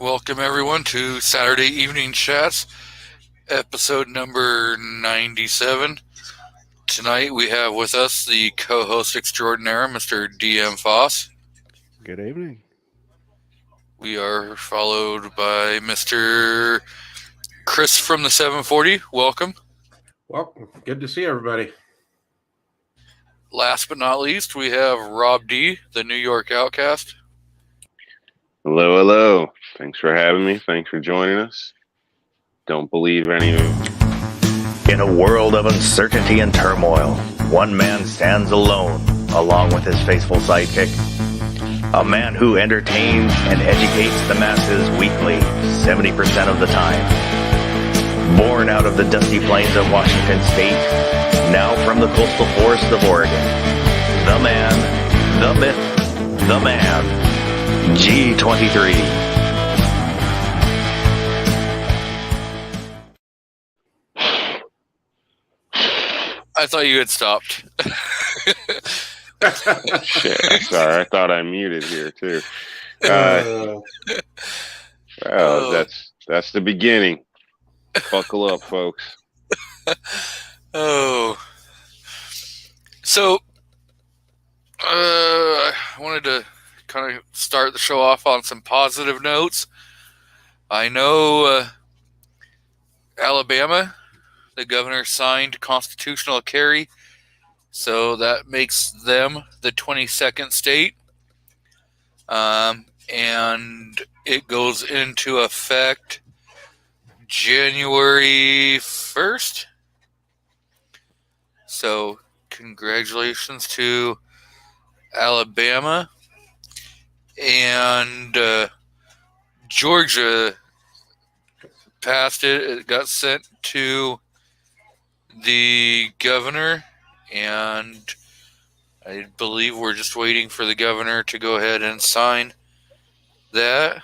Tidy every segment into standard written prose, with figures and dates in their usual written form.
Welcome everyone to Saturday Evening Chats, episode number 97. Tonight we have with us the co-host extraordinaire, Mr. DM Foss. Good evening. We are followed by Mr. Chris from the 740. Welcome. Well, good to see everybody. Last but not least, we have Rob D, the New York Outcast. Hello, hello. Thanks for having me. Thanks for joining us. Don't believe any of it. In a world of uncertainty and turmoil, one man stands alone, along with his faithful sidekick. A man who entertains and educates the masses weekly, 70% of the time. Born out of the dusty plains of Washington State, now from the coastal forests of Oregon. The man, the myth, the man. G23. I thought you had stopped. Shit, sorry. I thought I muted here too. That's the beginning. Buckle up, folks. So, I wanted to kind of start the show off on some positive notes. I know Alabama, the governor signed constitutional carry, so that makes them the 22nd state. And it goes into effect January 1st. So, congratulations to Alabama. And Georgia passed it. It got sent to the governor, and I believe we're just waiting for the governor to go ahead and sign that.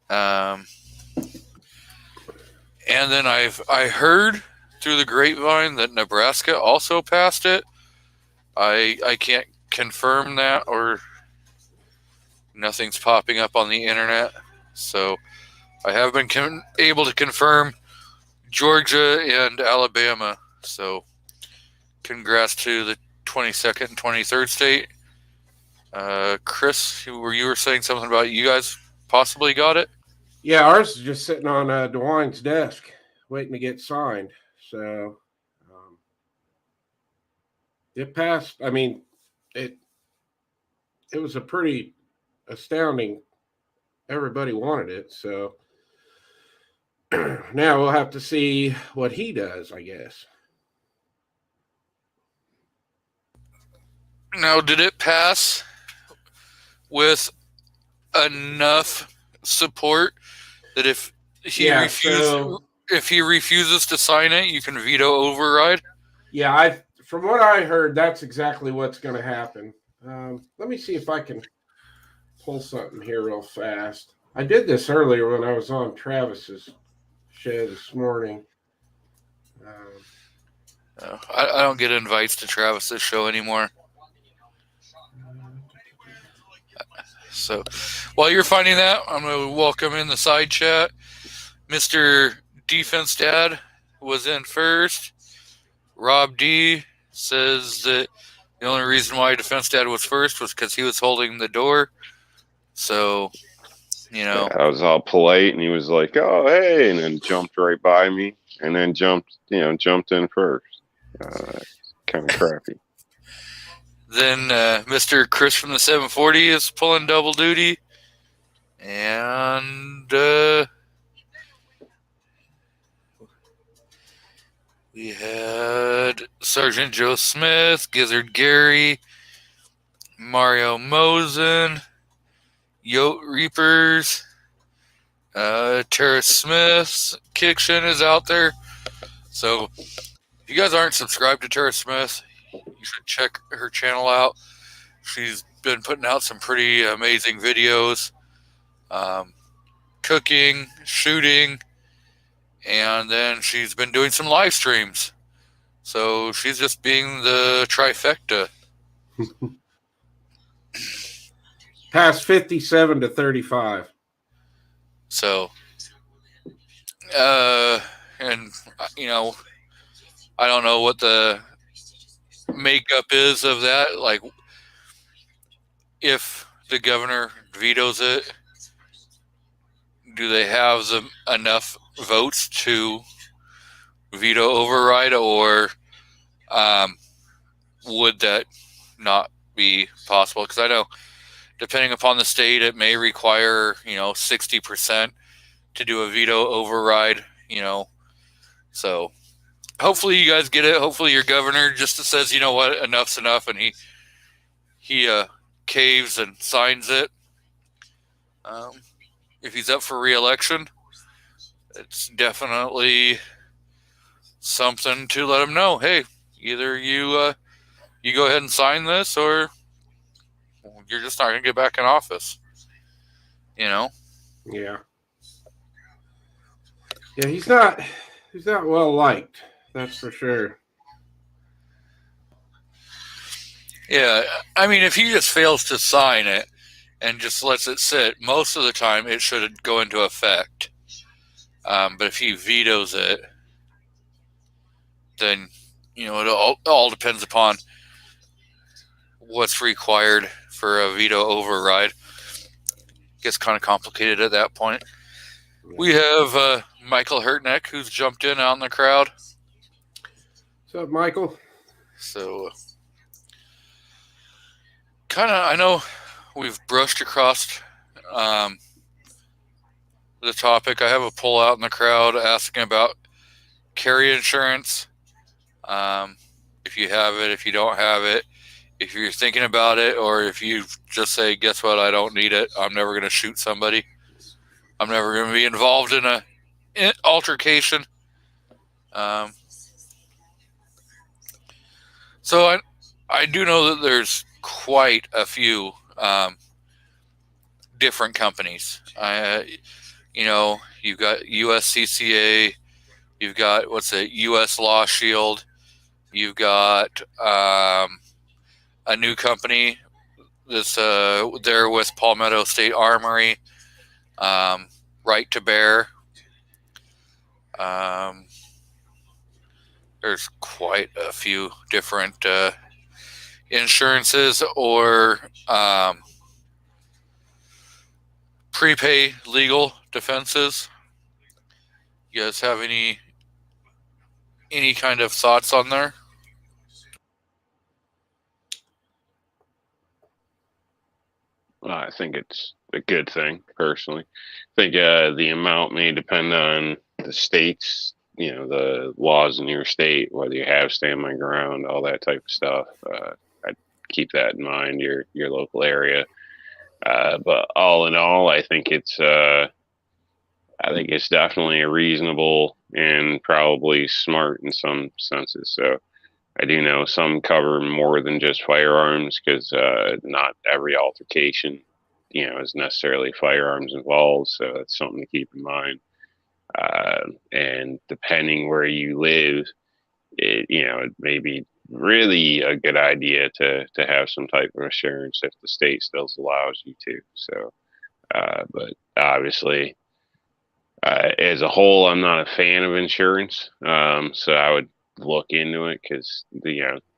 And then I heard through the grapevine that Nebraska also passed it. I can't confirm that, or nothing's popping up on the internet. So I have been able to confirm Georgia and Alabama. So congrats to the 22nd and 23rd state. Chris, you were saying something about you guys possibly got it? Yeah, ours is just sitting on DeWine's desk waiting to get signed. So it passed. I mean, it was a pretty astounding. Everybody wanted it. So now we'll have to see what he does, I guess. Now, did it pass with enough support that if he refuses to sign it, you can veto override? Yeah, from what I heard, that's exactly what's going to happen. Let me see if I can pull something here real fast. I did this earlier when I was on Travis's show this morning. I don't get invites to Travis's show anymore. So while you're finding that, I'm going to welcome in the side chat. Mr. Defense Dad was in first. Rob D says that the only reason why Defense Dad was first was because he was holding the door. So, you know. I was all polite, and he was like, "Oh, hey," and then jumped right by me, and then jumped in first. Kind of crappy. Then Mr. Chris from the 740 is pulling double duty. And we had Sergeant Joe Smith, Gizzard Gary, Mario Mosen, Yote Reapers, Tara Smith, Kickshin is out there. So if you guys aren't subscribed to Tara Smith, you should check her channel out. She's been putting out some pretty amazing videos, cooking, shooting, and then she's been doing some live streams. So she's just being the trifecta. Past 57 to 35. So, and I don't know what the makeup is of that. Like, if the governor vetoes it, do they have enough votes to veto override, or would that not be possible? Because I know, depending upon the state, it may require 60% to do a veto override. So hopefully you guys get it. Hopefully your governor just says, you know what, enough's enough, and he caves and signs it. If he's up for re-election, it's definitely something to let him know. Hey, either you go ahead and sign this, or you're just not going to get back in office. Yeah. Yeah, he's not well liked. That's for sure. Yeah, I mean, if he just fails to sign it and just lets it sit, most of the time it should go into effect. But if he vetoes it, then it all depends upon what's required for a veto override. Gets kind of complicated at that point. We have Michael Hurtneck, who's jumped in out in the crowd. What's up, Michael? So, I know we've brushed across the topic. I have a poll out in the crowd asking about carry insurance. If you have it, if you don't have it, if you're thinking about it, or if you just say, guess what, I don't need it. I'm never going to shoot somebody. I'm never going to be involved in an altercation. So I do know that there's quite a few different companies. You've got USCCA, you've got US Law Shield, you've got a new company that's there with Palmetto State Armory, Right to Bear. There's quite a few different insurances or prepay legal defenses. You guys have any kind of thoughts on there? I think it's a good thing, personally. I think the amount may depend on the states, the laws in your state, whether you have stand my ground, all that type of stuff. I'd keep that in mind, your local area. But all in all, I think it's definitely a reasonable and probably smart in some senses. So I do know some cover more than just firearms, because not every altercation, is necessarily firearms involved. So that's something to keep in mind. And depending where you live, it may be really a good idea to have some type of insurance if the state still allows you to. So, but obviously, as a whole, I'm not a fan of insurance. So I would look into it, because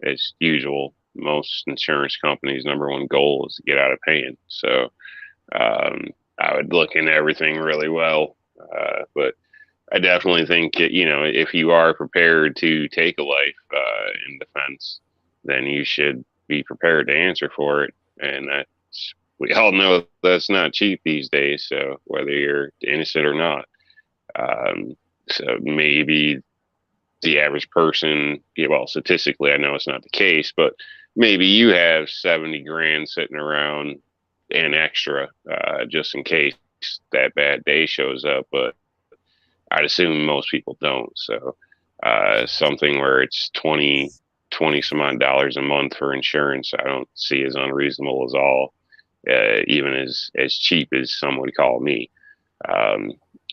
as usual, most insurance companies' number one goal is to get out of paying. So I would look into everything really well. But I definitely think if you are prepared to take a life in defense, then you should be prepared to answer for it. And we all know that's not cheap these days. So whether you're innocent or not, so maybe the average person, well, statistically, I know it's not the case, but maybe you have 70 grand sitting around and extra, just in case that bad day shows up. But I'd assume most people don't. So, something where it's 20 some odd dollars a month for insurance, I don't see as unreasonable as all, even as cheap as some would call me.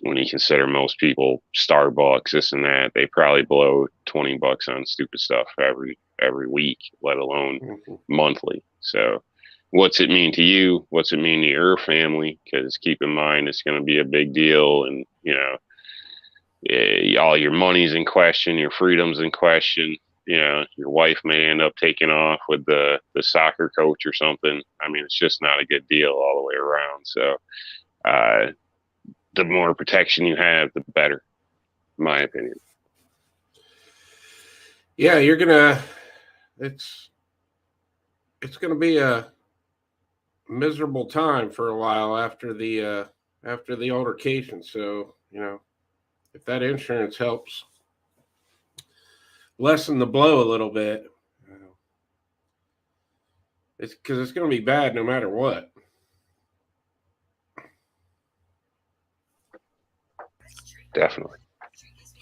When you consider most people, Starbucks, this and that, they probably blow $20 on stupid stuff every week, let alone monthly. So what's it mean to you? What's it mean to your family? Because keep in mind, it's going to be a big deal, and all your money's in question, your freedom's in question. Your wife may end up taking off with the soccer coach or something. I mean, it's just not a good deal all the way around. So, the more protection you have, the better, in my opinion. Yeah, it's gonna be a miserable time for a while after the altercation. So, if that insurance helps lessen the blow a little bit, it's because it's going to be bad no matter what. Definitely.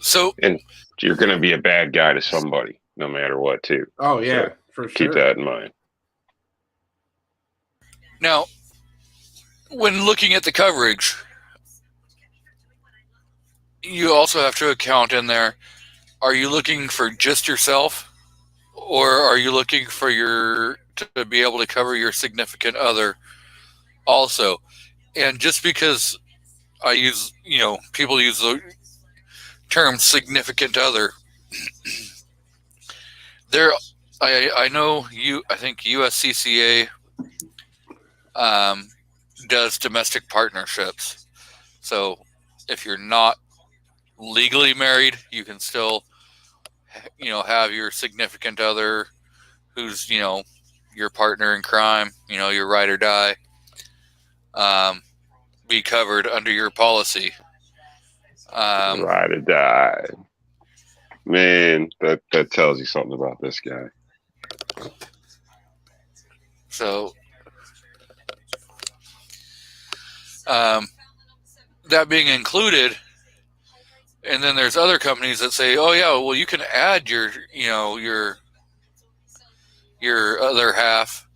So, and you're going to be a bad guy to somebody, no matter what, too. Oh yeah, So for sure. keep that in mind. now, when looking at the coverage, you also have to account in there, are you looking for just yourself, or are you looking for to be able to cover your significant other also? And just because people use the term significant other, I know I think USCCA does domestic partnerships. So if you're not legally married, you can still have your significant other who's your partner in crime, your ride or die, be covered under your policy. Ride or die. Man, that tells you something about this guy. So that being included, and then there's other companies that say, oh yeah, well, you can add your other half,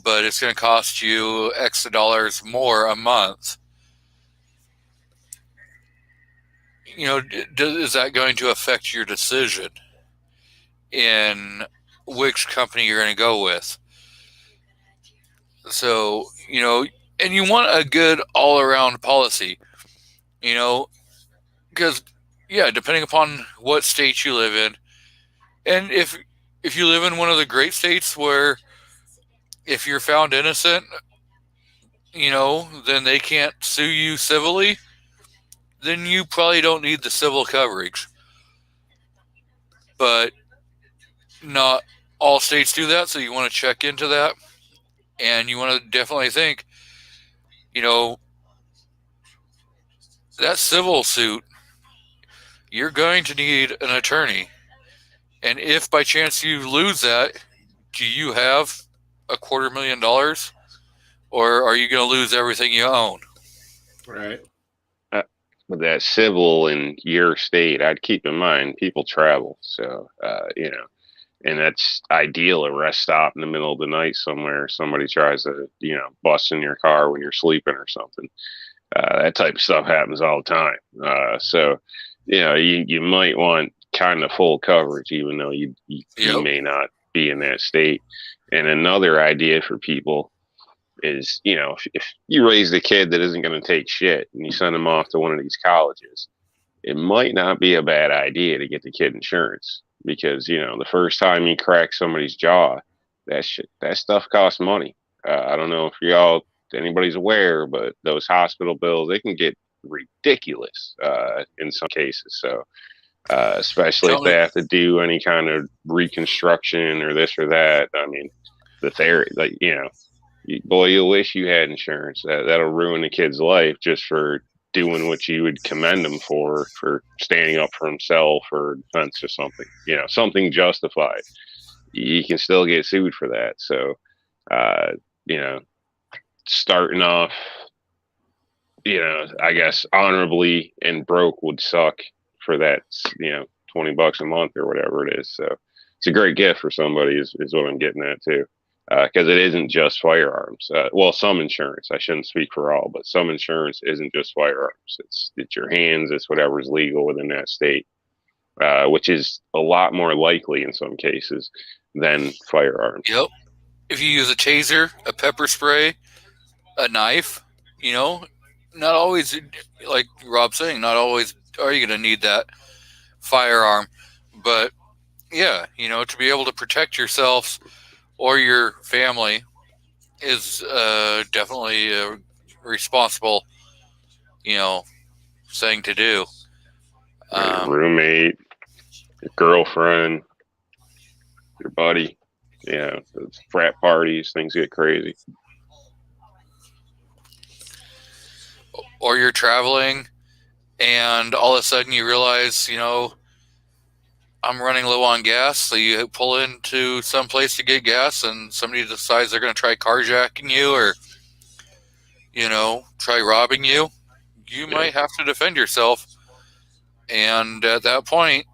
but it's going to cost you X dollars more a month. Is that going to affect your decision in which company you're going to go with? So, and you want a good all-around policy, because, depending upon what state you live in, and if you live in one of the great states where if you're found innocent, then they can't sue you civilly, then you probably don't need the civil coverage. But not all states do that, so you want to check into that. And you want to definitely think, that civil suit, you're going to need an attorney. And if by chance you lose that, do you have $250,000? Or are you going to lose everything you own? Right. With that civil in your state, I'd keep in mind people travel. So, and that's ideal. A rest stop in the middle of the night somewhere. Somebody tries to, bust in your car when you're sleeping or something. That type of stuff happens all the time. So, you might want kind of full coverage, even though you may not be in that state. And another idea for people is, if you raised a kid that isn't going to take shit and you send them off to one of these colleges, it might not be a bad idea to get the kid insurance, because, the first time you crack somebody's jaw, that stuff costs money. I don't know if anybody's aware, but those hospital bills, they can get ridiculous in some cases. So, especially if they have to do any kind of reconstruction or this or that. I mean, the therapy, boy, you'll wish you had insurance. That'll ruin the kid's life just for doing what you would commend him for standing up for himself or defense or something, something justified. You can still get sued for that. So, starting off, I guess honorably and broke would suck for that, $20 a month or whatever it is. So it's a great gift for somebody is what I'm getting at too. Because it isn't just firearms. Well, some insurance, I shouldn't speak for all, but some insurance isn't just firearms. It's your hands, it's whatever's legal within that state, which is a lot more likely in some cases than firearms. Yep. if you use a taser, a pepper spray, a knife, not always, like Rob's saying, not always are you going to need that firearm. But yeah, to be able to protect yourselves or your family is definitely a responsible, thing to do. Your roommate, your girlfriend, your buddy. Yeah, those frat parties, things get crazy. Or you're traveling and all of a sudden you realize, I'm running low on gas. So you pull into some place to get gas and somebody decides they're going to try carjacking you or, try robbing you. You might have to defend yourself. And at that point,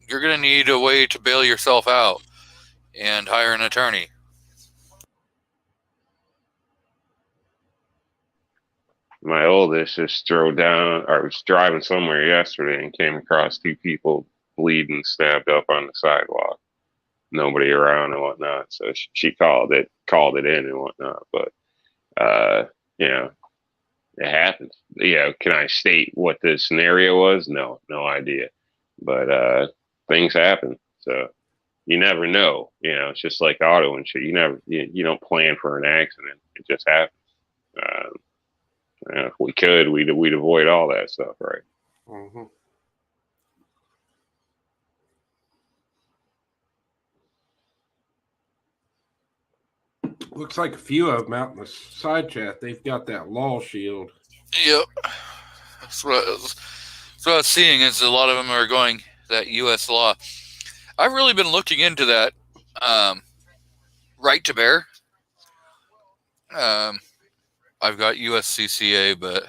you're going to need a way to bail yourself out and hire an attorney. My oldest just drove down, or was driving somewhere yesterday and came across two people bleeding, stabbed up on the sidewalk. Nobody around and whatnot. So she called it in and whatnot. But it happens. Can I state what the scenario was? No idea. But things happen. So you never know. It's just like auto and shit. You don't plan for an accident. It just happens. If we could, we'd avoid all that stuff, right? Mm-hmm. Looks like a few of them out in the side chat. They've got that law shield. Yep. That's what I was seeing is a lot of them are going that U.S. law. I've really been looking into that right to bear. I've got USCCA, but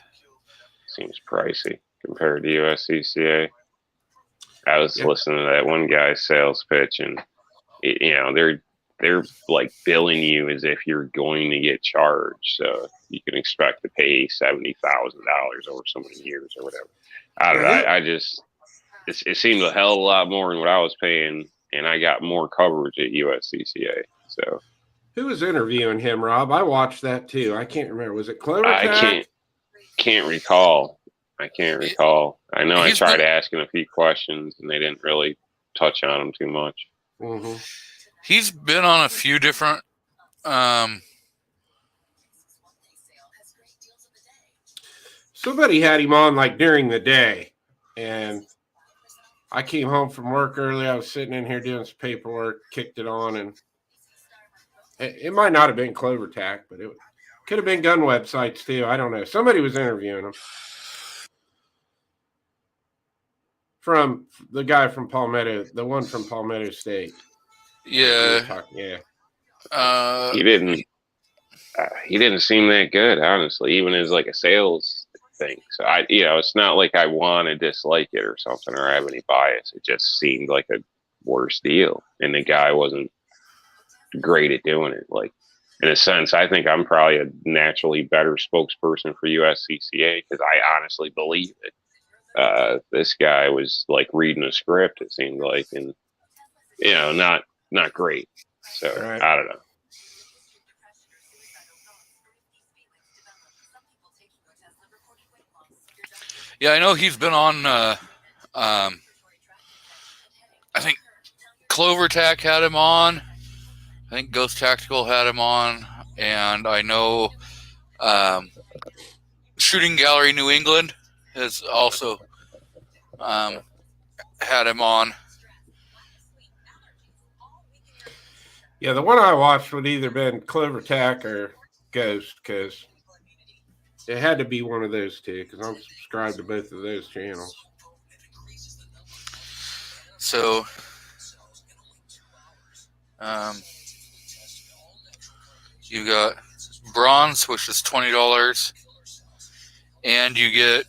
seems pricey compared to USCCA. I was listening to that one guy's sales pitch, and they're like billing you as if you're going to get charged, so you can expect to pay $70,000 over so many years or whatever. I don't know. It seemed a hell of a lot more than what I was paying, and I got more coverage at USCCA. So, who was interviewing him, Rob? I watched that too. I can't remember. Was it Clover? I can't recall. I know I tried asking a few questions, and they didn't really touch on them too much. Mm-hmm. He's been on a few different somebody had him on like during the day, and I came home from work early. I was sitting in here doing some paperwork, kicked it on, and it might not have been CloverTac, but it could have been gun websites too. I don't know. Somebody was interviewing him. From the guy from Palmetto, the one from Palmetto State. Yeah. He didn't seem that good, honestly, even as like a sales thing. So it's not like I want to dislike it or something or have any bias. It just seemed like a worse deal, and the guy wasn't great at doing it. Like, in a sense, I think I'm probably a naturally better spokesperson for USCCA because I honestly believe it. This guy was like reading a script, it seemed like, and not great. So right. I don't know. Yeah, I know he's been on. I think CloverTac had him on. I think Ghost Tactical had him on, and I know Shooting Gallery New England has also had him on. Yeah, the one I watched would either been CloverTac or Ghost, because it had to be one of those two, because I'm subscribed to both of those channels. So, you got bronze, which is $20, and you get,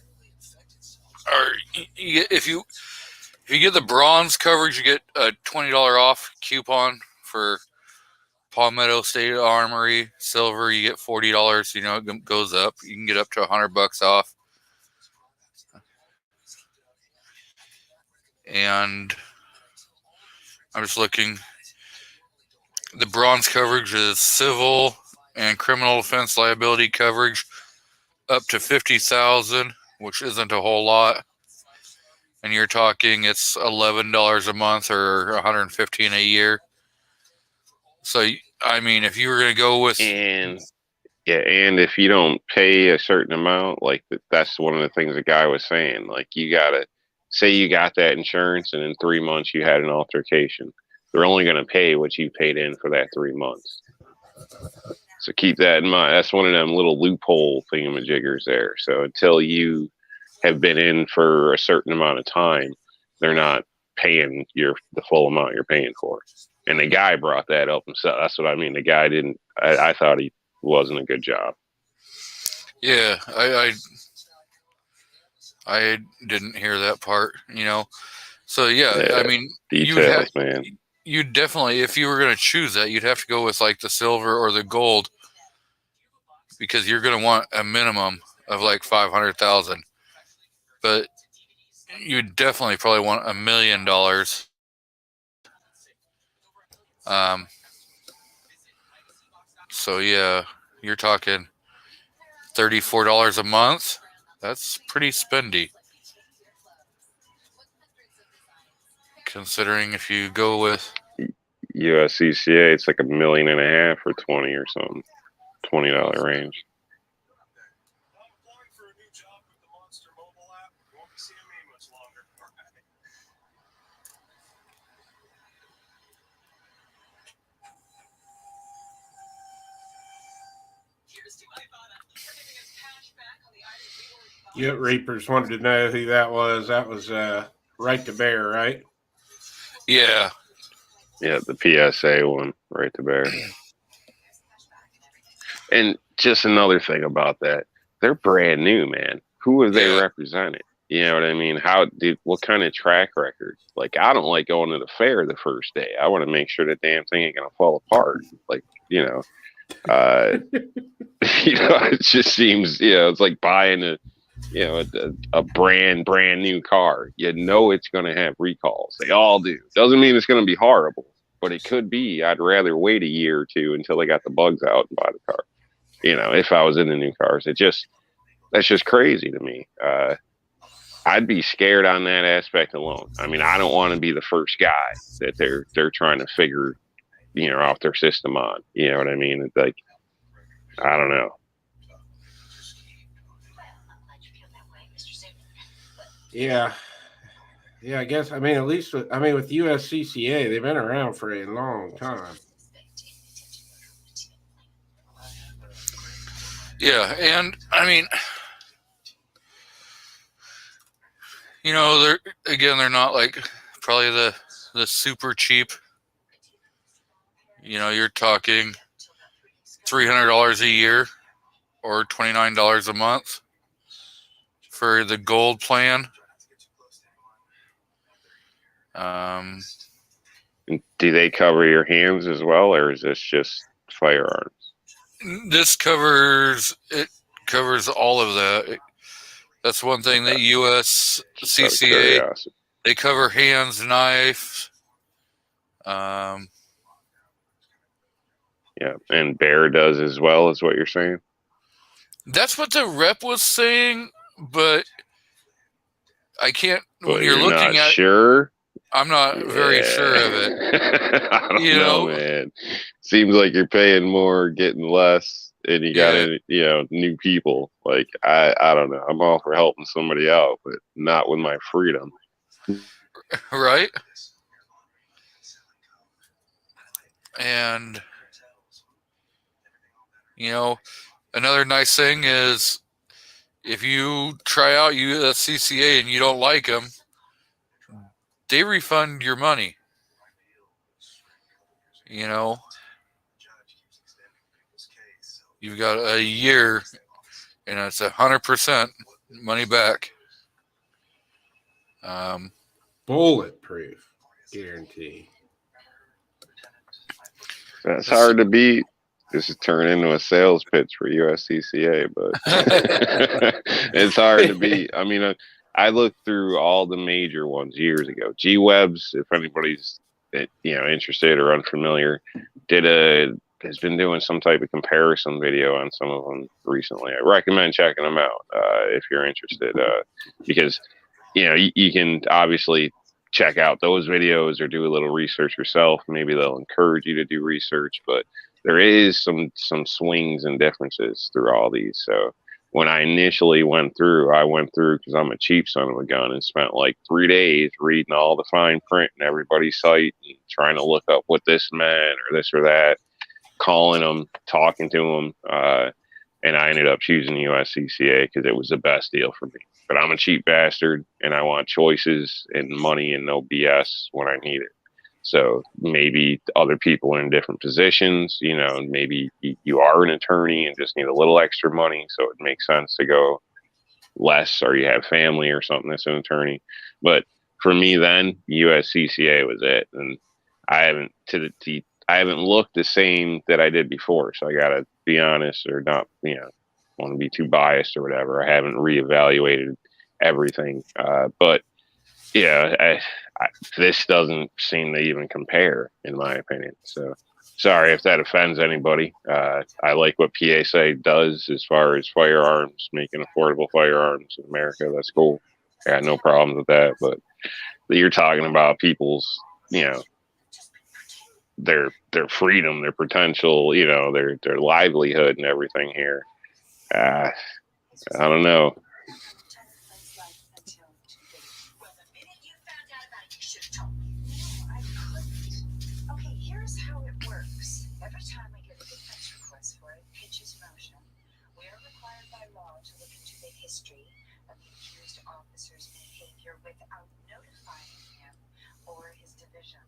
if you get the bronze coverage, you get a $20 off coupon for Palmetto State Armory. Silver, you get $40. It goes up. You can get up to $100 off. And I'm just looking. The bronze coverage is civil and criminal offense liability coverage up to $50,000, which isn't a whole lot. And you're talking it's $11 a month or $115 a year. So I mean, if you were going to go with And if you don't pay a certain amount, like that's one of the things the guy was saying. Like you gotta say you got that insurance, and in 3 months you had an altercation. They're only going to pay what you paid in for that 3 months. So keep that in mind. That's one of them little loophole thingamajiggers there. So until you have been in for a certain amount of time, they're not paying the full amount you're paying for. And the guy brought that up himself. That's what I mean. The guy didn't. I thought he wasn't a good job. Yeah, I didn't hear that part. So yeah, I mean, details, man. You definitely, if you were going to choose that, you'd have to go with like the silver or the gold, because you're going to want a minimum of like 500,000. But you definitely probably want $1 million. So yeah, you're talking $34 a month. That's pretty spendy. Considering if you go with USCCA, it's like $1.5 million or 20 or something, $20 range. Reapers wanted to know who that was. That was Right to Bear, right? Yeah, the PSA one, Right to Bear. And just another thing about that, they're brand new, man. Who have they represented? You know what I mean? What kind of track record? Like, I don't like going to the fair the first day. I want to make sure the damn thing ain't gonna fall apart. Like, it just seems, it's like buying a brand new car. It's going to have recalls. They all do. Doesn't mean it's going to be horrible, but it could be. I'd rather wait a year or two until they got the bugs out and buy the car. If I was in the new cars, that's just crazy to me. I'd be scared on that aspect alone. I mean, I don't want to be the first guy that they're trying to figure, out their system on. You know what I mean? It's like, I don't know. Yeah, I guess. I mean, at least with USCCA, they've been around for a long time. Yeah, and I mean, they're not like probably the super cheap. You're talking $300 a year or $29 a month for the gold plan. Do they cover your hands as well, or is this just firearms? This covers all of that. That's one thing that USCCA, they cover hands, knives. Yeah, and Bear does as well, is what you're saying? That's what the rep was saying, but I can't. But when you're looking at, sure. I'm not very sure of it. I don't know, man. Seems like you're paying more, getting less, and you got new people. Like I don't know. I'm all for helping somebody out, but not with my freedom. Right. And another nice thing is if you try out USCCA and you don't like them, they refund your money. You've got a year, and it's 100% money back. Bulletproof guarantee. That's hard to beat. This is turning into a sales pitch for USCCA, but it's hard to beat. I mean, I looked through all the major ones years ago. G-Webs, if anybody's interested or unfamiliar, has been doing some type of comparison video on some of recently. I recommend checking them out if you're interested, because you can obviously check out those videos or do a little research yourself. Maybe they'll encourage you to do research, but there is some swings and differences through all these. So when I initially went through because I'm a cheap son of a gun and spent like 3 days reading all the fine print and everybody's site and trying to look up what this meant or this or that, calling them, talking to them. And I ended up choosing USCCA because it was the best deal for me. But I'm a cheap bastard and I want choices and money and no BS when I need it. So maybe other people are in different positions, maybe you are an attorney and just need a little extra money. So it makes sense to go less, or you have family or something that's an attorney. But for me then, USCCA was it. And I haven't looked the same that I did before. So I got to be honest, or not, want to be too biased or whatever. I haven't reevaluated everything. But yeah, this doesn't seem to even compare, in my opinion. So sorry if that offends anybody. I like what PSA does as far as firearms, making affordable firearms in America. That's cool. I got no problems with that. But you're talking about people's, their freedom, their potential, their livelihood and everything here. I don't know. Okay, here's how it works. Every time we get a defense request for it, pitches motion, we are required by law to look into the history of the accused officer's behavior without notifying him or his division.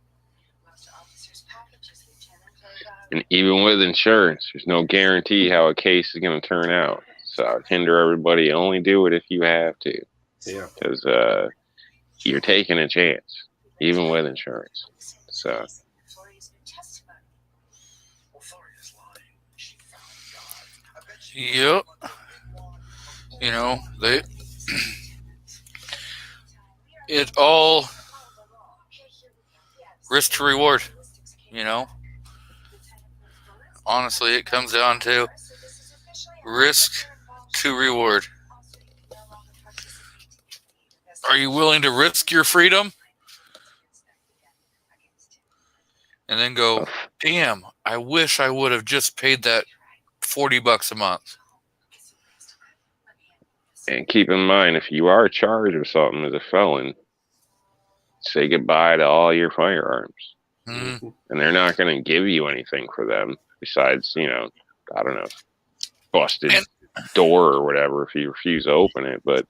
Most officers' packages, Lieutenant, are about... And even with insurance, there's no guarantee how a case is going to turn out. So I'd hinder everybody, only do it if you have to. Yeah. Because you're taking a chance, even with insurance. So... Yep. They it all risk to reward, Honestly, it comes down to risk to reward. Are you willing to risk your freedom? And then go, damn, I wish I would have just paid that $40 a month. And keep in mind, if you are charged with something as a felon, say goodbye to all your firearms. Mm-hmm. And they're not going to give you anything for them besides, I don't know, busted door or whatever if you refuse to open it. But,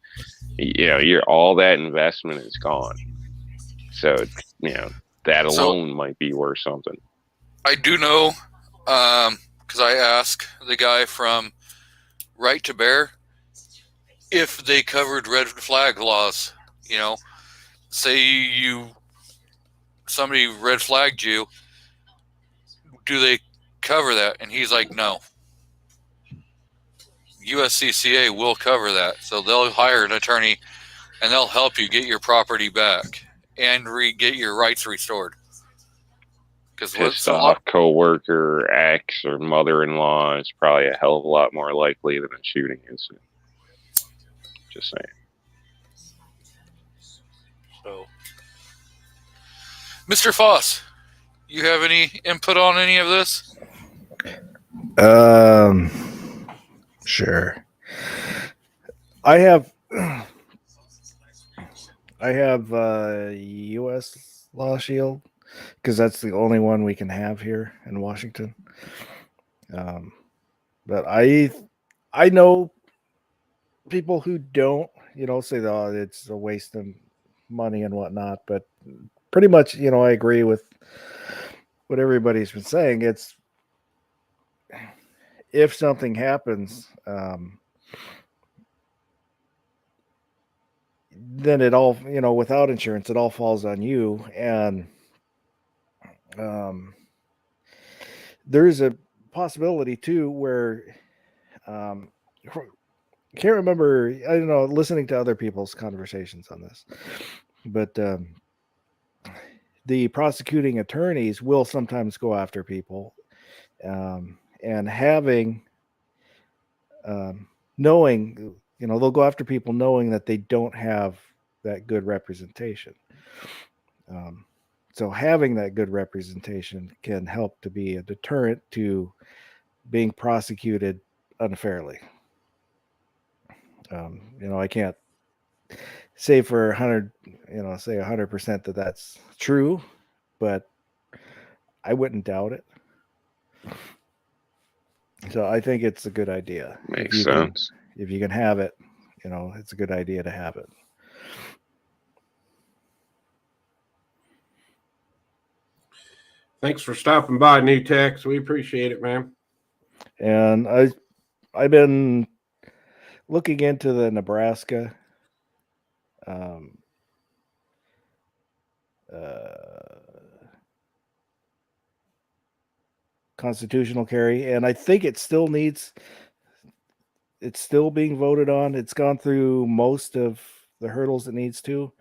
all that investment is gone. So, that alone might be worth something. I do know, because I asked the guy from Right to Bear if they covered red flag laws. Say somebody red flagged you, do they cover that? And he's like, no. USCCA will cover that. So they'll hire an attorney and they'll help you get your property back and get your rights restored. Pissed off co-worker, ex, or mother-in-law is probably a hell of a lot more likely than a shooting incident. Just saying. So, Mr. Foss, you have any input on any of this? Sure. I have U.S. Law Shield because that's the only one we can have here in Washington. But I know people who don't, say that it's a waste of money and whatnot. But pretty much, I agree with what everybody's been saying. It's if something happens, then it all, without insurance, it all falls on you. And there's a possibility too where can't remember, I don't know, listening to other people's conversations on this, but the prosecuting attorneys will sometimes go after people, and having knowing, they'll go after people knowing that they don't have that good representation. So having that good representation can help to be a deterrent to being prosecuted unfairly. I can't say for 100% that that's true, but I wouldn't doubt it. So I think it's a good idea. Makes sense. If you can have it, it's a good idea to have it. Thanks for stopping by, New Tex. We appreciate it, man. And I've been looking into the Nebraska constitutional carry, and I think it's still being voted on. It's gone through most of the hurdles it needs to.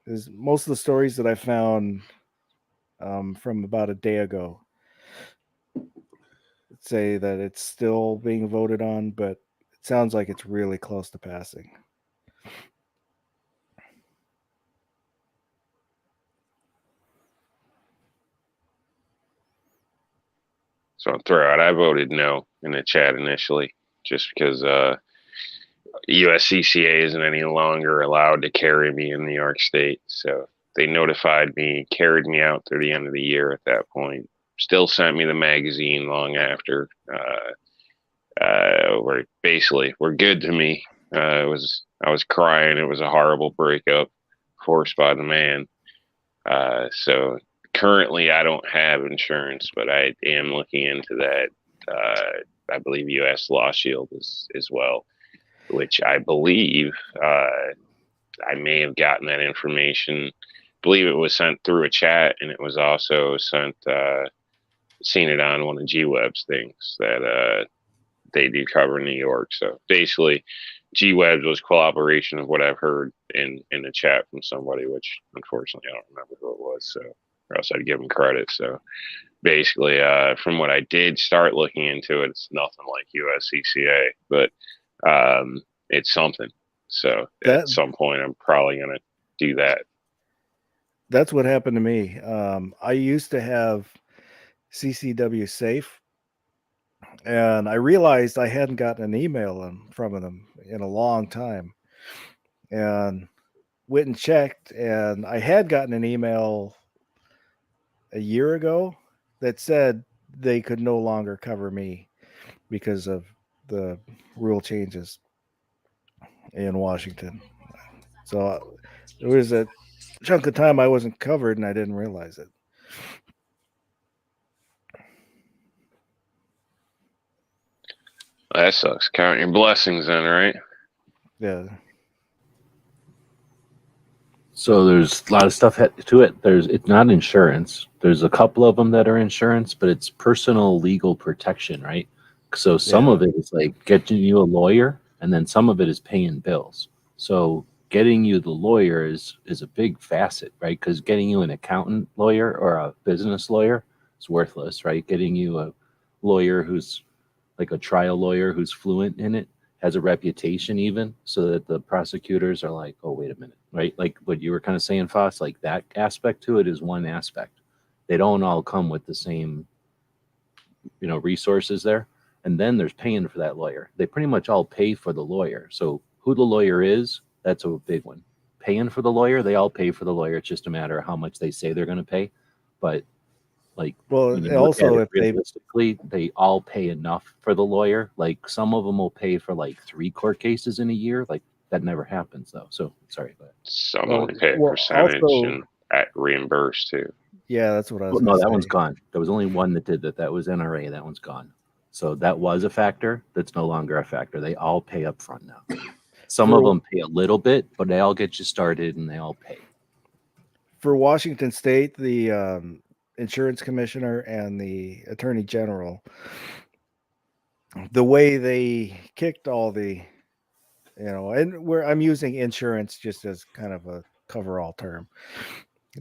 Is most of the stories that I found from about a day ago say that it's still being voted on, but it sounds like it's really close to passing. So I'll throw out, I voted no in the chat initially, just because USCCA isn't any longer allowed to carry me in New York State. So they notified me, carried me out through the end of the year at that point. Still sent me the magazine long after. Were good to me. I was crying. It was a horrible breakup forced by the man. So currently I don't have insurance, but I am looking into that. I believe US Law Shield as well, which I believe I may have gotten that information. I believe it was sent through a chat, and it was also seen it on one of G-Web's things that they do cover in New York. So basically, G-Web's was collaboration of what I've heard in the chat from somebody, which unfortunately I don't remember who it was, so or else I'd give them credit. So basically, from what I did start looking into it, it's nothing like USCCA, but it's something. So at some point, I'm probably going to do that. That's what happened to me. I used to have CCW Safe, and I realized I hadn't gotten an email from them in a long time, and went and checked, and I had gotten an email a year ago that said they could no longer cover me because of the rule changes in Washington. So there was a chunk of time I wasn't covered, and I didn't realize it. That sucks. Count your blessings then, right? Yeah. So there's a lot of stuff to it. It's not insurance. There's a couple of them that are insurance, but it's personal legal protection, right? So some of it is like getting you a lawyer, and then some of it is paying bills. So getting you the lawyer is a big facet, right? Because getting you an accountant lawyer or a business lawyer is worthless, right? Getting you a lawyer who's like a trial lawyer who's fluent in it, has a reputation even, so that the prosecutors are like, oh, wait a minute, right? Like what you were kind of saying, Foss, like that aspect to it is one aspect. They don't all come with the same, resources there. And then there's paying for that lawyer. They pretty much all pay for the lawyer. So who the lawyer is, that's a big one. Paying for the lawyer, they all pay for the lawyer. It's just a matter of how much they say they're going to pay. But also if realistically, they all pay enough for the lawyer. Like some of them will pay for like 3 court cases in a year. Like that never happens though. So sorry, but some only pay a percentage and at reimbursed too. Yeah, that's what I was. No, that one's gone. There was only one that did that. That was NRA. That one's gone. So that was a factor. That's no longer a factor. They all pay up front now. Some of them pay a little bit, but they all get you started and they all pay. For Washington State, the insurance commissioner and the attorney general, the way they kicked all the, and I'm using insurance just as kind of a coverall term.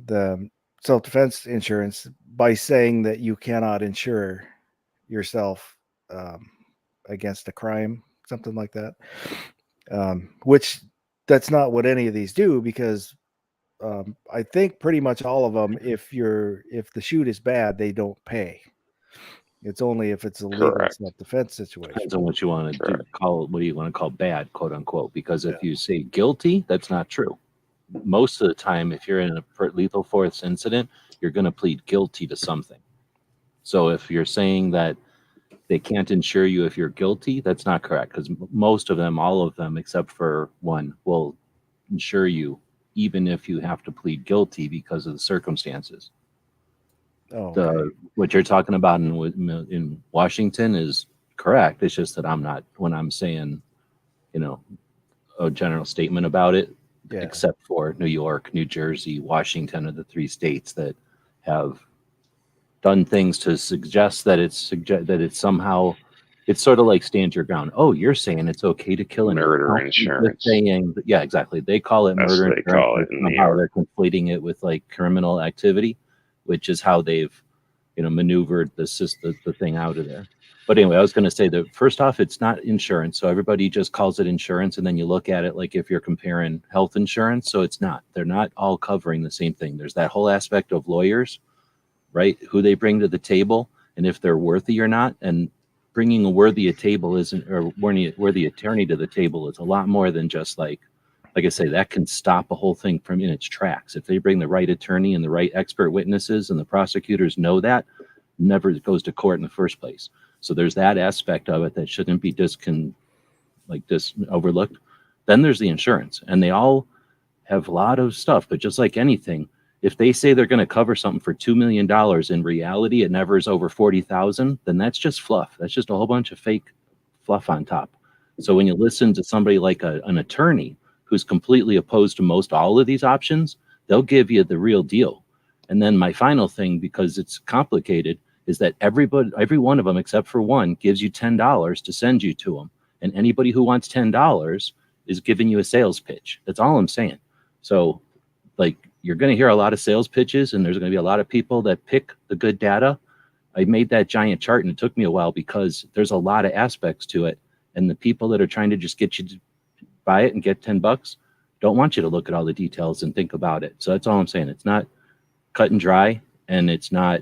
The self-defense insurance by saying that you cannot insure yourself against a crime, something like that. Which that's not what any of these do, because I think pretty much all of them, if the shoot is bad, they don't pay. It's only if it's a legal Correct. self-defense situation. Depends on what you want to do. Correct. What do you want to call bad, quote unquote? Because if you say guilty, that's not true. Most of the time, if you're in a lethal force incident, you're going to plead guilty to something. So if you're saying that they can't insure you if you're guilty, that's not correct, because most of them, all of them, except for one, will insure you even if you have to plead guilty because of the circumstances. Oh, okay. What you're talking about in Washington is correct. It's just that I'm not, when I'm saying, a general statement about it, Yeah. except for New York, New Jersey, Washington are the 3 states that have done things to suggest that it's somehow, it's sort of like stand your ground. Oh, you're saying it's okay to kill an Murder account. insurance. They're saying, yeah, exactly. They call it That's murder what they insurance. call it but in New somehow York. they're conflating it with like criminal activity, which is how they've maneuvered the thing out of there. But anyway, I was going to say that first off, it's not insurance. So everybody just calls it insurance. And then you look at it like if you're comparing health insurance. So it's not. They're not all covering the same thing. There's that whole aspect of lawyers, right? Who they bring to the table and if they're worthy or not. And bringing a worthy attorney to the table is a lot more than just like I say, that can stop a whole thing from in its tracks. If they bring the right attorney and the right expert witnesses and the prosecutors know that, never goes to court in the first place. So there's that aspect of it that shouldn't be overlooked. Then there's the insurance, and they all have a lot of stuff, but just like anything, if they say they're going to cover something for $2 million, in reality, it never is over 40,000, then that's just fluff. That's just a whole bunch of fake fluff on top. So when you listen to somebody like an attorney who's completely opposed to most all of these options, they'll give you the real deal. And then my final thing, because it's complicated, is that every one of them except for one gives you $10 to send you to them. And anybody who wants $10 is giving you a sales pitch. That's all I'm saying. So like, you're going to hear a lot of sales pitches, and there's going to be a lot of people that pick the good data. I made that giant chart, and it took me a while because there's a lot of aspects to it. And the people that are trying to just get you to buy it and get $10 don't want you to look at all the details and think about it. So that's all I'm saying. It's not cut and dry, and it's not.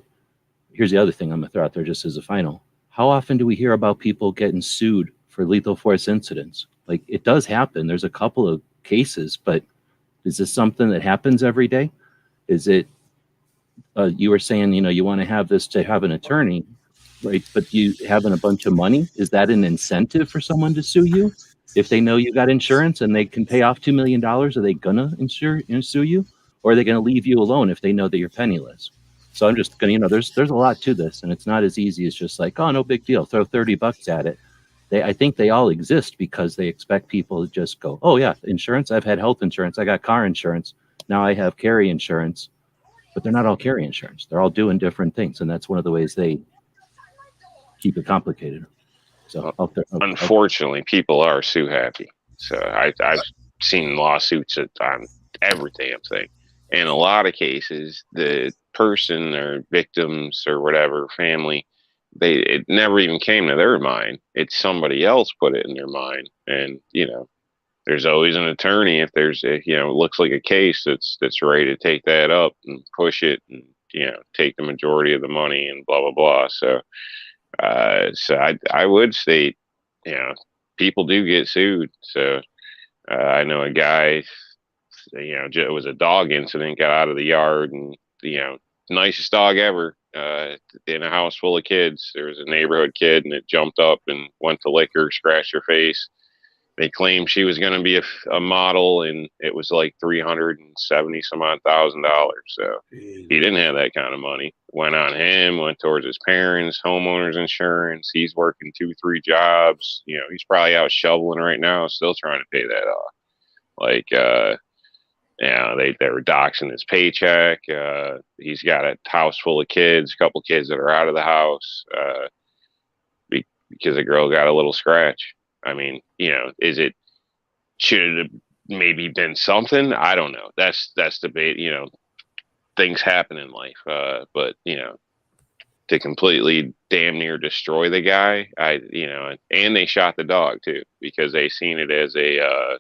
Here's the other thing I'm going to throw out there just as a final. How often do we hear about people getting sued for lethal force incidents? Like, it does happen. There's a couple of cases, but is this something that happens every day? Is it, you were saying, you want to have this to have an attorney, right? But you having a bunch of money, is that an incentive for someone to sue you? If they know you got insurance and they can pay off $2 million, are they gonna sue you? Or are they gonna leave you alone if they know that you're penniless? So I'm just gonna, there's a lot to this, and it's not as easy as just like, oh, no big deal, throw $30 at it. I think they all exist because they expect people to just go, oh yeah, insurance, I've had health insurance, I got car insurance, now I have carry insurance. But they're not all carry insurance. They're all doing different things, and that's one of the ways they keep it complicated. So unfortunately, people are sue happy. So I've seen lawsuits on every damn thing. In a lot of cases, the person or victims or whatever family, it never even came to their mind. It's somebody else put it in their mind. And there's always an attorney if there's looks like a case that's ready to take that up and push it and take the majority of the money and blah blah blah. So I would state, people do get sued. So I know a guy, it was a dog incident, got out of the yard, and nicest dog ever, in a house full of kids. There was a neighborhood kid, and it jumped up and went to lick her, scratched her face. They claimed she was going to be a model, and it was like $370,000. So he didn't have that kind of money. Went on him, went towards his parents, homeowners insurance. He's working 2-3 jobs. He's probably out shoveling right now, still trying to pay that off. Like, they were doxing his paycheck. He's got a house full of kids, a couple kids that are out of the house because a girl got a little scratch. I mean, should it have maybe been something? I don't know. That's debate. things happen in life. But to completely damn near destroy the guy, and they shot the dog too, because they seen it as a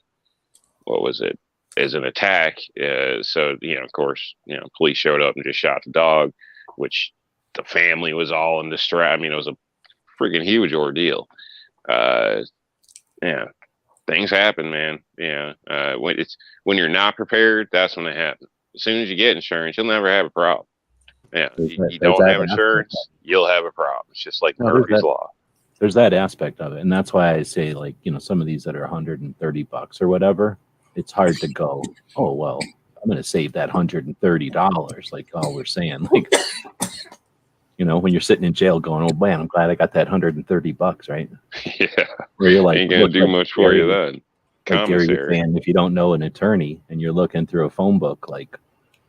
as an attack. So of course, police showed up and just shot the dog, which the family was all in distress. I mean, it was a freaking huge ordeal. Yeah, things happen, man. Yeah, when you're not prepared, that's when it happens. As soon as you get insurance, you'll never have a problem. Yeah, you don't have insurance, you'll have a problem. It's just like Murphy's Law. There's that aspect of it, and that's why I say, like, some of these that are $130 or whatever, it's hard to go, oh well, I'm going to save that $130. Like all we're saying, like, when you're sitting in jail going, oh man, I'm glad I got that $130, right? Yeah, where you're like, ain't gonna do much for you then. Like Gary was saying, if you don't know an attorney and you're looking through a phone book, like,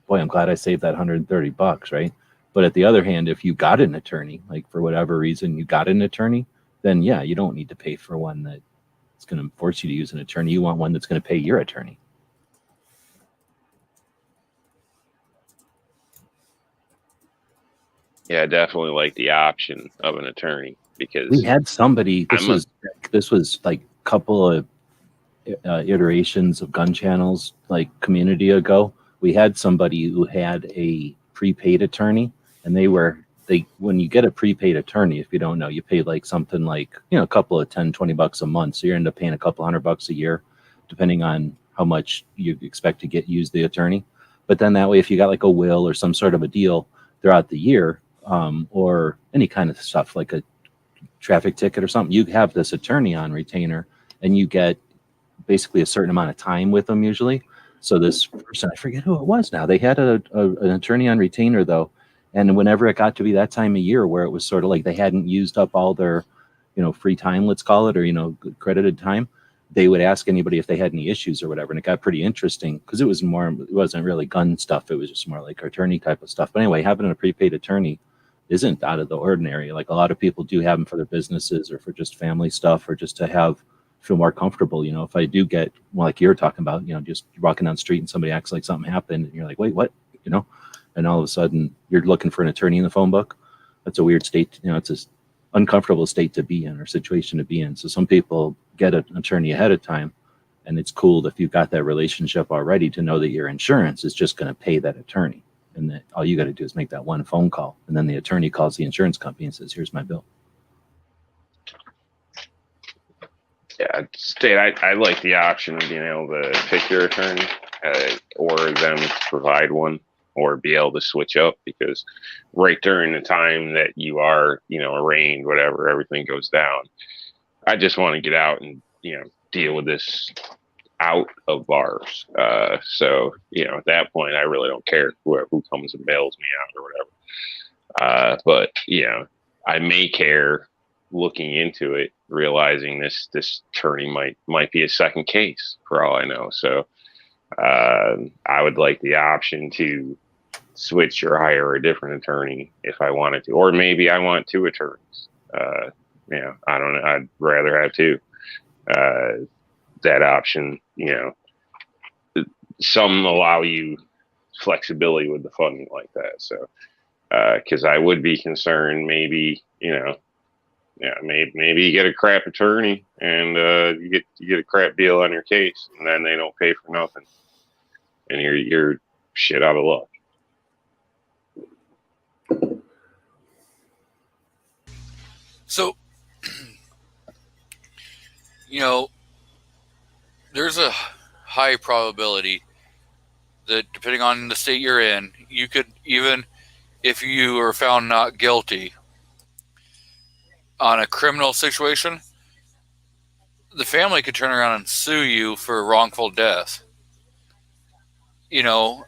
boy, I'm glad I saved that $130, right? But at the other hand, if you got an attorney, like for whatever reason you got an attorney, then yeah, you don't need to pay for one that's going to force you to use an attorney. You want one that's going to pay your attorney. Yeah, I definitely like the option of an attorney, because we had somebody. This was like a couple of iterations of Gun Channel's like community ago. We had somebody who had a prepaid attorney, and when you get a prepaid attorney, if you don't know, you pay like something like a couple of $10-20 a month, so you end up paying a couple $100 a year, depending on how much you expect to use the attorney. But then that way, if you got like a will or some sort of a deal throughout the year, or any kind of stuff like a traffic ticket or something, you have this attorney on retainer, and you get basically a certain amount of time with them usually. So this person, I forget who it was now, they had an attorney on retainer though. And whenever it got to be that time of year where it was sort of like they hadn't used up all their, free time, let's call it, or, credited time, they would ask anybody if they had any issues or whatever. And it got pretty interesting because it wasn't really gun stuff. It was just more like attorney type of stuff. But anyway, having a prepaid attorney isn't out of the ordinary. Like a lot of people do have them for their businesses or for just family stuff, or just to feel more comfortable. If I do get, like you're talking about, just walking down the street and somebody acts like something happened and you're like, wait, what? And all of a sudden you're looking for an attorney in the phone book. That's a weird state. It's an uncomfortable state to be in, or situation to be in. So some people get an attorney ahead of time, and it's cool if you've got that relationship already to know that your insurance is just going to pay that attorney. And that all you got to do is make that one phone call, and then the attorney calls the insurance company and says, here's my bill. Yeah, State, I like the option of being able to pick your attorney, or them provide one, or be able to switch up, because right during the time that you are, arraigned, whatever, everything goes down. I just want to get out and, deal with this out of bars. So, at that point, I really don't care who comes and bails me out or whatever. But, I may care looking into it, realizing this attorney might be a second case for all I know. So I would like the option to switch or hire a different attorney if I wanted to, or maybe I want two attorneys. I don't know. I'd rather have two. That option, some allow you flexibility with the funding like that. So, because I would be concerned, maybe, maybe you get a crap attorney and you get a crap deal on your case, and then they don't pay for nothing, and you're shit out of luck. So, there's a high probability that depending on the state you're in, you could, even if you are found not guilty on a criminal situation, the family could turn around and sue you for wrongful death. And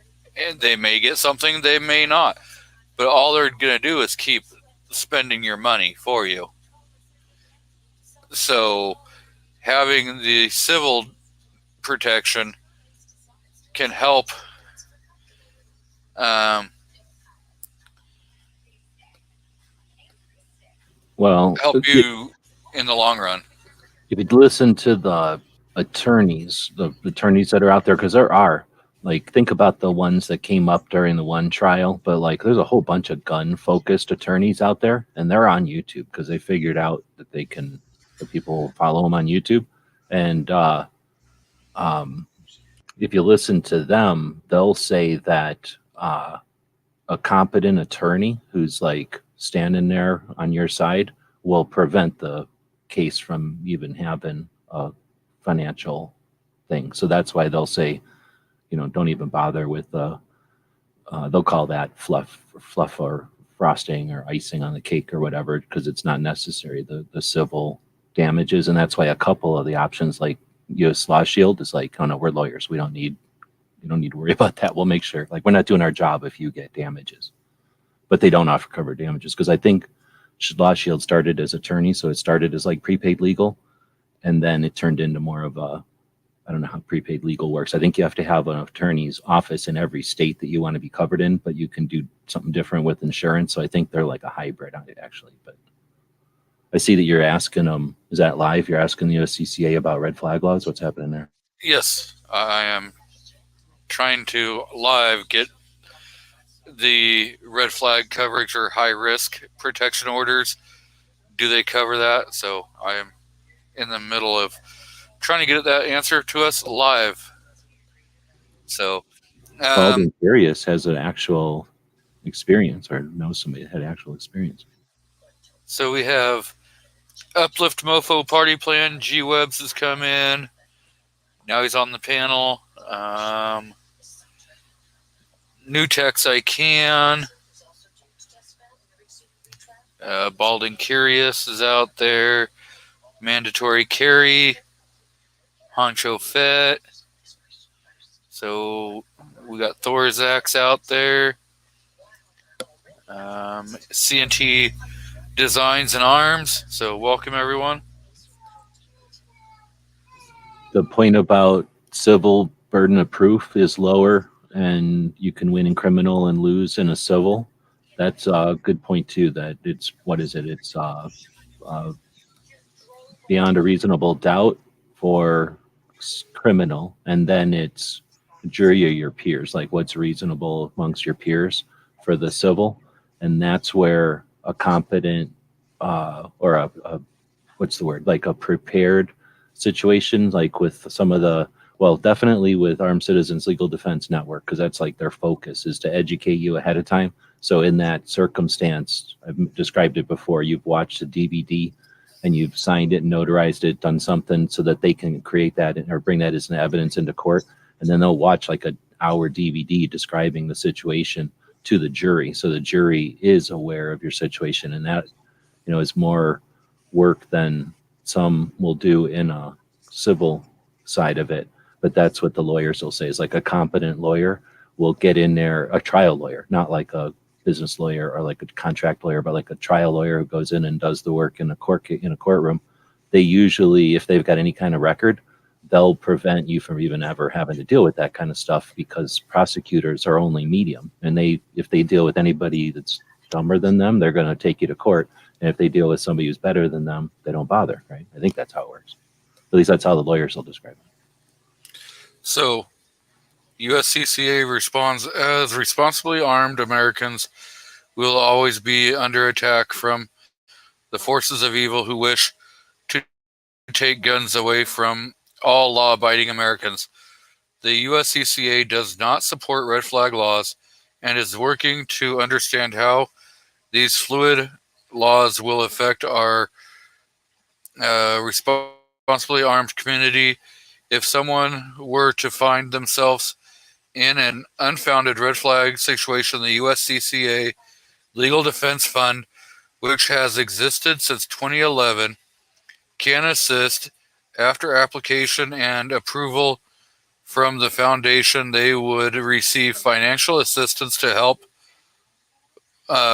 they may get something, they may not. But all they're going to do is keep spending your money for you. So having the civil protection can help help you in the long run. If you listen to the attorneys that are out there, because there are Like, think about the ones that came up during the one trial, but like there's a whole bunch of gun focused attorneys out there, and they're on YouTube because they figured out that that people will follow them on YouTube. And if you listen to them, they'll say that a competent attorney who's like standing there on your side will prevent the case from even having a financial thing. So that's why they'll say, don't even bother with they'll call that fluff or frosting or icing on the cake or whatever, because it's not necessary, the civil damages. And that's why a couple of the options like US Law Shield is like, oh no, we're lawyers. We don't need to worry about that. We'll make sure, like, we're not doing our job if you get damages. But they don't offer covered damages because I think Law Shield started as attorney, so it started as like prepaid legal, and then it turned into more of a, I don't know how prepaid legal works. I think you have to have an attorney's office in every state that you want to be covered in, but you can do something different with insurance. So I think they're like a hybrid on it, actually. But I see that you're asking them, is that live? You're asking the USCCA about red flag laws? What's happening there? Yes, I am trying to live get the red flag coverage or high risk protection orders. Do they cover that? So I am in the middle of trying to get that answer to us live. So Baldwin Curious has an actual experience, or knows somebody that had actual experience. So we have Uplift Mofo Party Plan. G Webs has come in. Now he's on the panel. New Tex I Can. Balding Curious is out there. Mandatory Carry. Honcho Fett. So we got Thorzax out there. CNT Designs and Arms. So welcome, everyone. The point about civil burden of proof is lower, and you can win in criminal and lose in a civil. That's a good point too. That it's, what is it? It's beyond a reasonable doubt for criminal, and then it's jury or your peers. Like, what's reasonable amongst your peers for the civil, and that's where a competent or a what's the word? Like a prepared situation, like with some of the, well, definitely with Armed Citizens Legal Defense Network, because that's like their focus is to educate you ahead of time. So in that circumstance, I've described it before, you've watched a DVD and you've signed it and notarized it, done something so that they can create that or bring that as an evidence into court. And then they'll watch like an hour DVD describing the situation to the jury. So the jury is aware of your situation, and that, is more work than some will do in a civil side of it. But that's what the lawyers will say, is like a competent lawyer will get in there, a trial lawyer, not like a business lawyer or like a contract lawyer, but like a trial lawyer who goes in and does the work in a courtroom. They usually, if they've got any kind of record, they'll prevent you from even ever having to deal with that kind of stuff, because prosecutors are only medium, and if they deal with anybody that's dumber than them, they're going to take you to court. And if they deal with somebody who's better than them, they don't bother, right? I think that's how it works. At least that's how the lawyers will describe it. So USCCA responds, as responsibly armed Americans will always be under attack from the forces of evil who wish to take guns away from all law-abiding Americans. The USCCA does not support red flag laws and is working to understand how these fluid laws will affect our responsibly armed community. If someone were to find themselves in an unfounded red flag situation, the USCCA Legal Defense Fund, which has existed since 2011, can assist. After application and approval from the foundation, they would receive financial assistance to help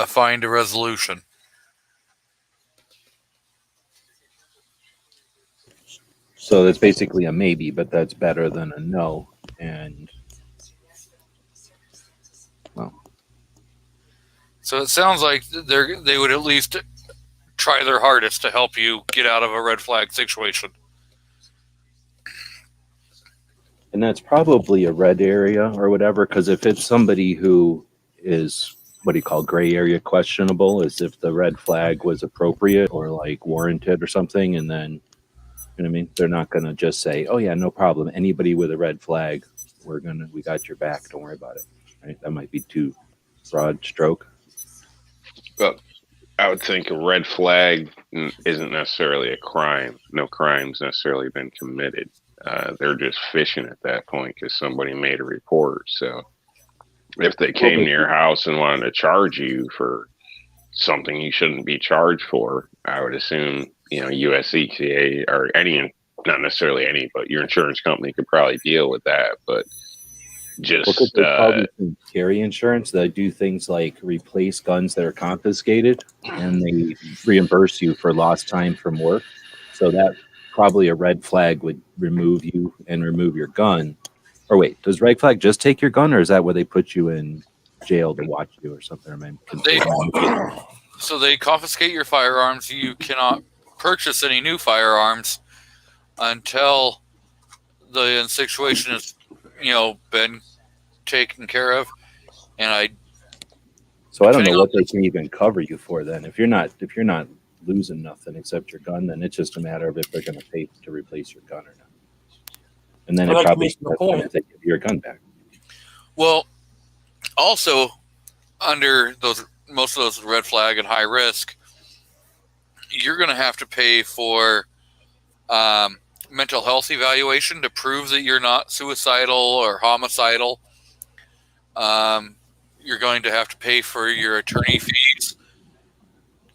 find a resolution. So that's basically a maybe, but that's better than a no. And well, so it sounds like they would at least try their hardest to help you get out of a red flag situation. And that's probably a red area or whatever, because if it's somebody who is what do you call gray area questionable, is if the red flag was appropriate or like warranted or something, and then you know what I mean, they're not gonna just say, "Oh yeah, no problem. Anybody with a red flag, we got your back. Don't worry about it." Right? That might be too broad stroke. But I would think a red flag isn't necessarily a crime. No crime's necessarily been committed. They're just fishing at that point because somebody made a report. So if they came to your house and wanted to charge you for something you shouldn't be charged for, I would assume, USCCA or any, not necessarily any, but your insurance company could probably deal with that. But just carry insurance that do things like replace guns that are confiscated, and they reimburse you for lost time from work. So that probably a red flag would remove you and remove your gun. Or wait, does red flag just take your gun, or is that where they put you in jail to watch you or something? So they confiscate your firearms. You cannot purchase any new firearms until the situation is, been taken care of. And I don't know what they can even cover you for then. If you're not losing nothing except your gun, then it's just a matter of if they're going to pay to replace your gun or not. And then it probably starts to give your gun back. Well, also under most of those red flag and high risk, you're going to have to pay for mental health evaluation to prove that you're not suicidal or homicidal. You're going to have to pay for your attorney fees.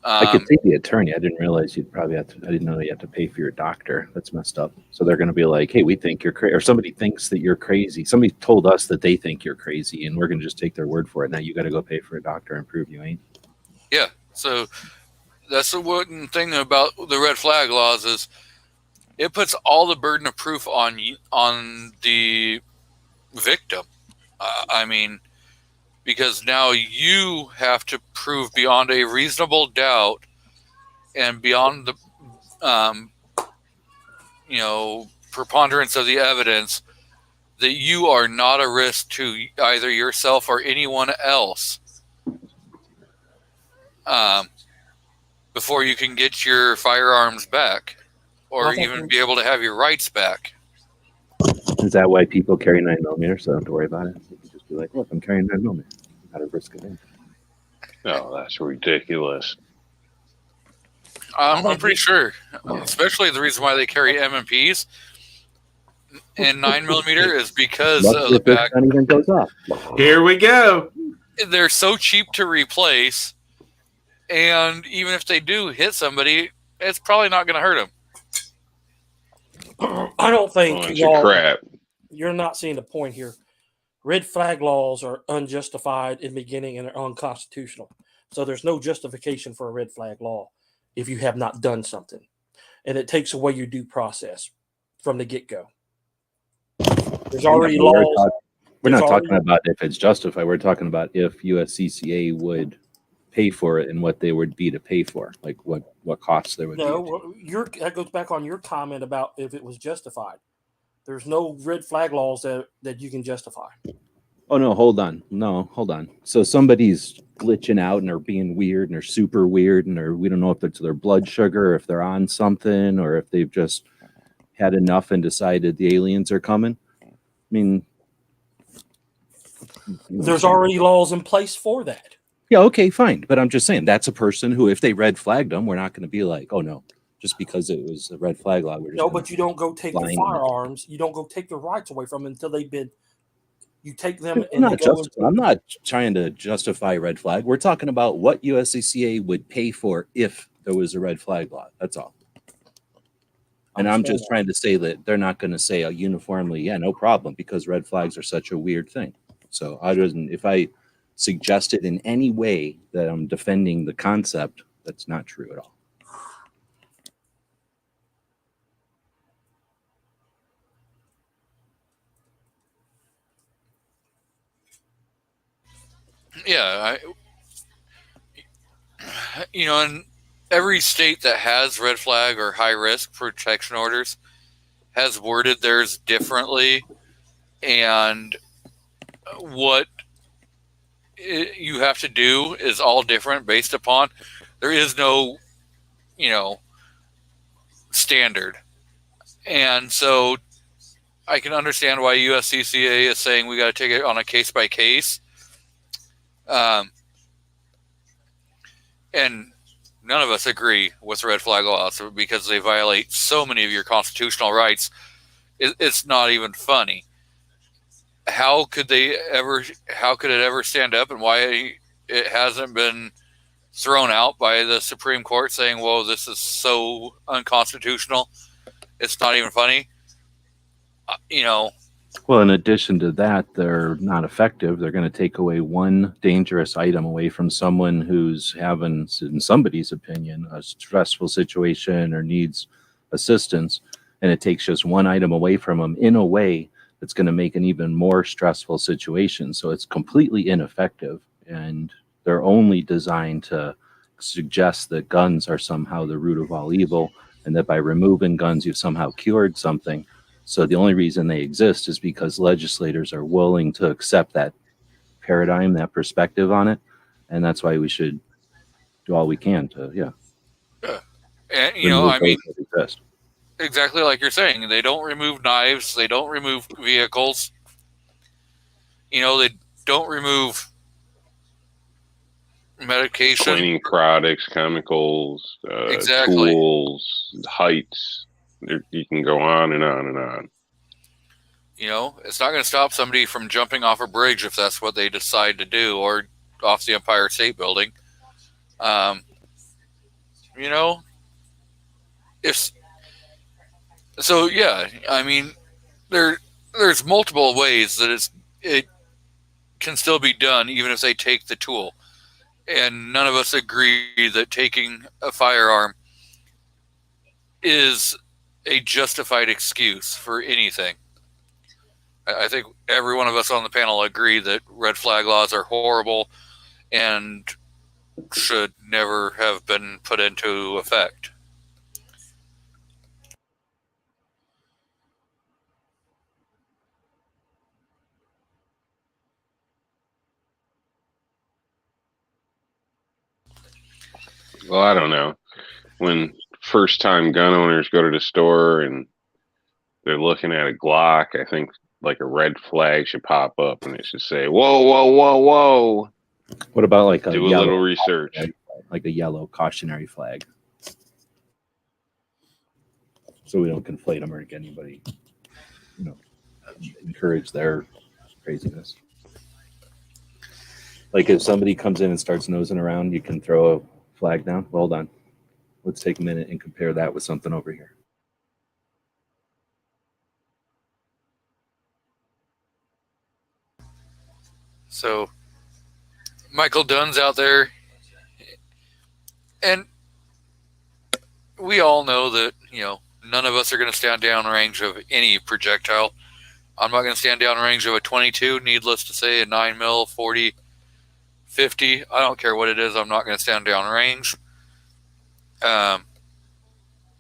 I could see the attorney. I didn't realize you'd probably have to. I didn't know you have to pay for your doctor. That's messed up. So they're going to be like, "Hey, we think you're crazy," or somebody thinks that you're crazy. Somebody told us that they think you're crazy, and we're going to just take their word for it. Now you got to go pay for a doctor and prove you ain't. Yeah. So that's the one thing about the red flag laws is it puts all the burden of proof on the victim. Because now you have to prove beyond a reasonable doubt and beyond the, preponderance of the evidence that you are not a risk to either yourself or anyone else before you can get your firearms back or even be able to have your rights back. Is that why people carry 9mm? So I don't have to worry about it. You can just be like, look, I'm carrying 9mm. Not a risk of anything. No, that's ridiculous. I'm pretty sure, especially the reason why they carry M&Ps and 9mm is because of the fact gun even goes off. Here we go. They're so cheap to replace, and even if they do hit somebody, it's probably not going to hurt them. I don't think crap. You're not seeing the point here. Red flag laws are unjustified in the beginning and are unconstitutional. So there's no justification for a red flag law if you have not done something. And it takes away your due process from the get-go. There's already laws. We're not talking about if it's justified. We're talking about if USCCA would pay for it and what they would be to pay for, like what costs there would be. No, that goes back on your comment about if it was justified. There's no red flag laws that you can justify. Oh, no, hold on. So somebody's glitching out and they're being weird and they're super weird and we don't know if it's their blood sugar or if they're on something or if they've just had enough and decided the aliens are coming. I mean, there's already laws in place for that. Yeah, okay, fine. But I'm just saying that's a person who, if they red flagged them, we're not going to be like, oh, no. Just because it was a red flag law. No, but you don't go take the firearms. You don't go take the rights away from them until they've been. You take them. I'm not trying to justify red flag. We're talking about what USCCA would pay for if there was a red flag law. That's all. And I'm just trying to say that they're not going to say uniformly, yeah, no problem, because red flags are such a weird thing. So if I suggested in any way that I'm defending the concept, that's not true at all. Yeah, in every state that has red flag or high risk protection orders has worded theirs differently and what you have to do is all different based upon, there is no, standard. And so I can understand why USCCA is saying we got to take it on a case by case. And none of us agree with red flag laws because they violate so many of your constitutional rights. It's not even funny. How could it ever stand up, and why it hasn't been thrown out by the Supreme Court saying, whoa, this is so unconstitutional. It's not even funny. Well, in addition to that, they're not effective. They're going to take away one dangerous item away from someone who's having, in somebody's opinion, a stressful situation or needs assistance. And it takes just one item away from them in a way that's going to make an even more stressful situation. So it's completely ineffective. And they're only designed to suggest that guns are somehow the root of all evil, and that by removing guns, you've somehow cured something. So the only reason they exist is because legislators are willing to accept that paradigm, that perspective on it. And that's why we should do all we can to, And, remove those that exist. exactly like you're saying, they don't remove knives, they don't remove vehicles, they don't remove medication, Cleaning products, chemicals, Exactly. tools, heights. You can go on and on and on. It's not going to stop somebody from jumping off a bridge if that's what they decide to do, or off the Empire State Building. If so, yeah. I mean, there's multiple ways that it can still be done, even if they take the tool. And none of us agree that taking a firearm is a justified excuse for anything. I think every one of us on the panel agree that red flag laws are horrible and should never have been put into effect. Well, I don't know. When first-time gun owners go to the store and they're looking at a Glock, I think like a red flag should pop up and it should say, "Whoa, whoa, whoa, whoa." What about like a Do a yellow, little research. like a yellow cautionary flag? So we don't conflate them or get anybody, encourage their craziness. Like if somebody comes in and starts nosing around, you can throw a flag down. Well done. Let's take a minute and compare that with something over here. So Michael Dunn's out there, and we all know that, none of us are going to stand downrange of any projectile. I'm not going to stand downrange of a 22, needless to say, a 9mm, 40, 50. I don't care what it is. I'm not going to stand downrange. But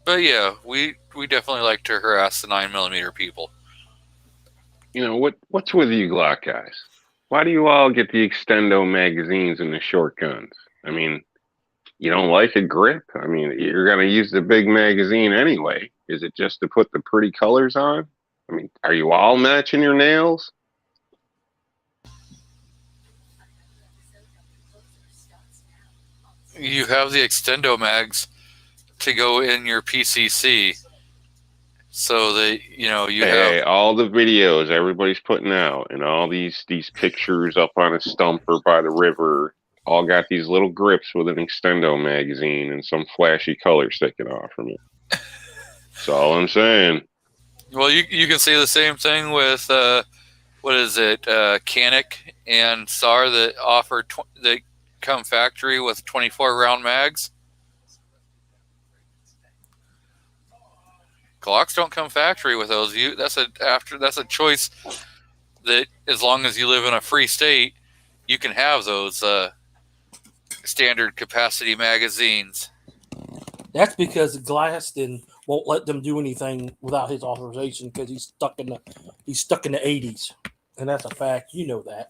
yeah, we definitely like to harass the 9mm people. What's with you Glock guys? Why do you all get the extendo magazines and the short guns? I mean, you don't like a grip? I mean, you're going to use the big magazine anyway. Is it just to put the pretty colors on? I mean, are you all matching your nails? You have the extendo mags to go in your PCC, so that you Hey, have all the videos everybody's putting out and all these pictures up on a stump or by the river all got these little grips with an extendo magazine and some flashy color sticking off from it. That's all I'm saying. Well, you can see the same thing with Canik and SAR that offer that come factory with 24 round mags. Glocks don't come factory with those. That's a choice that, as long as you live in a free state, you can have those standard capacity magazines. That's because Glaston won't let them do anything without his authorization because he's stuck in the 80s, and that's a fact. You know that.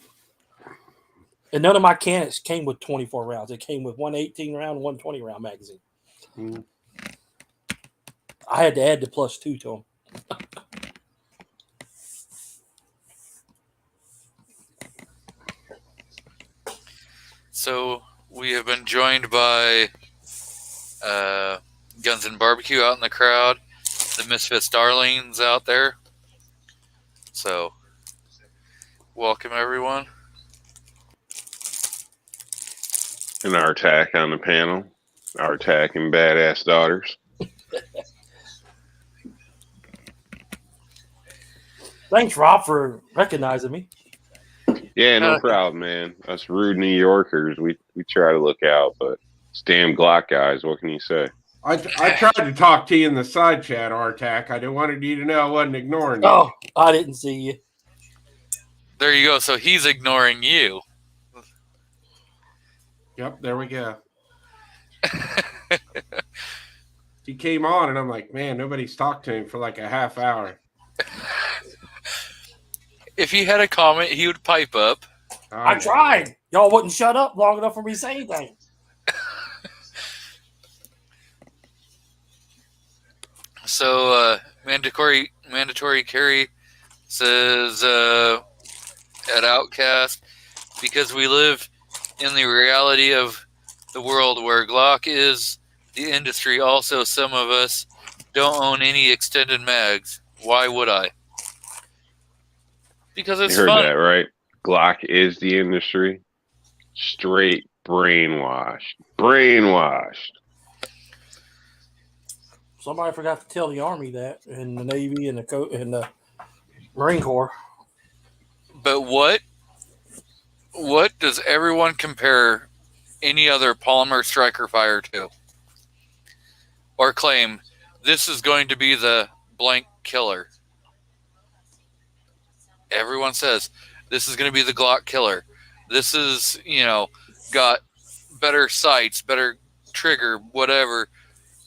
And none of my cannons came with 24 rounds. It came with one 18-round, one 20-round magazine. Mm. I had to add the +2 to them. So we have been joined by Guns and Barbecue out in the crowd, the Misfits Darlings out there. So welcome everyone. And our attack on the panel, our attack and badass daughters. Thanks, Rob, for recognizing me. Yeah, no problem, man. Us rude New Yorkers, we try to look out, but it's damn Glock guys. What can you say? I tried to talk to you in the side chat, Artak. I wanted you to know I wasn't ignoring you. Oh, I didn't see you. There you go. So he's ignoring you. Yep, there we go. He came on, and I'm like, man, nobody's talked to him for like a half hour. If he had a comment, he would pipe up. I tried. Y'all wouldn't shut up long enough for me to say anything. So mandatory carry says at Outcast, because we live in the reality of the world where Glock is the industry. Also, some of us don't own any extended mags. Why would I? Because it's You heard fun. that, right? Glock is the industry. Straight brainwashed. Brainwashed. Somebody forgot to tell the Army that, and the Navy, and the Marine Corps. But what does everyone compare any other polymer striker fire to? Or claim this is going to be the blank killer? Everyone says this is going to be the Glock killer. This is, got better sights, better trigger, whatever.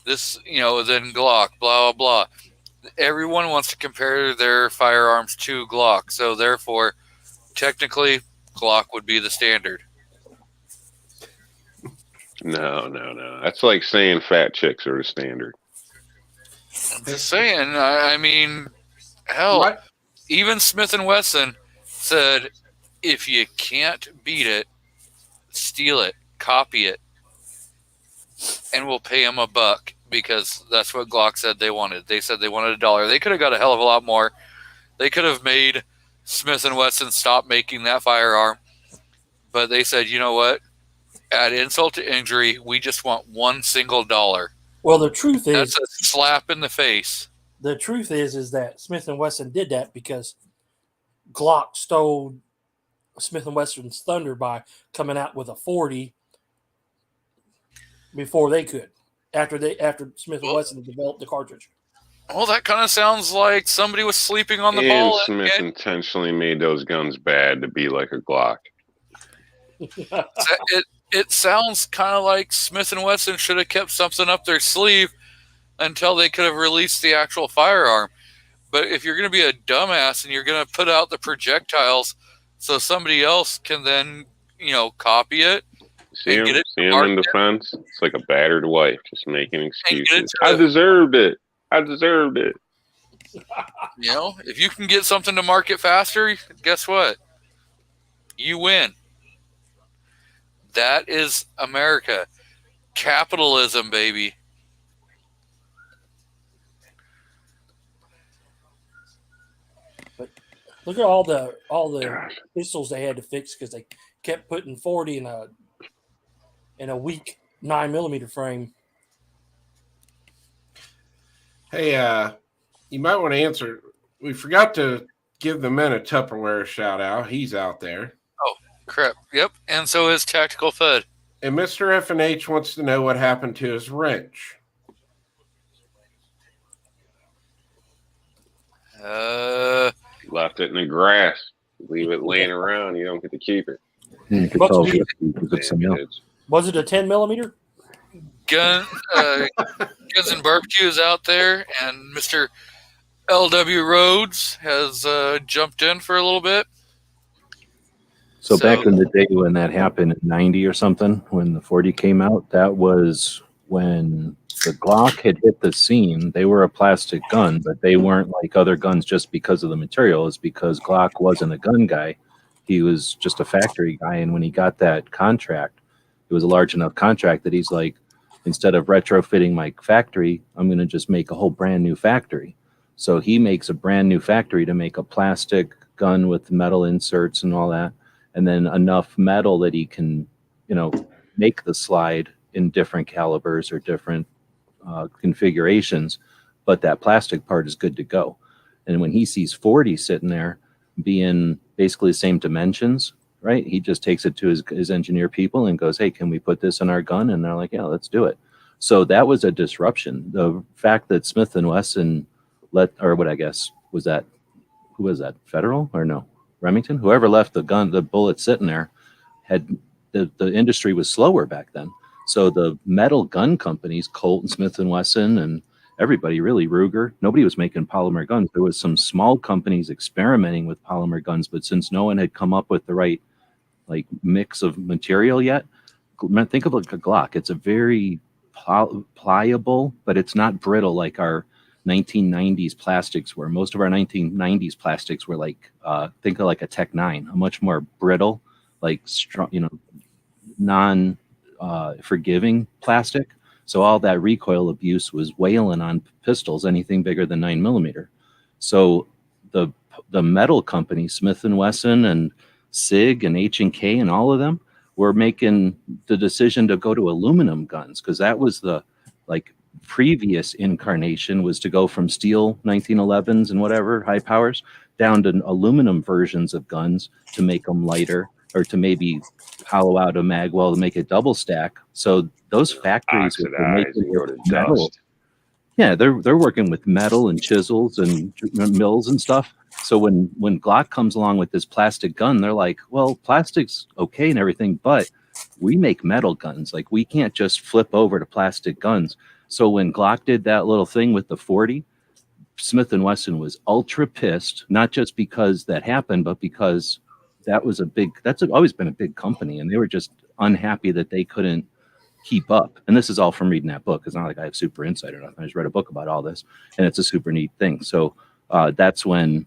This, than Glock, blah, blah, blah. Everyone wants to compare their firearms to Glock. So therefore, technically, Glock would be the standard. No. That's like saying fat chicks are the standard. I'm just saying. I mean, hell, What? even Smith & Wesson said, if you can't beat it, steal it, copy it, and we'll pay them $1 because that's what Glock said they wanted. They said they wanted $1. They could have got a hell of a lot more. They could have made Smith & Wesson stop making that firearm, but they said, you know what? Add insult to injury, we just want $1 single. Well, the truth is, That's a slap in the face. the truth is that Smith & Wesson did that because Glock stole Smith & Wesson's thunder by coming out with a 40 before they could, after Smith & Wesson developed the cartridge. Well, that kind of sounds like somebody was sleeping on the And ball. Smith intentionally made those guns bad to be like a Glock. It sounds kind of like Smith & Wesson should have kept something up their sleeve until they could have released the actual firearm. But if you're going to be a dumbass and you're going to put out the projectiles so somebody else can then, copy it. See And him, get it see him in marked. defense? It's like a battered wife just making excuses. to- I deserved it. If you can get something to market faster, guess what? You win. That is America. Capitalism, baby. Look at all the Gosh. pistols they had to fix because they kept putting 40 in a weak 9mm frame. Hey, you might want to answer. We forgot to give the men a Tupperware shout out. He's out there. Crap. Yep. And so is Tactical Fed. And Mr. F&H wants to know what happened to his wrench. Left it in the grass. Leave it laying around. You don't get to keep it. You could What's tell the- because it's some milk. It's- Was it a 10mm? Guns and Barbecue is out there, and Mr. L.W. Rhodes has jumped in for a little bit. So back in the day when that happened in 90 or something, when the 40 came out, that was when the Glock had hit the scene. They were a plastic gun, but they weren't like other guns just because of the material. It's because Glock wasn't a gun guy. He was just a factory guy. And when he got that contract, it was a large enough contract that he's like, instead of retrofitting my factory, I'm going to just make a whole brand new factory. So he makes a brand new factory to make a plastic gun with metal inserts and all that. And then enough metal that he can, make the slide in different calibers or different configurations, but that plastic part is good to go. And when he sees 40 sitting there being basically the same dimensions, right, he just takes it to his engineer people and goes, hey, can we put this in our gun? And they're like, yeah, let's do it. So that was a disruption. The fact that Smith & Wesson who was that, Federal or no? Remington, whoever left the bullet sitting there, had the industry was slower back then. So the metal gun companies, Colt and Smith & Wesson and everybody, really Ruger, nobody was making polymer guns. There was some small companies experimenting with polymer guns, but since no one had come up with the right mix of material yet, think of like a Glock. It's a very pliable, but it's not brittle like our 1990s plastics were. Most of our 1990s plastics were think of like a Tech 9, a much more brittle, strong, non forgiving plastic. So all that recoil abuse was wailing on pistols, anything bigger than 9mm. So the metal companies, Smith & Wesson and SIG and H&K and all of them were making the decision to go to aluminum guns, because that was the previous incarnation, was to go from steel 1911s and whatever high powers down to aluminum versions of guns to make them lighter, or to maybe hollow out a mag well to make it double stack. So those factories were making metal. Yeah, they're working with metal and chisels and mills and stuff. So when Glock comes along with this plastic gun, they're like, well, plastic's okay and everything, but we make metal guns. We can't just flip over to plastic guns. So when Glock did that little thing with the 40, Smith & Wesson was ultra pissed, not just because that happened, but because that's always been a big company, and they were just unhappy that they couldn't keep up. And this is all from reading that book. It's not like I have super insight or nothing. I just read a book about all this, and it's a super neat thing. So that's when,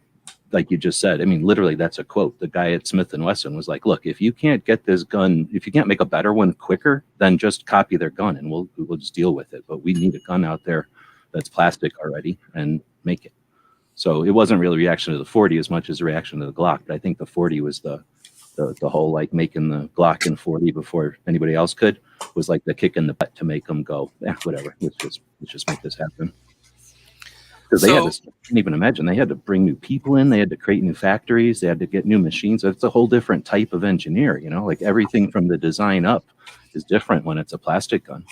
like you just said, I mean, literally that's a quote. The guy at Smith & Wesson was like, look, if you can't get this gun, if you can't make a better one quicker, then just copy their gun and we'll just deal with it. But we need a gun out there that's plastic already and make it. So it wasn't really a reaction to the 40 as much as a reaction to the Glock. But I think the 40 was the whole making the Glock in 40 before anybody else could, was like the kick in the butt to make them go, whatever, let's just make this happen. Because they had to, I can't even imagine, they had to bring new people in, they had to create new factories, they had to get new machines. It's a whole different type of engineer, everything from the design up is different when it's a plastic gun.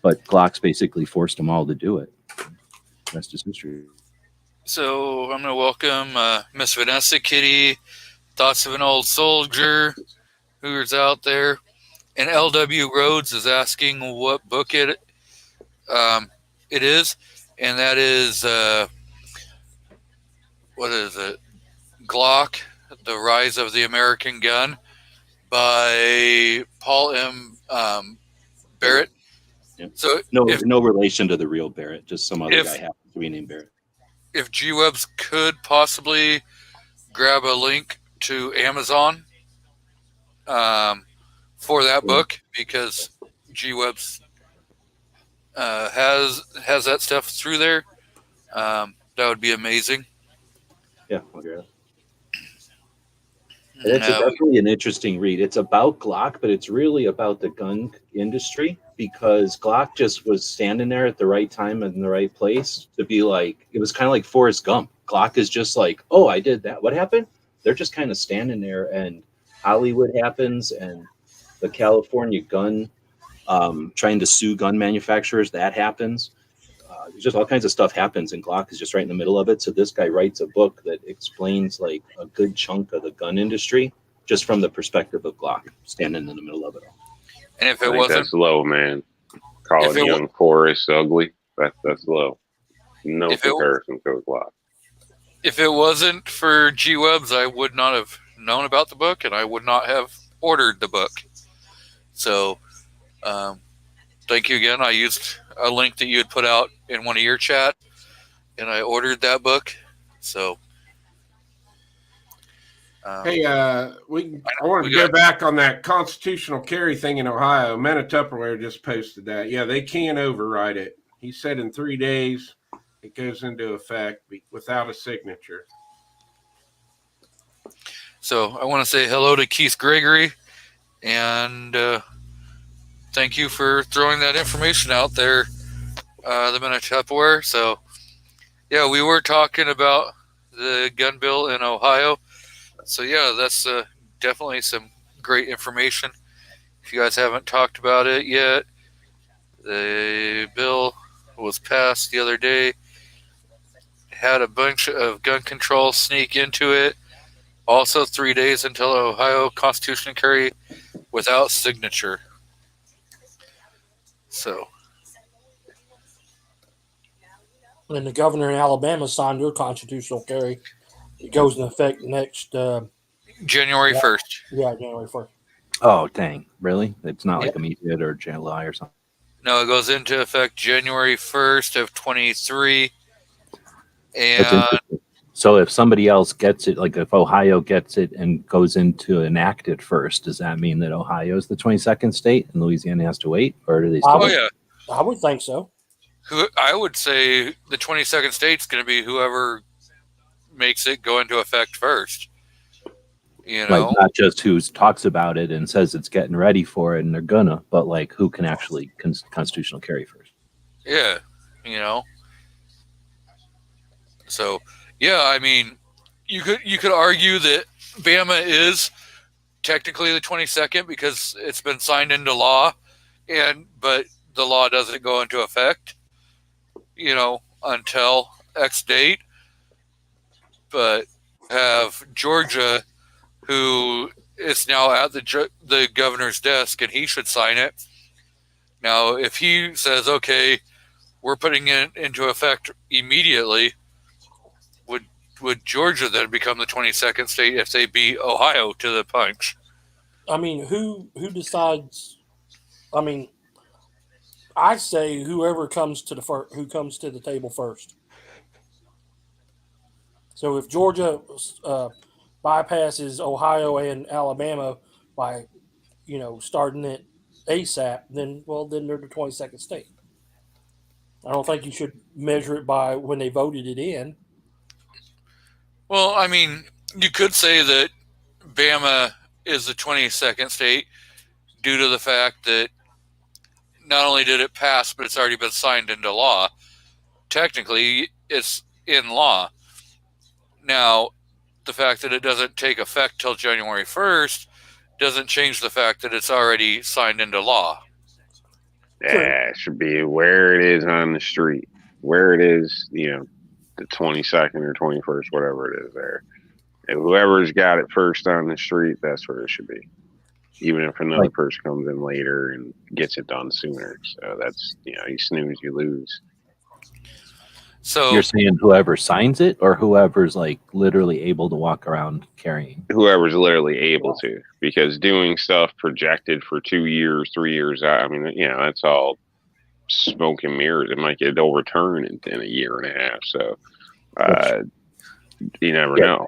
But Glock's basically forced them all to do it. The rest is history. So I'm going to welcome Miss Vanessa Kitty, Thoughts of an Old Soldier, who's out there. And L.W. Rhodes is asking what book it is. And that is, what is it? Glock, The Rise of the American Gun by Paul M. Barrett. Yeah. So no relation to the real Barrett, just some other guy happens to be named Barrett. If G-Webs could possibly grab a link to Amazon for that book, because G-Webs has that stuff through there, that would be amazing. Yeah, I'll get it. It's definitely an interesting read. It's about Glock, but it's really about the gun industry, because Glock just was standing there at the right time and in the right place to be like, it was kind of like Forrest Gump. Glock is just like, oh, I did that. What happened? They're just kind of standing there, and Hollywood happens, and the California gun trying to sue gun manufacturers, that happens. Just all kinds of stuff happens, and Glock is just right in the middle of it. So this guy writes a book that explains like a good chunk of the gun industry just from the perspective of Glock, standing in the middle of it all. And if it wasn't, that's low, man. Call If it it wa- Young Forest ugly. That's low. No If it- comparison to a Glock. If it wasn't for G-Webs, I would not have known about the book, and I would not have ordered the book. So, thank you again. I used a link that you had put out in one of your chat, and I ordered that book. So, Hey, I wanted to go back on that constitutional carry thing in Ohio. Tupperware just posted that. Yeah, they can override it. He said in 3 days it goes into effect without a signature. So I want to say hello to Keith Gregory, and thank you for throwing that information out there, the Tupperware. So, yeah, we were talking about the gun bill in Ohio. So, yeah, that's definitely some great information. If you guys haven't talked about it yet, the bill was passed the other day. Had a bunch of gun control sneak into it. Also, 3 days until Ohio constitutional carry without signature. So, And the governor in Alabama signed their constitutional carry. It goes into effect next, January 1st. January 1st. Oh, dang. Really? It's not like Yeah. immediate or July or something. No, it goes into effect January 1st of 23. That's And interesting. So if somebody else gets it, like if Ohio gets it and goes into enact it first, does that mean that Ohio is the 22nd state and Louisiana has to wait? Or do they still? oh yeah, I would think so. I would say the 22nd state's going to be whoever makes it go into effect first. You know, Like not just who talks about it and says it's getting ready for it and they're gonna, but like who can actually constitutional carry first. yeah, you know. So, yeah, I mean, you could argue that Bama is technically the 22nd because it's been signed into law, but the law doesn't go into effect, you know, until X date. But have Georgia, who is now at the governor's desk, and he should sign it. Now, if he says, okay, we're putting it into effect immediately, would Georgia then become the 22nd state if they beat Ohio to the punch? I mean, who decides? I mean, I say whoever comes to who comes to the table first. So if Georgia bypasses Ohio and Alabama by, starting it ASAP, then they're the 22nd state. I don't think you should measure it by when they voted it in. Well, I mean, you could say that Bama is the 22nd state due to the fact that not only did it pass, but it's already been signed into law. Technically, it's in law. Now, the fact that it doesn't take effect till January 1st doesn't change the fact that it's already signed into law. Yeah, it should be where it is on the street, where it is, the 22nd or 21st, whatever it is there. And whoever's got it first on the street, that's where it should be. Even if another person comes in later and gets it done sooner. So that's, you snooze, you lose. So you're saying whoever signs it or whoever's like literally able to walk around carrying? Whoever's literally able to, because doing stuff projected for 2 years, 3 years out, I mean, that's all smoke and mirrors. It might get overturned in a year and a half. So you never know.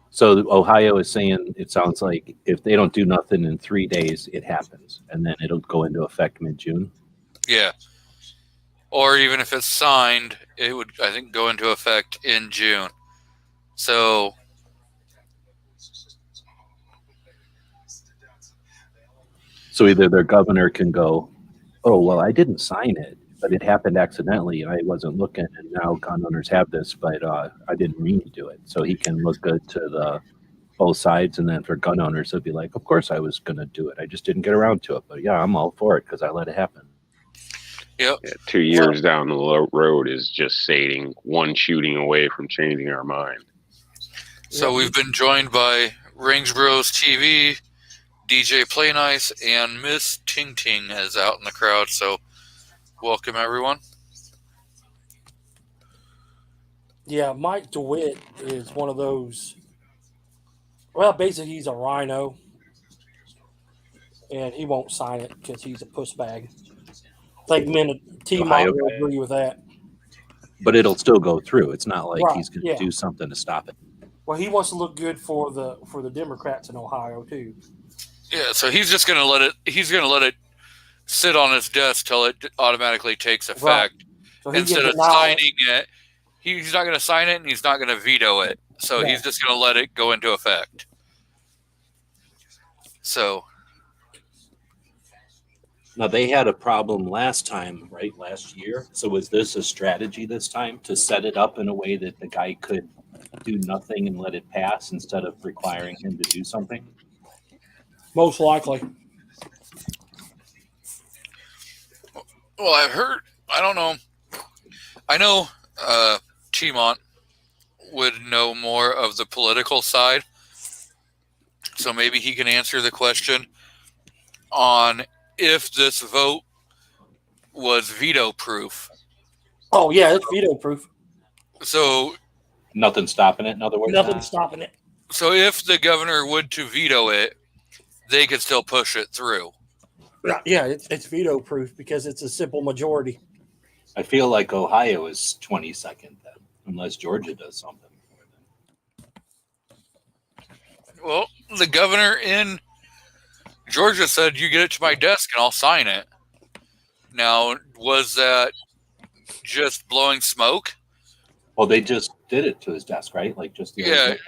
So Ohio is saying it sounds like if they don't do nothing in 3 days, it happens, and then it'll go into effect mid-June. Yeah. Or even if it's signed, it would, I think, go into effect in June. So either their governor can go, oh, well, I didn't sign it, but it happened accidentally. I wasn't looking, and now gun owners have this, but I didn't mean to do it. So he can look good to the both sides, and then for gun owners, they'll be like, of course I was going to do it. I just didn't get around to it. But yeah, I'm all for it because I let it happen. Yep. Yeah, 2 years down the road is just saying one shooting away from changing our mind. So we've been joined by Range Bros TV, DJ Play Nice, and Miss Ting Ting is out in the crowd. So Welcome, everyone. Yeah, Mike DeWitt is one of those. Well, basically, he's a rhino, and he won't sign it because he's a puss bag. I think T-Mont Ohio will guy. agree with that. But it'll still go through. It's not like Right, he's going to yeah. do something to stop it. Well, he wants to look good for the Democrats in Ohio too. Yeah, so he's just gonna let it. He's gonna let it sit on his desk till it automatically takes effect. Right. So he Instead can of deny signing it, he's not gonna sign it and he's not gonna veto it. So Yeah. he's just gonna let it go into effect. So Now, they had a problem last time, right? Last year. So was this a strategy this time to set it up in a way that the guy could do nothing and let it pass instead of requiring him to do something? most likely. well, I've heard. I don't know. I know T-Mont would know more of the political side, so maybe he can answer the question on if this vote was veto proof. Oh yeah, it's veto proof. So Nothing stopping it, in other words? Nothing's stopping it. So if the governor would to veto it, they could still push it through. Yeah, it's veto proof because it's a simple majority. I feel like Ohio is 22nd then, unless Georgia does something. Well, the governor in Georgia said, "You get it to my desk and I'll sign it." Now, was that just blowing smoke? Well, they just did it to his desk, right? Like just the other Yeah. day.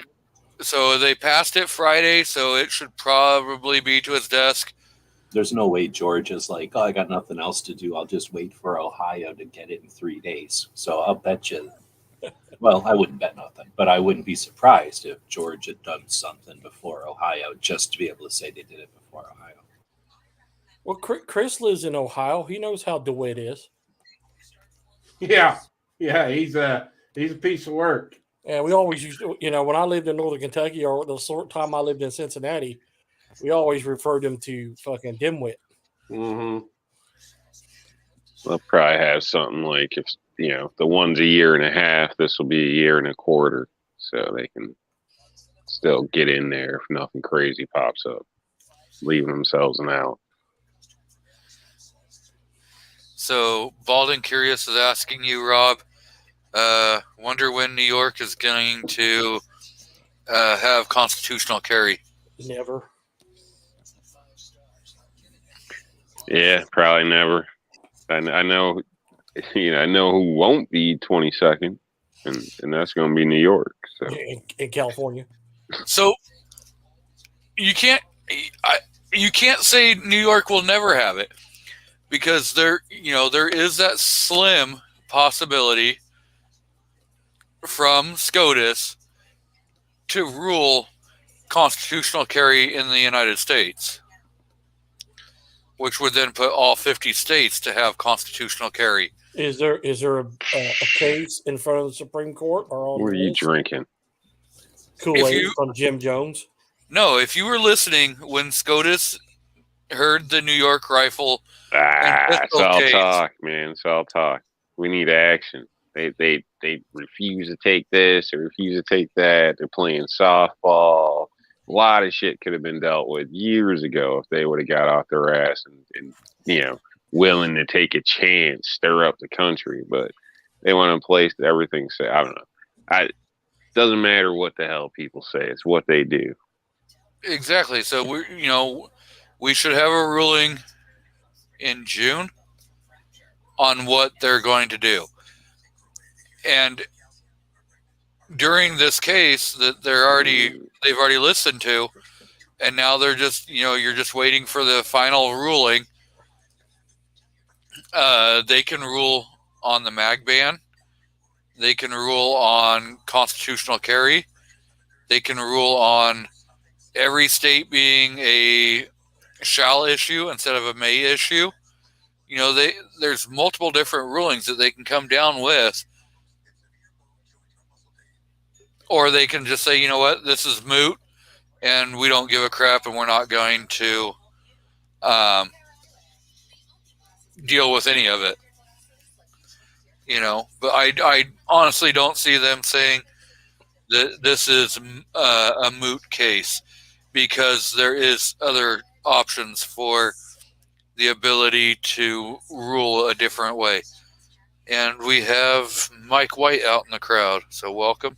So they passed it Friday, so it should probably be to his desk. There's no way Georgia's like, oh, I got nothing else to do. I'll just wait for Ohio to get it in 3 days. So I'll bet you. Well, I wouldn't bet nothing, but I wouldn't be surprised if Georgia had done something before Ohio just to be able to say they did it before Ohio. Well, Chris lives in Ohio. He knows how DeWitt is. Yeah, he's a piece of work. And we always used to, when I lived in Northern Kentucky or the short time I lived in Cincinnati, we always referred him to fucking dimwit. Mm-hmm. They'll probably have something like if the one's a year and a half, this will be a year and a quarter, so they can still get in there if nothing crazy pops up, leaving themselves an out. So Bald and Curious is asking you, Rob, wonder when New York is going to have constitutional carry. Never. Yeah, probably never. I know, I know who won't be 22nd, and that's going to be New York. So In California. So you can't say New York will never have it, because there is that slim possibility from SCOTUS to rule constitutional carry in the United States, which would then put all 50 states to have constitutional carry. Is there a case in front of the Supreme Court or on what are the you list? drinking? Kool-Aid from Jim Jones? No, if you were listening when SCOTUS heard the New York rifle, It's pistol all case. talk, man. It's all talk. We need action. They refuse to take this. They refuse to take that. They're playing softball. A lot of shit could have been dealt with years ago if they would have got off their ass and willing to take a chance, stir up the country. But they went in place that everything said. I don't know. Doesn't matter what the hell people say. It's what they do. Exactly. So we should have a ruling in June on what they're going to do. And during this case that they've already listened to, and now they're just you're just waiting for the final ruling. They can rule on the mag ban. They can rule on constitutional carry. They can rule on every state being a shall issue instead of a may issue. There's multiple different rulings that they can come down with. Or they can just say, you know what, this is moot, and we don't give a crap, and we're not going to deal with any of it. But I honestly don't see them saying that this is a moot case, because there is other options for the ability to rule a different way. And we have Mike White out in the crowd, so welcome.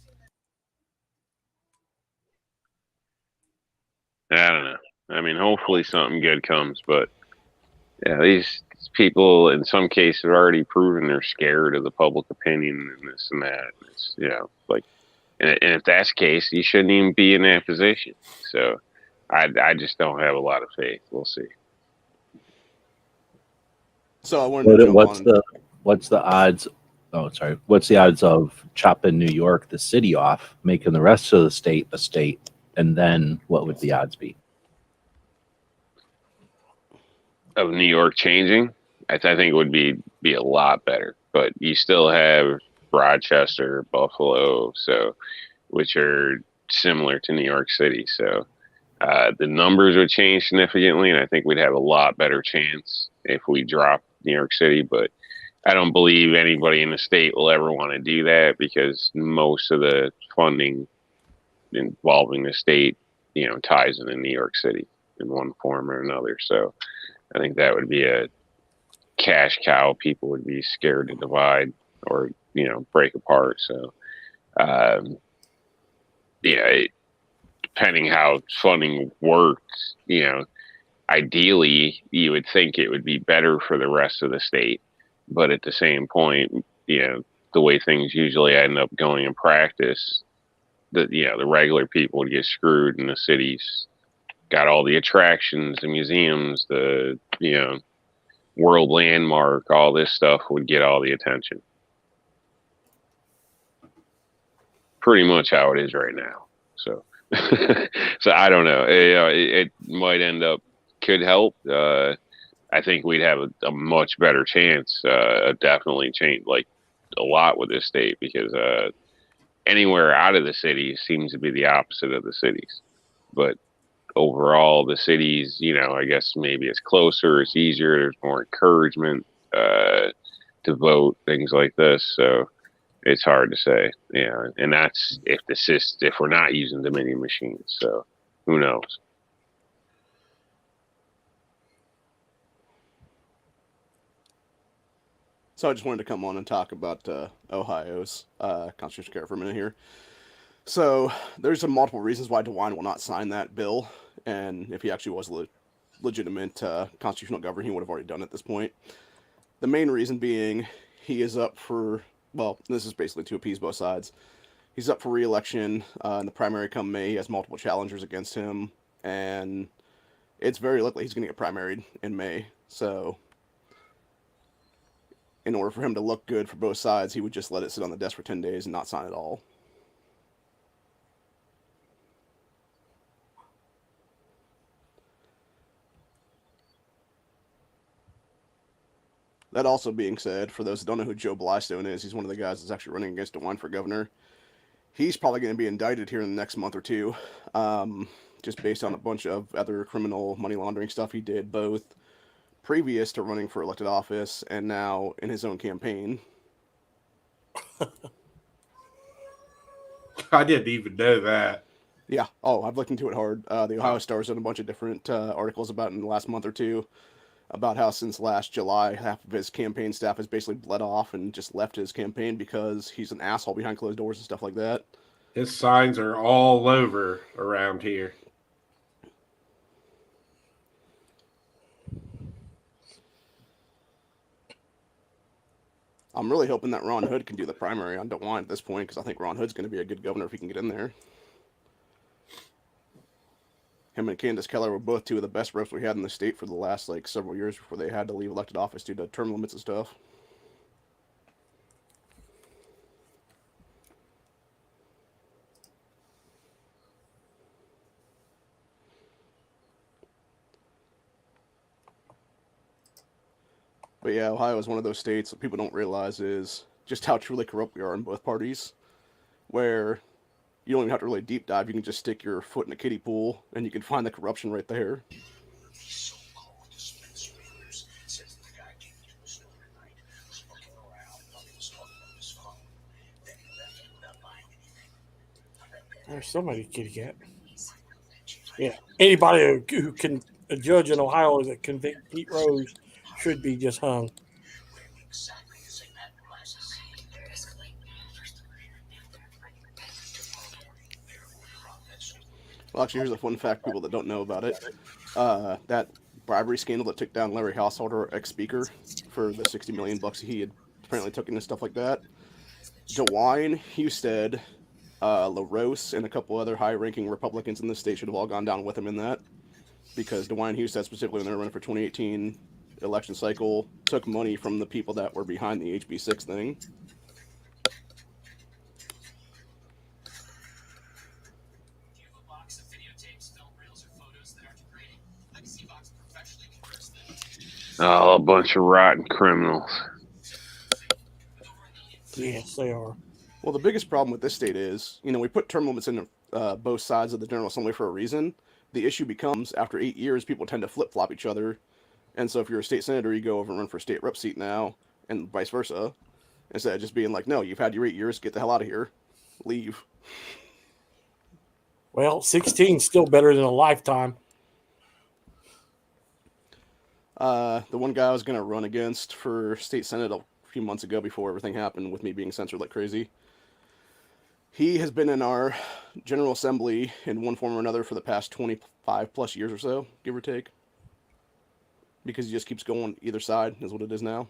I don't know. I mean, hopefully something good comes, but yeah, these people in some cases have already proven they're scared of the public opinion and this and that. It's, and if that's the case, you shouldn't even be in that position. So I just don't have a lot of faith. We'll see. So I wanted to jump on. What's the odds? Oh, sorry. What's the odds of chopping New York, the city, off, making the rest of the state a state, and then what would the odds be? Of New York changing, I think it would be a lot better. But you still have Rochester, Buffalo, which are similar to New York City. So the numbers would change significantly, and I think we'd have a lot better chance if we drop New York City. But I don't believe anybody in the state will ever want to do that, because most of the funding involving the state, ties into New York City in one form or another. So I think that would be a cash cow people would be scared to divide or, break apart. So, depending how funding works, ideally you would think it would be better for the rest of the state. But at the same point, the way things usually end up going in practice, the regular people would get screwed, and the cities got all the attractions, the museums, the, world landmark, all this stuff would get all the attention. Pretty much how it is right now. So, so I don't know. It might end up, could help. I think we'd have a much better chance, definitely change, like a lot with this state, because anywhere out of the cities seems to be the opposite of the cities. But overall, the cities, I guess maybe it's closer, it's easier, there's more encouragement to vote, things like this. So it's hard to say. Yeah, and that's if we're not using Dominion machines. So who knows? So I just wanted to come on and talk about Ohio's constitutional care for a minute here. So there's multiple reasons why DeWine will not sign that bill, and if he actually was a legitimate constitutional governor, he would have already done it at this point. The main reason being he is up for, well, this is basically to appease both sides. He's up for re-election in the primary come May. He has multiple challengers against him, and it's very likely he's going to get primaried in May. So in order for him to look good for both sides, he would just let it sit on the desk for 10 days and not sign at all. That also being said, for those who don't know who Joe Blystone is, he's one of the guys that's actually running against DeWine for governor. He's probably going to be indicted here in the next month or two, just based on a bunch of other criminal money laundering stuff he did, both previous to running for elected office and now in his own campaign. I didn't even know that. Yeah. Oh, I've looked into it hard. The Ohio Star's done a bunch of different articles about it in the last month or two, about how since last July, half of his campaign staff has basically bled off and just left his campaign because he's an asshole behind closed doors and stuff like that. His signs are all over around here. I'm really hoping that Ron Hood can do the primary on DeWine at this point, because I think Ron Hood's going to be a good governor if he can get in there. Him and Candace Keller were both two of the best reps we had in the state for the last several years before they had to leave elected office due to term limits and stuff. But yeah, Ohio is one of those states that people don't realize is just how truly corrupt we are in both parties, where you don't even have to really deep dive. You can just stick your foot in a kiddie pool and you can find the corruption right there. So-called dispensary owners says the guy came to a store tonight, was looking around, thought he was There's somebody kitty cat. Yeah. Anybody who can a judge in Ohio that convict Pete Rose should be just hung. Well, actually, here's a fun fact: people that don't know about it. That bribery scandal that took down Larry Householder, ex-speaker, for the $60 million he had apparently took and stuff like that. DeWine, Husted, LaRose, and a couple other high-ranking Republicans in the state should have all gone down with him in that, because DeWine Husted, specifically when they were running for 2018 election cycle, took money from the people that were behind the HB6 thing. Oh, a bunch of rotten criminals. Yes, they are. Well, the biggest problem with this state is, we put term limits in both sides of the General Assembly for a reason. The issue becomes, after 8 years, people tend to flip-flop each other. And so if you're a state senator, you go over and run for a state rep seat now, and vice versa. Instead of just being like, no, you've had your 8 years, get the hell out of here. Leave. Well, 16 is still better than a lifetime. The one guy I was going to run against for state senate a few months ago before everything happened with me being censored like crazy, he has been in our General Assembly in one form or another for the past 25 plus years or so, give or take. Because he just keeps going either side, is what it is now.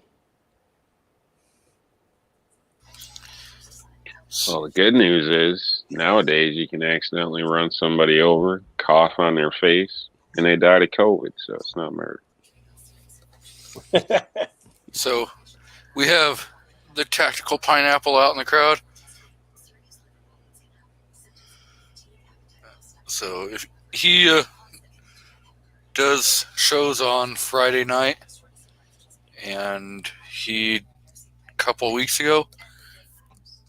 Well, the good news is nowadays you can accidentally run somebody over, cough on their face, and they died of COVID, so it's not murder. So we have the Tactical Pineapple out in the crowd. So if he does shows on Friday night, and he, a couple weeks ago,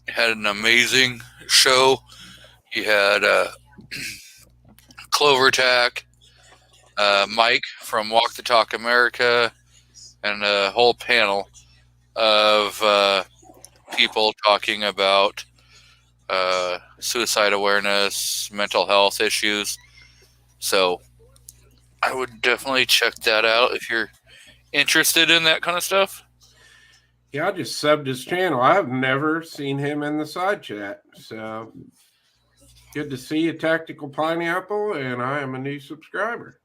had an amazing show. He had Clover Tack, Mike from Walk the Talk America, and a whole panel of people talking about suicide awareness, mental health issues. So I would definitely check that out if you're interested in that kind of stuff. Yeah, I just subbed his channel. I've never seen him in the side chat. So good to see you, Tactical Pineapple, and I am a new subscriber.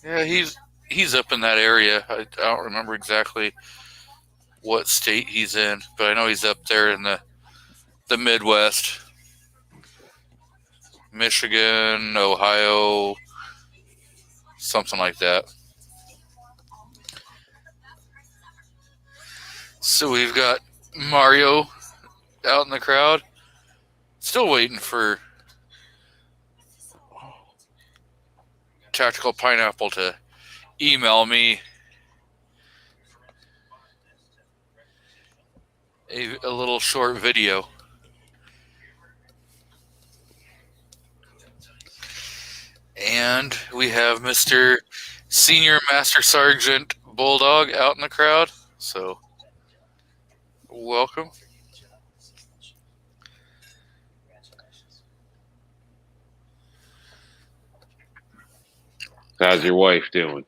Yeah, he's up in that area. I don't remember exactly what state he's in, but I know he's up there in the Midwest. Michigan, Ohio, something like that. So we've got Mario out in the crowd. Still waiting for Tactical Pineapple to email me a little short video. And we have Mr. Senior Master Sergeant Bulldog out in the crowd. So, welcome. How's your wife doing?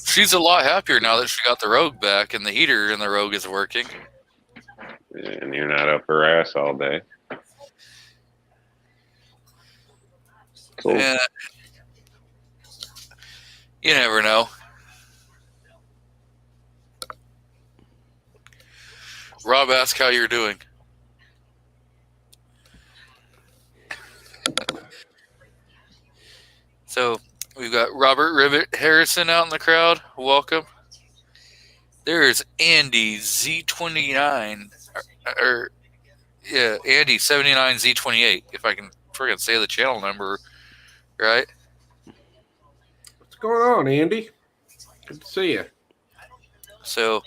She's a lot happier now that she got the Rogue back and the heater in the Rogue is working. And you're not up her ass all day. Cool. And you never know. Rob asked how you're doing. So we've got Robert Ribbit Harrison out in the crowd. Welcome. There's Andy Z29, Andy 79Z28. If I can friggin' say the channel number right. What's going on, Andy? Good to see you. So,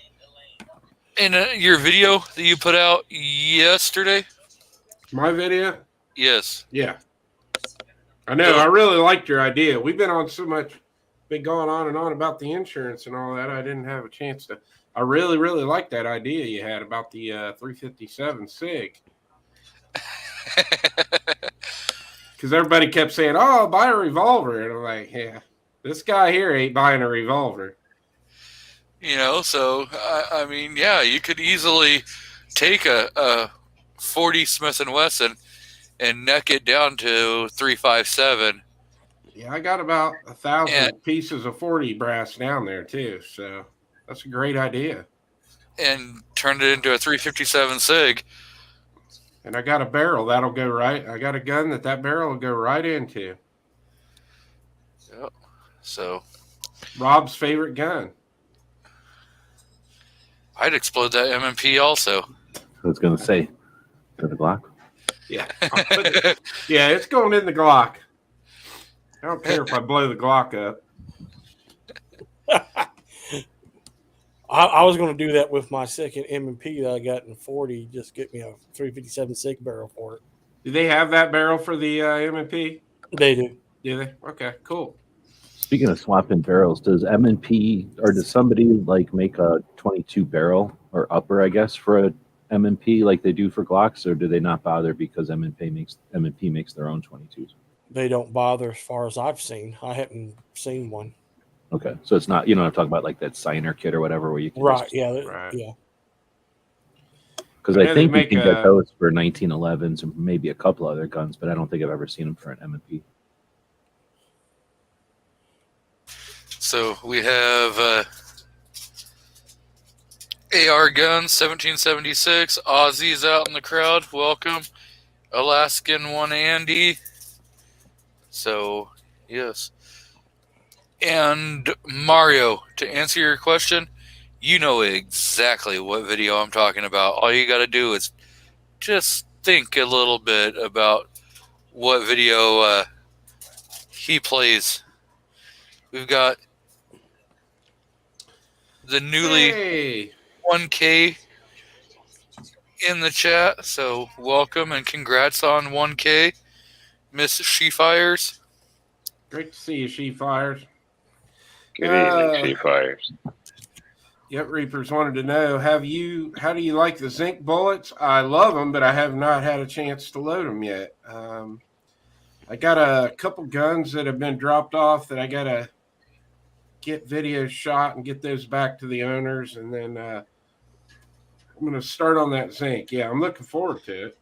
in your video that you put out yesterday? My video? Yes. Yeah. I know. I really liked your idea. We've been on so much been going on and on about the insurance and all that. I didn't have a chance to. I really, really like that idea you had about the 357 SIG. Because everybody kept saying, "Oh, I'll buy a revolver," and I'm like, "Yeah, this guy here ain't buying a revolver." So I mean, yeah, you could easily take a 40 Smith & Wesson and neck it down to 357. Yeah, I got about 1,000 And- pieces of 40 brass down there too, so that's a great idea. and turn it into a 357 SIG. And I got a barrel that'll go right. I got a gun that barrel will go right into. Yep. So Rob's favorite gun. I'd explode that M&P also. I was gonna say, to the Glock. Yeah. Yeah, it's going in the Glock. I don't care if I blow the Glock up. I was going to do that with my second M&P that I got in 40. Just get me a 357 SIG barrel for it. Do they have that barrel for the M&P? They do. Do they? Okay, cool. Speaking of swapping barrels, does M&P or does somebody like make a 22 barrel or upper, I guess, for a M&P like they do for Glocks, or do they not bother because M&P makes their own 22s? They don't bother as far as I've seen. I haven't seen one. Okay, so it's not, I'm talking about like that signer kit or whatever where you can Right. just, Yeah. Right. Yeah. because Yeah, I they think you make can get those for 1911s and maybe a couple other guns, but I don't think I've ever seen them for an M&P. So we have AR Guns 1776. Ozzy's out in the crowd. Welcome. Alaskan One Andy. So, yes. And Mario, to answer your question, you know exactly what video I'm talking about. All you got to do is just think a little bit about what video he plays. We've got the newly Hey. 1K in the chat, so welcome and congrats on 1K, Miss Shefires. Great to see you, Shefires. Good evening, Chief Fires. Yep, Reapers wanted to know, how do you like the zinc bullets? I love them, but I have not had a chance to load them yet. I got a couple guns that have been dropped off that I got to get videos shot and get those back to the owners. And then I'm going to start on that zinc. Yeah, I'm looking forward to it.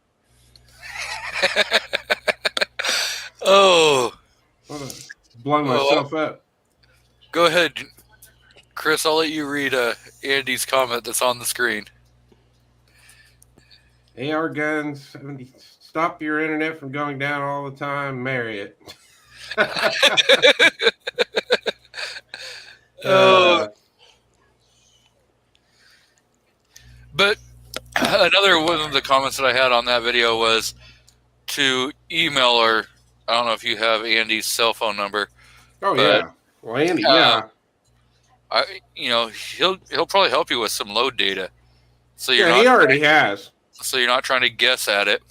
Oh, Blow myself up. go ahead, Chris. I'll let you read Andy's comment that's on the screen. AR guns, 70, stop your internet from going down all the time. Marry it. But another one of the comments that I had on that video was to email her. I don't know if you have Andy's cell phone number. Oh, but, yeah. Well, Andy, yeah. He'll probably help you with some load data. So you're Yeah, he already has. So you're not trying to guess at it,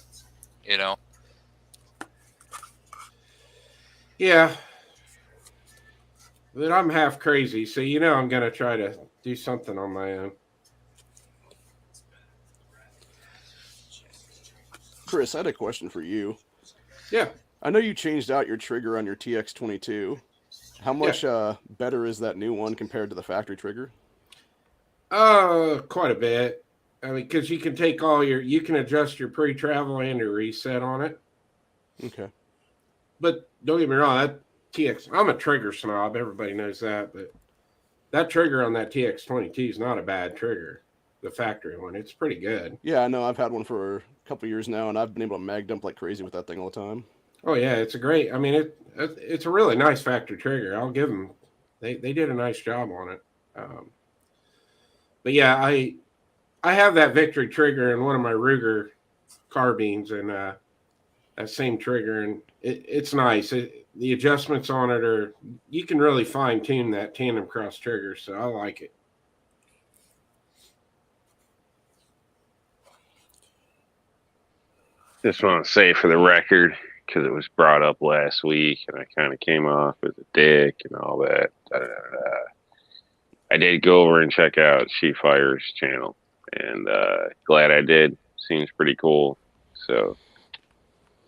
Yeah. But I'm half crazy, so I'm going to try to do something on my own. Chris, I had a question for you. Yeah. I know you changed out your trigger on your TX22. How much better is that new one compared to the factory trigger? Quite a bit. I mean, because you can take you can adjust your pre-travel and your reset on it. Okay. But don't get me wrong, that TX, I'm a trigger snob. Everybody knows that. But that trigger on that TX22 is not a bad trigger. The factory one, it's pretty good. Yeah, I know. I've had one for a couple years now, and I've been able to mag dump like crazy with that thing all the time. Oh yeah, it's a great. I mean, it's a really nice factory trigger. I'll give them. They did a nice job on it. But yeah, I have that Victory trigger in one of my Ruger carbines, and that same trigger, and it's nice. The adjustments on it you can really fine tune that tandem cross trigger, so I like it. Just want to say for the record, because it was brought up last week, and I kind of came off as a dick and all that. I did go over and check out She Fire's channel, and glad I did. Seems pretty cool. So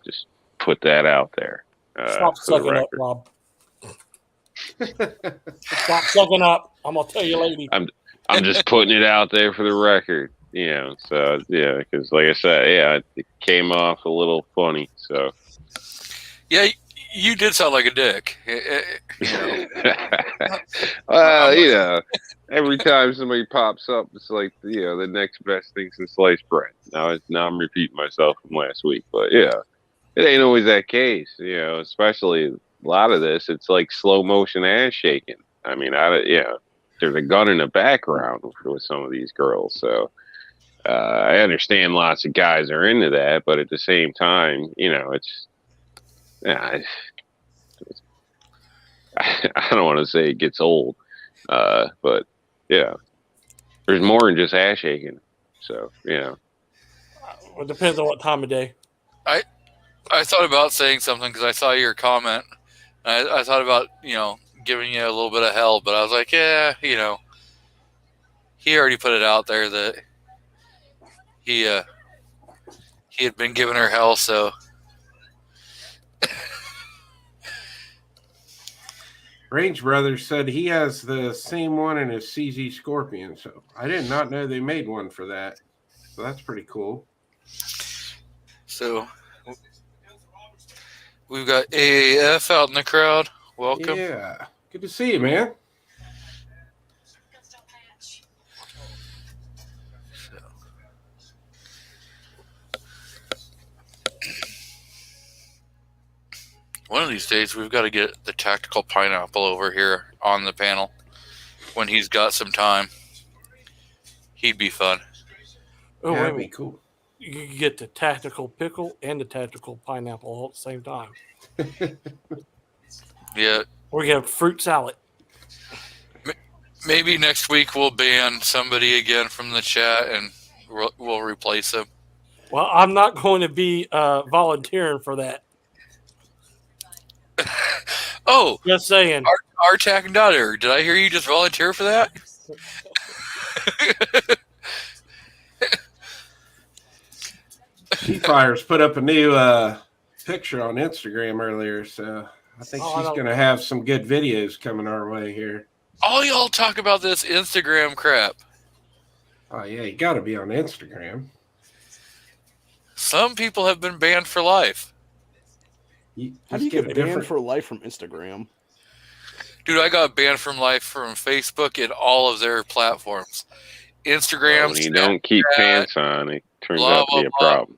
just put that out there. Stop for the sucking up, record. Rob. Stop sucking up. I'm gonna tell you, lady. I'm just putting it out there for the record, you know. So yeah, because like I said, yeah, it came off a little funny. So Yeah, you did sound like a dick. well, you know, every time somebody pops up, it's like, you know, the next best thing since sliced bread. Now I'm repeating myself from last week, but yeah, it ain't always that case, you know. Especially a lot of this, it's like slow motion ass shaking. I mean, there's a gun in the background with some of these girls, so I understand lots of guys are into that, but at the same time, you know, I don't want to say it gets old, but yeah, there's more than just ass shaking. So, you know. It depends on what time of day. I thought about saying something because I saw your comment. I thought about, you know, giving you a little bit of hell, but I was like, yeah, you know, he already put it out there that he had been giving her hell, so. Range Brothers said he has the same one in his CZ Scorpion, so I did not know they made one for that. So that's pretty cool. So we've got AAF out in the crowd. Welcome. Yeah, good to see you, man. One of these days, we've got to get the Tactical Pineapple over here on the panel when he's got some time. He'd be fun. Oh, Yeah, wait a that'd be minute. cool. You can get the tactical pickle and the tactical pineapple all at the same time. Yeah. Or you have fruit salad. Maybe next week we'll ban somebody again from the chat and we'll replace him. Well, I'm not going to be volunteering for that. Oh, Just saying. Artak and Daughter, did I hear you just volunteer for that? Seafires put up a new picture on Instagram earlier, so I think she's going to have some good videos coming our way here. All y'all talk about this Instagram crap. Oh, yeah, you got to be on Instagram. Some people have been banned for life. How do you get banned for life from Instagram? Dude, I got banned from life from Facebook and all of their platforms. Instagram, when you don't keep pants on, it turns out to be a problem.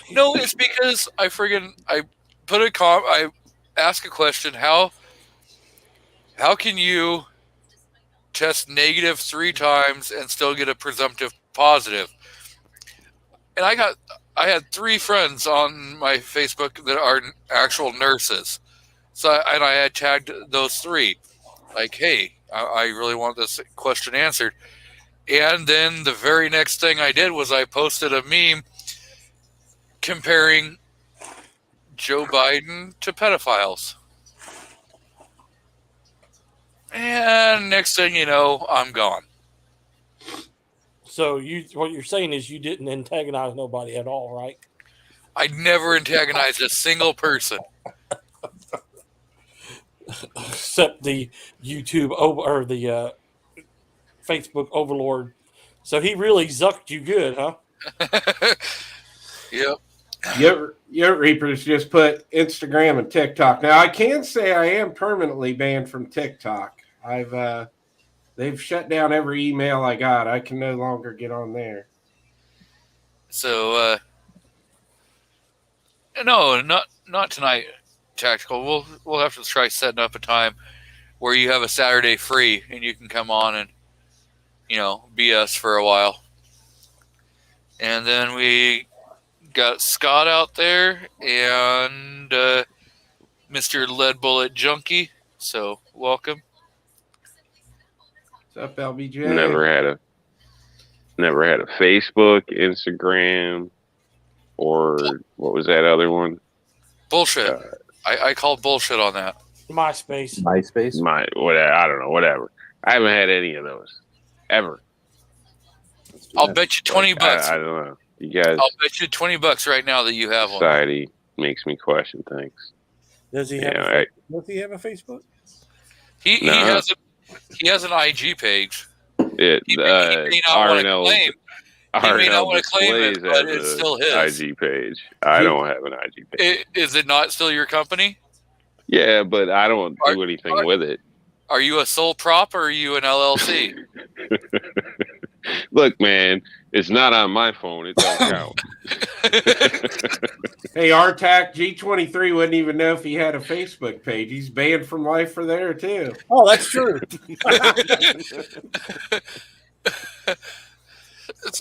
No, it's because I put I ask a question. How can you test negative 3 times and still get a presumptive positive? And I had 3 friends on my Facebook that are actual nurses. So I had tagged those 3. Like, hey, I really want this question answered. And then the very next thing I did was I posted a meme comparing Joe Biden to pedophiles. And next thing you know, I'm gone. So what you're saying is you didn't antagonize nobody at all, right? I never antagonized a single person. Except the YouTube or the Facebook overlord. So he really zucked you good, huh? Yep. Your Reapers just put Instagram and TikTok. Now I can say I am permanently banned from TikTok. They've shut down every email I got. I can no longer get on there. So no, not tonight, Tactical. We'll have to try setting up a time where you have a Saturday free and you can come on and, you know, BS for a while. And then we got Scott out there and Mr. Lead Bullet Junkie. So welcome. What's up, LBJ? Never had a Facebook, Instagram, or what was that other one? Bullshit. I call bullshit on that. MySpace. MySpace. I don't know, whatever. I haven't had any of those ever. I'll bet you $20. I don't know. You guys. I'll bet you $20 right now that you have one. Society makes me question things. Does he have? Does he have a Facebook? He has an IG page. He may not want to claim. He may not want to claim it, but it's still his IG page. I don't have an IG page. Is it not still your company? Yeah, but I don't do anything with it. Are you a sole prop or are you an LLC? Look, man, it's not on my phone. It don't count. Hey, RTAC G23 wouldn't even know if he had a Facebook page. He's banned from life for there too. Oh, that's true.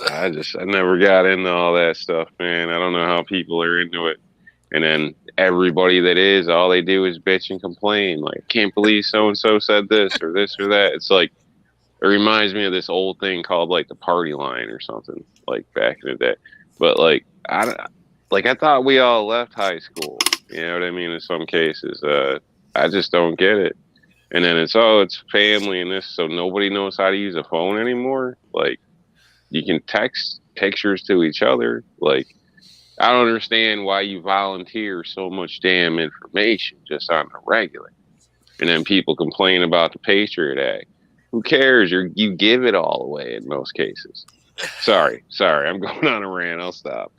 I never got into all that stuff, man. I don't know how people are into it. And then everybody that is, all they do is bitch and complain. Like, can't believe so-and-so said this or that. It's like, it reminds me of this old thing called like the party line or something, like back in the day. But like, I thought we all left high school. You know what I mean? In some cases, I just don't get it. And then it's family and this, so nobody knows how to use a phone anymore. Like, you can text pictures to each other. Like, I don't understand why you volunteer so much damn information just on the regular. And then people complain about the Patriot Act. Who cares? You give it all away in most cases. Sorry. I'm going on a rant. I'll stop.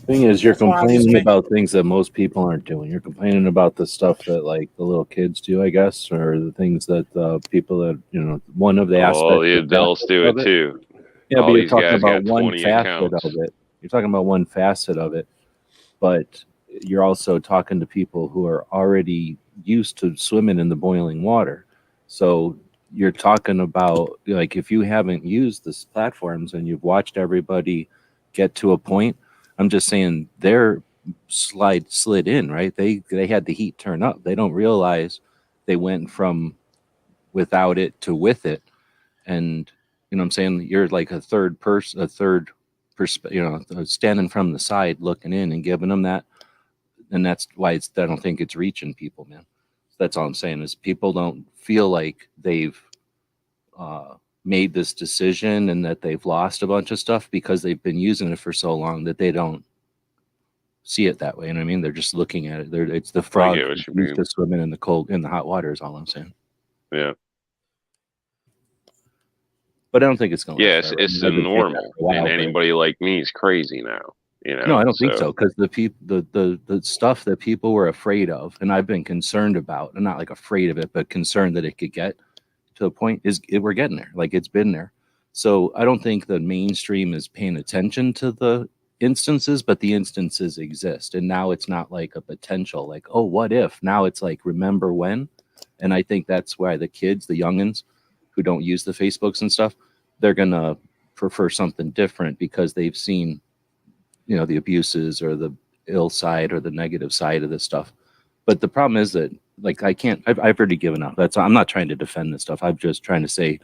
Thing is, you're complaining about things that most people aren't doing. You're complaining about the stuff that like the little kids do, I guess, or the things that people that one of the aspects. Oh, the adults do it too. Yeah, all but you're talking about one facet accounts. of it. You're talking about one facet of it, but you're also talking to people who are already used to swimming in the boiling water. So you're talking about, like, if you haven't used these platforms and you've watched everybody get to a point, I'm just saying they're slid in, right? They had the heat turn up. They don't realize they went from without it to with it. And, you know what I'm saying? You're like a third person, standing from the side looking in and giving them that. And that's why I don't think it's reaching people, man. That's all I'm saying is people don't feel like they've made this decision and that they've lost a bunch of stuff because they've been using it for so long that they don't see it that way. You know what I mean? They're just looking at it. It's the frog used to swimming in the hot water is all I'm saying. Yeah. But I don't think it's going to. Yes, it's the normal. And anybody like me is crazy now. No, I don't think so, because the stuff that people were afraid of, and I've been concerned about, and not like afraid of it, but concerned that it could get to a point, we're getting there. Like, it's been there. So I don't think the mainstream is paying attention to the instances, but the instances exist. And now it's not like a potential, like, oh, what if? Now it's like, remember when? And I think that's why the kids, the youngins who don't use the Facebooks and stuff, they're going to prefer something different because they've seen the abuses or the ill side or the negative side of this stuff. But the problem is that, like, I've already given up. I'm not trying to defend this stuff. I'm just trying to say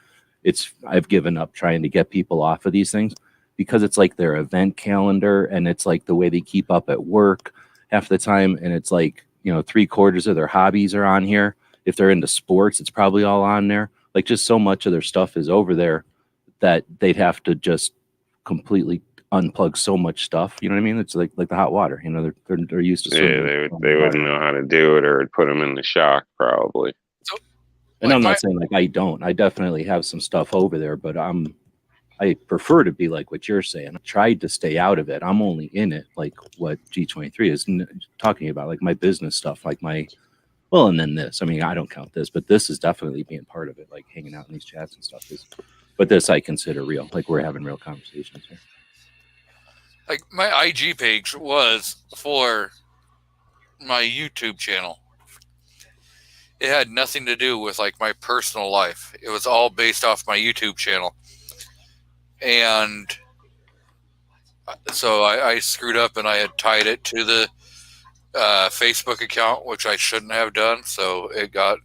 I've given up trying to get people off of these things because it's like their event calendar and it's like the way they keep up at work half the time. And it's like, 3/4 of their hobbies are on here. If they're into sports, it's probably all on there. Like, just so much of their stuff is over there that they'd have to just completely unplug so much stuff. You know what I mean? It's like the hot water. They're used to swimming. Yeah, they wouldn't know how to do it, or it'd put them in the shock probably. And I'm not saying like I don't. I definitely have some stuff over there, but I prefer to be like what you're saying. I tried to stay out of it. I'm only in it like what G23 is talking about, like my business stuff, like and then this. I mean, I don't count this, but this is definitely being part of it, like hanging out in these chats and stuff. But this I consider real. Like, we're having real conversations here. Like, my IG page was for my YouTube channel. It had nothing to do with like my personal life. It was all based off my YouTube channel. And so I screwed up and I had tied it to the Facebook account, which I shouldn't have done. So it got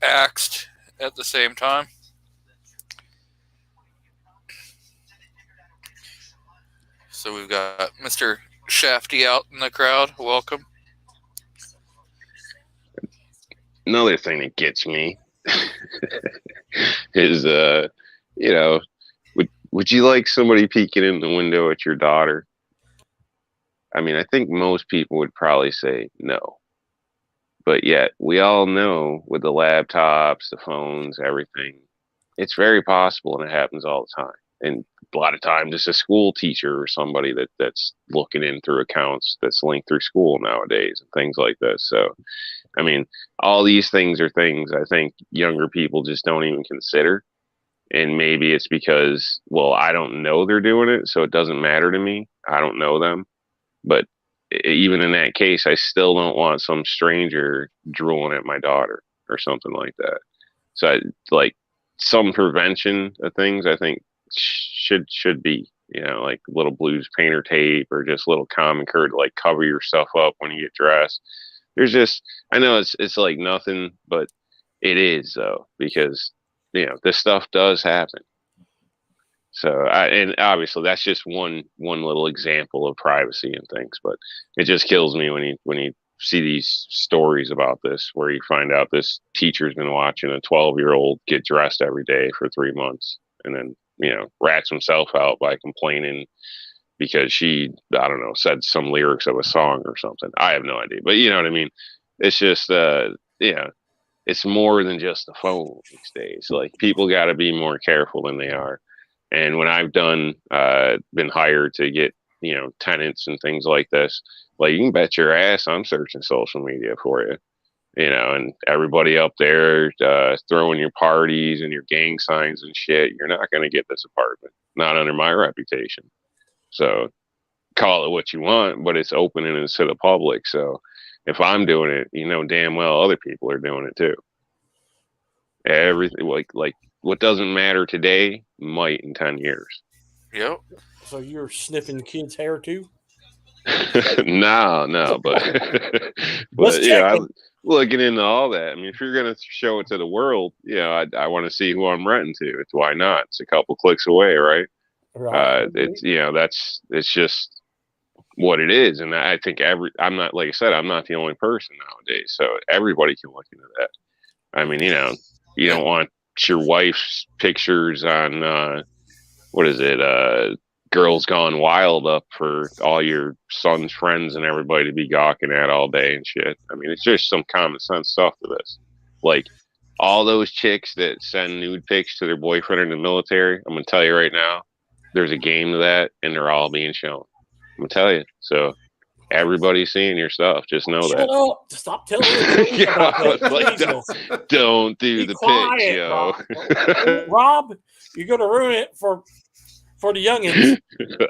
axed at the same time. So we've got Mr. Shafty out in the crowd. Welcome. Another thing that gets me is, would you like somebody peeking in the window at your daughter? I mean, I think most people would probably say no. But yet, we all know with the laptops, the phones, everything, it's very possible, and it happens all the time. And a lot of times, it's a school teacher or somebody that's looking in through accounts that's linked through school nowadays and things like this. So, I mean, all these things are things I think younger people just don't even consider. And maybe it's because, well, I don't know they're doing it, so it doesn't matter to me. I don't know them. But even in that case, I still don't want some stranger drooling at my daughter or something like that. So, like, some prevention of things, I think should be, like little blues painter tape or just little common courtesy to like cover yourself up when you get dressed. There's just, I know it's like nothing, but it is though, because this stuff does happen. So, and obviously that's just one little example of privacy and things, but it just kills me when you see these stories about this, where you find out this teacher's been watching a 12-year-old get dressed every day for 3 months, and then rats himself out by complaining because she, I don't know, said some lyrics of a song or something. I have no idea, but you know what I mean. It's just, it's more than just the phone these days. Like, people got to be more careful than they are. And when I've been hired to get, tenants and things like this, like, you can bet your ass I'm searching social media for you, and everybody up there throwing your parties and your gang signs and shit. You're not going to get this apartment, not under my reputation. So call it what you want, but it's open and it's to the public. So if I'm doing it, damn well other people are doing it too. Everything like what doesn't matter today might in 10 years. Yep. So you're sniffing the kid's hair too? No, but I'm looking into all that. I mean, if you're gonna show it to the world, I want to see who I'm renting to. It's why not? It's a couple clicks away, right? Right. It's just what it is, and I think I'm not, like I said, I'm not the only person nowadays, so everybody can look into that. I mean, you don't want your wife's pictures on what is it, Girls Gone Wild up for all your son's friends and everybody to be gawking at all day and shit. I mean, it's just some common sense stuff to this. Like, all those chicks that send nude pics to their boyfriend in the military, I'm gonna tell you right now, there's a game to that, and they're all being shown. I'm gonna tell you. So everybody's seeing your stuff. Just know Shut that. up! Stop telling me about that. Like, Please, don't do be the quiet, pics, yo. Rob, you're gonna ruin it for the youngins.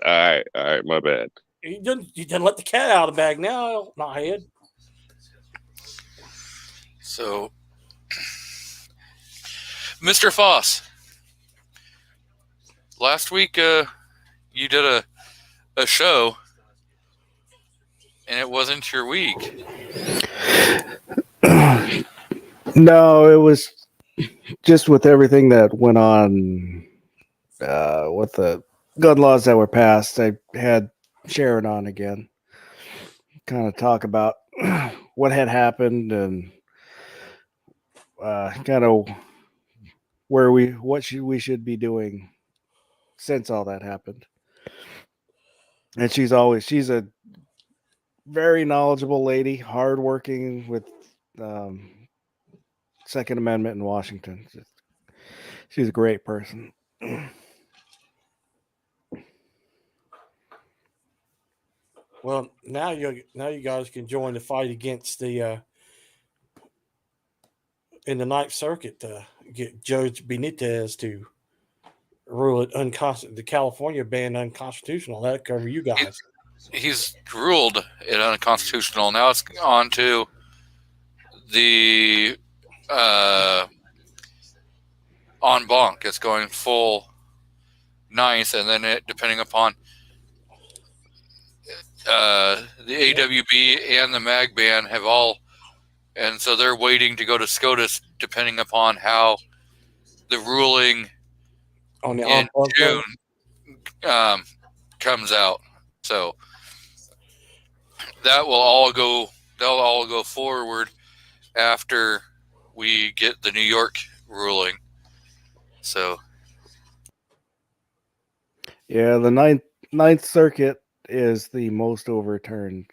all right, my bad. You didn't let the cat out of the bag now, not head. So, Mr. Foss, last week you did a show, and it wasn't your week. No, it was just with everything that went on with the gun laws that were passed. I had Sharon on again, kind of talk about what had happened and kind of what we should be doing since all that happened. And she's a very knowledgeable lady, hardworking with Second Amendment in Washington. She's a great person. Well, now you guys can join the fight against the in the Ninth Circuit to get Judge Benitez to rule it unconstitutional. The California ban unconstitutional. That'll cover you guys. He's ruled it unconstitutional. Now it's on to the en banc. It's going full ninth, and then it, depending upon the AWB and the MAG ban have all, and so they're waiting to go to SCOTUS depending upon how the ruling On the in June comes out. So that will all go. They'll all go forward after we get the New York ruling. So Yeah, the Ninth Circuit is the most overturned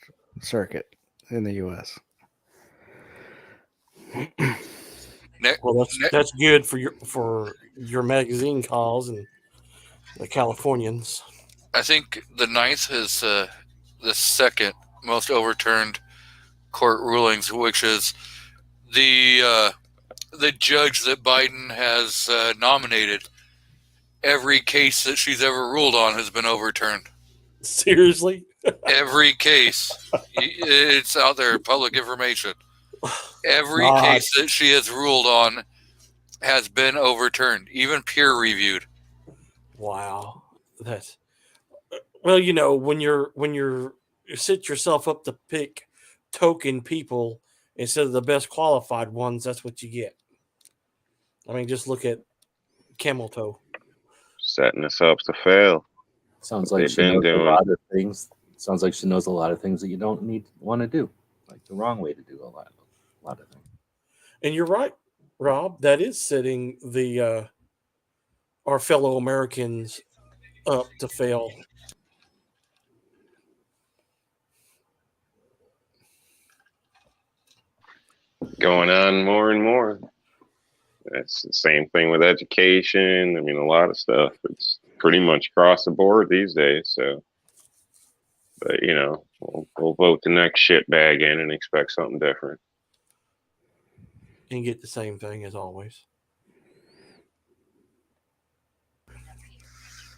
circuit in the U.S. Well, that's good for your magazine calls and the Californians. I think the ninth is the second most overturned court rulings, which is the judge that Biden has nominated. Every case that she's ever ruled on has been overturned. Seriously? Every case. It's out there, public information. Every God. case that she has ruled on has been overturned, even peer reviewed. Wow. That's well, you know, when you set yourself up to pick token people instead of the best qualified ones, that's what you get. I mean, just look at Camel Toe. Setting us up to fail. Sounds What like they've she been knows doing. a lot of things. Sounds like she knows a lot of things that you don't want to do, like the wrong way to do a lot of things. And you're right, Rob. That is setting the our fellow Americans up to fail. Going on more and more. It's the same thing with education. I mean, a lot of stuff. It's pretty much across the board these days. So, but you know, we'll vote the next shitbag in and expect something different. And get the same thing as always.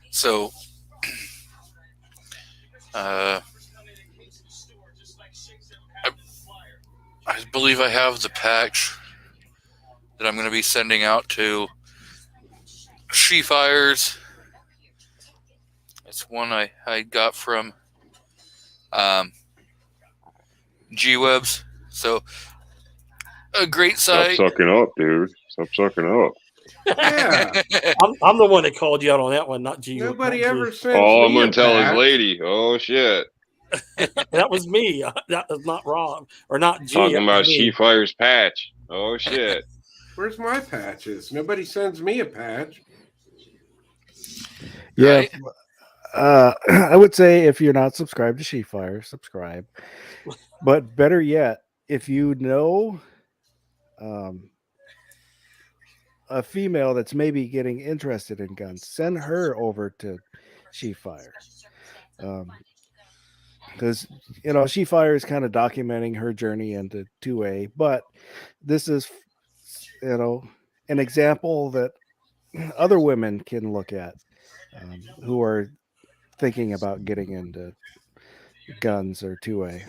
So, I believe I have the patch that I'm going to be sending out to She Fires. It's one I got from G-Webs. So, a great Stop site. sucking up, dude. Stop sucking up. Yeah. I'm the one that called you out on that one, not G. Nobody not ever G. sends Oh, I'm me a gonna tell his patch. lady. Oh shit. That was me. That was not Rob or not G. Talking that was about me. She Fires patch. Oh shit. Where's my patches? Nobody sends me a patch. Yeah. Right? I would say if you're not subscribed to She Fire, subscribe. But better yet, if you know a female that's maybe getting interested in guns, send her over to She Fire. Because you know, She Fire is kind of documenting her journey into 2A, but this is, you know, an example that other women can look at who are thinking about getting into guns or 2A.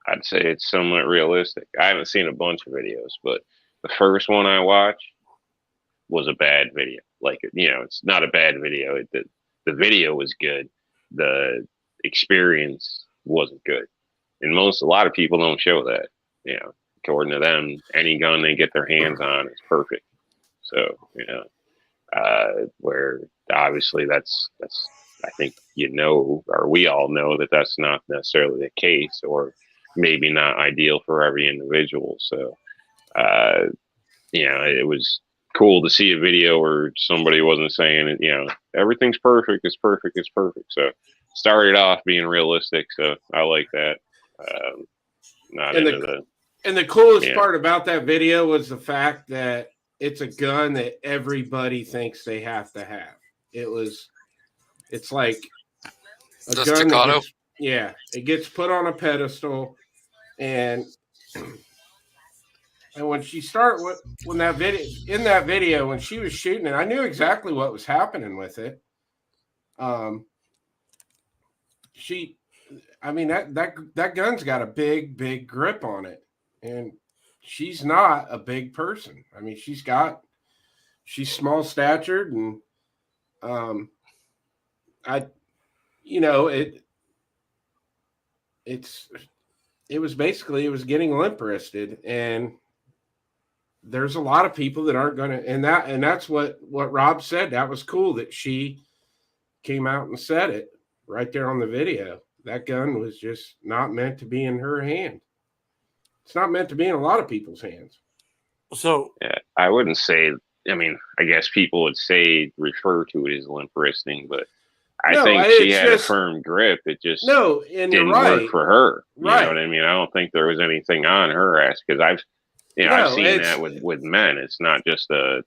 I'd say it's somewhat realistic. I haven't seen a bunch of videos, but the first one I watched was a bad video. Like, you know, it's not a bad video. The video was good. The experience wasn't good. And a lot of people don't show that. You know, according to them, any gun they get their hands on is perfect. So, you know, where obviously that's I think, you know, or we all know that that's not necessarily the case, or maybe not ideal for every individual. So, you know, it was cool to see a video where somebody wasn't saying, you know, everything's perfect, it's perfect, it's perfect. So started off being realistic. So I like that. Not And into the coolest Yeah. part about that video was the fact that it's a gun that everybody thinks they have to have. It's like a The gun that staccato? it gets put on a pedestal, and when she when that video when she was shooting it, I knew exactly what was happening with it. That gun's got a big grip on it, and she's not a big person. I mean, she's small statured, and it was getting limp wristed, and there's a lot of people that aren't going to, and that's what Rob said. That was cool that she came out and said it. right there on the video. That gun was just not meant to be in her hand. It's not meant to be in a lot of people's hands. So Yeah, I wouldn't say. I mean, I guess people would say refer to it as limp wristing, but I No, think she it's had just- a firm grip. It just No, and you're didn't right. work for her. You Right. know what I mean? I don't think there was anything on her ass because I've No, seen it's- that with men. It's not just No,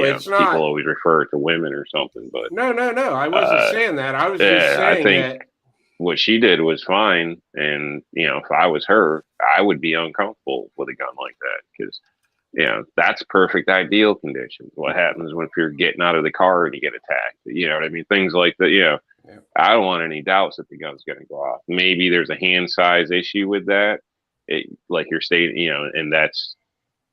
it's people not. always refer to women or something, but No. I wasn't saying that. I was just yeah, I saying think that. what she did was fine. And, if I was her, I would be uncomfortable with a gun like that because, that's perfect ideal conditions. What happens when if you're getting out of the car and you get attacked? You know what I mean? Things like that. Yeah. I don't want any doubts that the gun's going to go off. Maybe there's a hand size issue with that. Like you're stating, and that's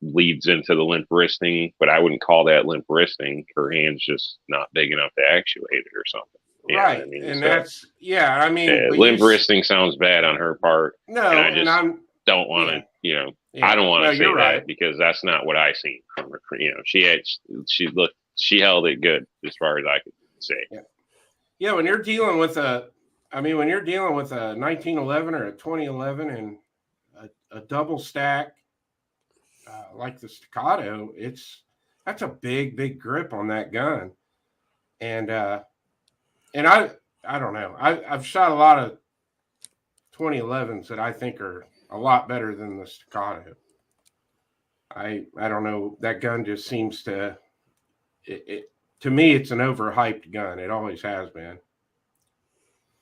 leads into the limp wristing, but I wouldn't call that limp wristing. Her hand's just not big enough to actuate it or something. You know what Right. I mean? And So, that's, yeah, I mean, but limp you- wristing sounds bad on her part. No, and I and just I'm, don't want to, yeah. I don't want to No, say you're that right. because that's not what I seen from her. She held it good as far as I could say. Yeah, when you're dealing with a 1911 or a 2011 and a double stack like the Staccato, that's a big grip on that gun, and I don't know. I've shot a lot of 2011s that I think are a lot better than the Staccato. I don't know. That gun just seems to to me, it's an overhyped gun. It always has been.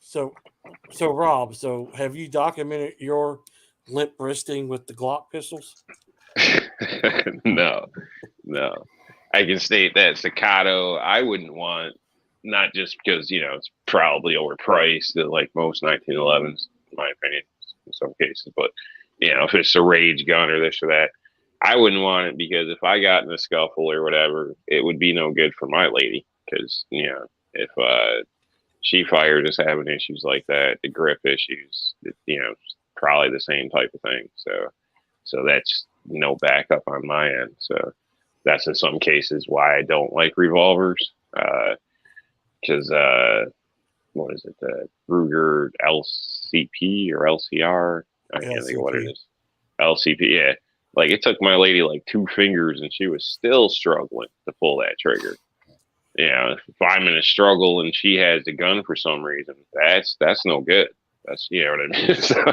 So Rob, have you documented your limp wristing with the Glock pistols? No. I can state that Staccato, I wouldn't want, not just because, it's probably overpriced, like most 1911s, in my opinion, in some cases, but, if it's a rage gun or this or that, I wouldn't want it because if I got in a scuffle or whatever, it would be no good for my lady because, if she fires is having issues like that, the grip issues, probably the same type of thing. So that's no backup on my end. So that's in some cases why I don't like revolvers. Because what is it? The Ruger LCP or LCR? I can't think of what it is. LCP, yeah. Like it took my lady like 2 fingers and she was still struggling to pull that trigger. If I'm in a struggle and she has the gun for some reason, that's no good. That's what I mean. So,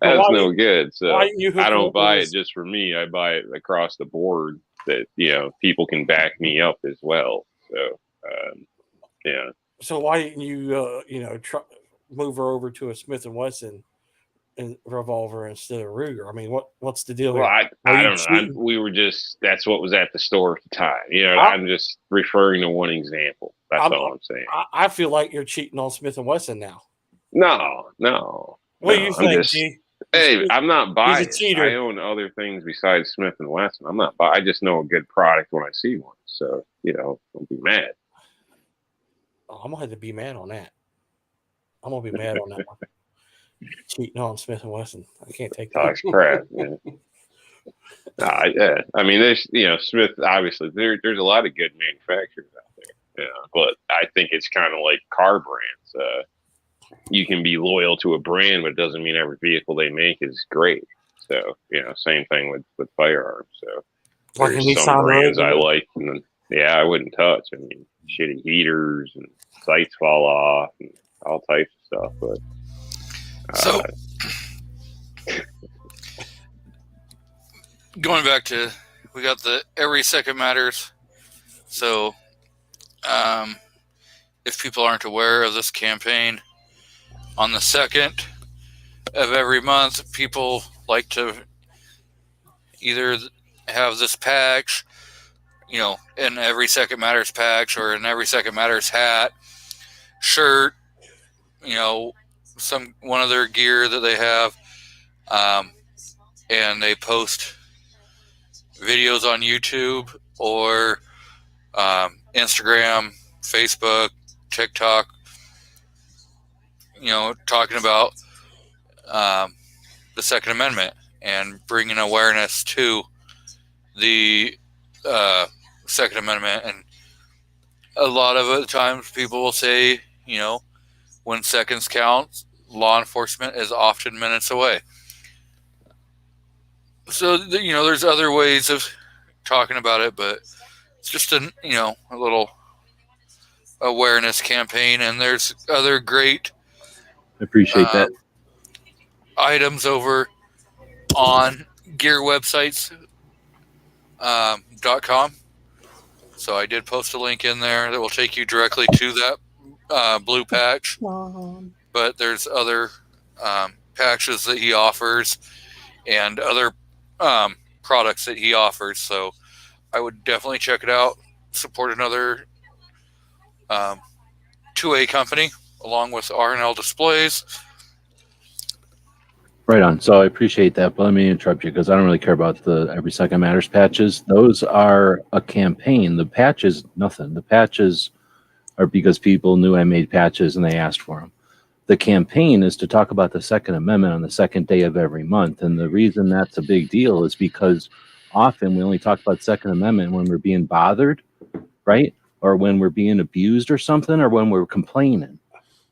that's no good. So I don't buy it just for me. I buy it across the board that people can back me up as well. So yeah. So why didn't you move her over to a Smith and Wesson and revolver instead of Ruger? I mean, what's the deal? Well, I don't know. We were just that's what was at the store at the time. I'm just referring to one example. That's all I'm saying. I feel like you're cheating on Smith and Wesson now. No. What do you think, G? Hey, I'm not biased. He's a cheater. I own other things besides Smith and Wesson. I'm not. I just know a good product when I see one. So don't be mad. Oh, I'm gonna have to be mad on that. I'm gonna be mad on that one. Cheating on Smith and Wesson. I can't take that. Talks crap. Yeah. I mean, there's Smith. Obviously, there's a lot of good manufacturers out there. But I think it's kind of like car brands. You can be loyal to a brand, but it doesn't mean every vehicle they make is great. So same thing with firearms. So Like there's some brands I like, and I wouldn't touch. I mean, shitty heaters and sights fall off and all types of stuff. But so going back to, we got the every second matters. So if people aren't aware of this campaign, on the 2nd of every month, people like to either have this patch, in Every Second Matters patch or in Every Second Matters hat, shirt, one of their gear that they have, and they post videos on YouTube or Instagram, Facebook, TikTok, talking about the Second Amendment and bringing awareness to the Second Amendment. And a lot of the times people will say, when seconds count, law enforcement is often minutes away. So, there's other ways of talking about it, but it's just a little awareness campaign, and there's other great I appreciate that. items over on gearwebsites.com. So I did post a link in there that will take you directly to that blue patch. But there's other patches that he offers and other products that he offers. So I would definitely check it out. Support another 2A company along with R&L Displays. Right on. So I appreciate that, but let me interrupt you because I don't really care about the Every Second Matters patches. Those are a campaign. The patches, nothing. The patches are because people knew I made patches and they asked for them. The campaign is to talk about the Second Amendment on the second day of every month. And the reason that's a big deal is because often we only talk about Second Amendment when we're being bothered, right? Or when we're being abused or something, or when we're complaining.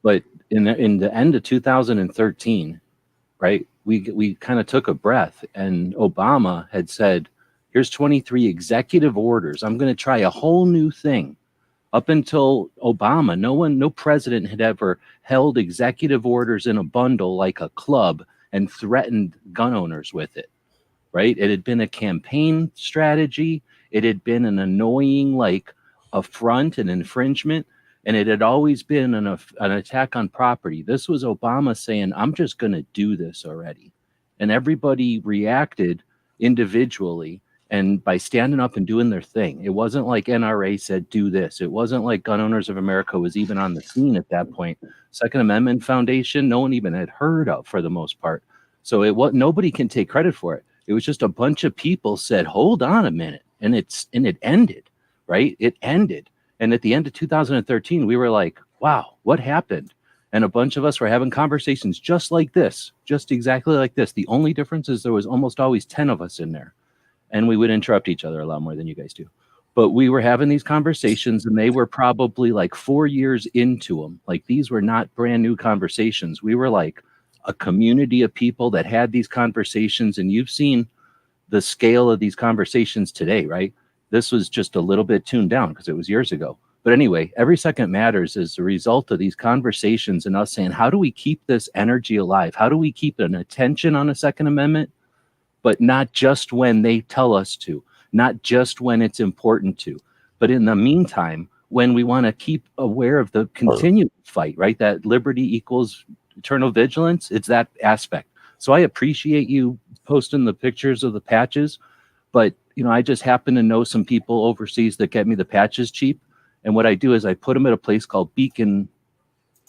But in the end of 2013, right, we kind of took a breath, and Obama had said, here's 23 executive orders. I'm going to try a whole new thing. Up until Obama, no president had ever held executive orders in a bundle like a club and threatened gun owners with it, right? It had been a campaign strategy. It had been an annoying, affront and infringement. And it had always been an attack on property. This was Obama saying, I'm just going to do this already. And everybody reacted individually and by standing up and doing their thing. It wasn't like NRA said, do this. It wasn't like Gun Owners of America was even on the scene at that point. Second Amendment Foundation, no one even had heard of for the most part. So nobody can take credit for it. It was just a bunch of people said, hold on a minute. And it ended, right? It ended. And at the end of 2013, we were like, wow, what happened? And a bunch of us were having conversations just like this, just exactly like this. The only difference is there was almost always 10 of us in there. And we would interrupt each other a lot more than you guys do. But we were having these conversations, and they were probably 4 years into them. These were not brand new conversations. We were like a community of people that had these conversations. And you've seen the scale of these conversations today, right? This was just a little bit tuned down because it was years ago. But anyway, Every Second Matters is the result of these conversations and us saying, how do we keep this energy alive? How do we keep an attention on a Second Amendment, but not just when they tell us to, not just when it's important to, but in the meantime, when we want to keep aware of the continued fight, right? That liberty equals eternal vigilance. It's that aspect. So I appreciate you posting the pictures of the patches, but I just happen to know some people overseas that get me the patches cheap. And what I do is I put them at a place called Beacon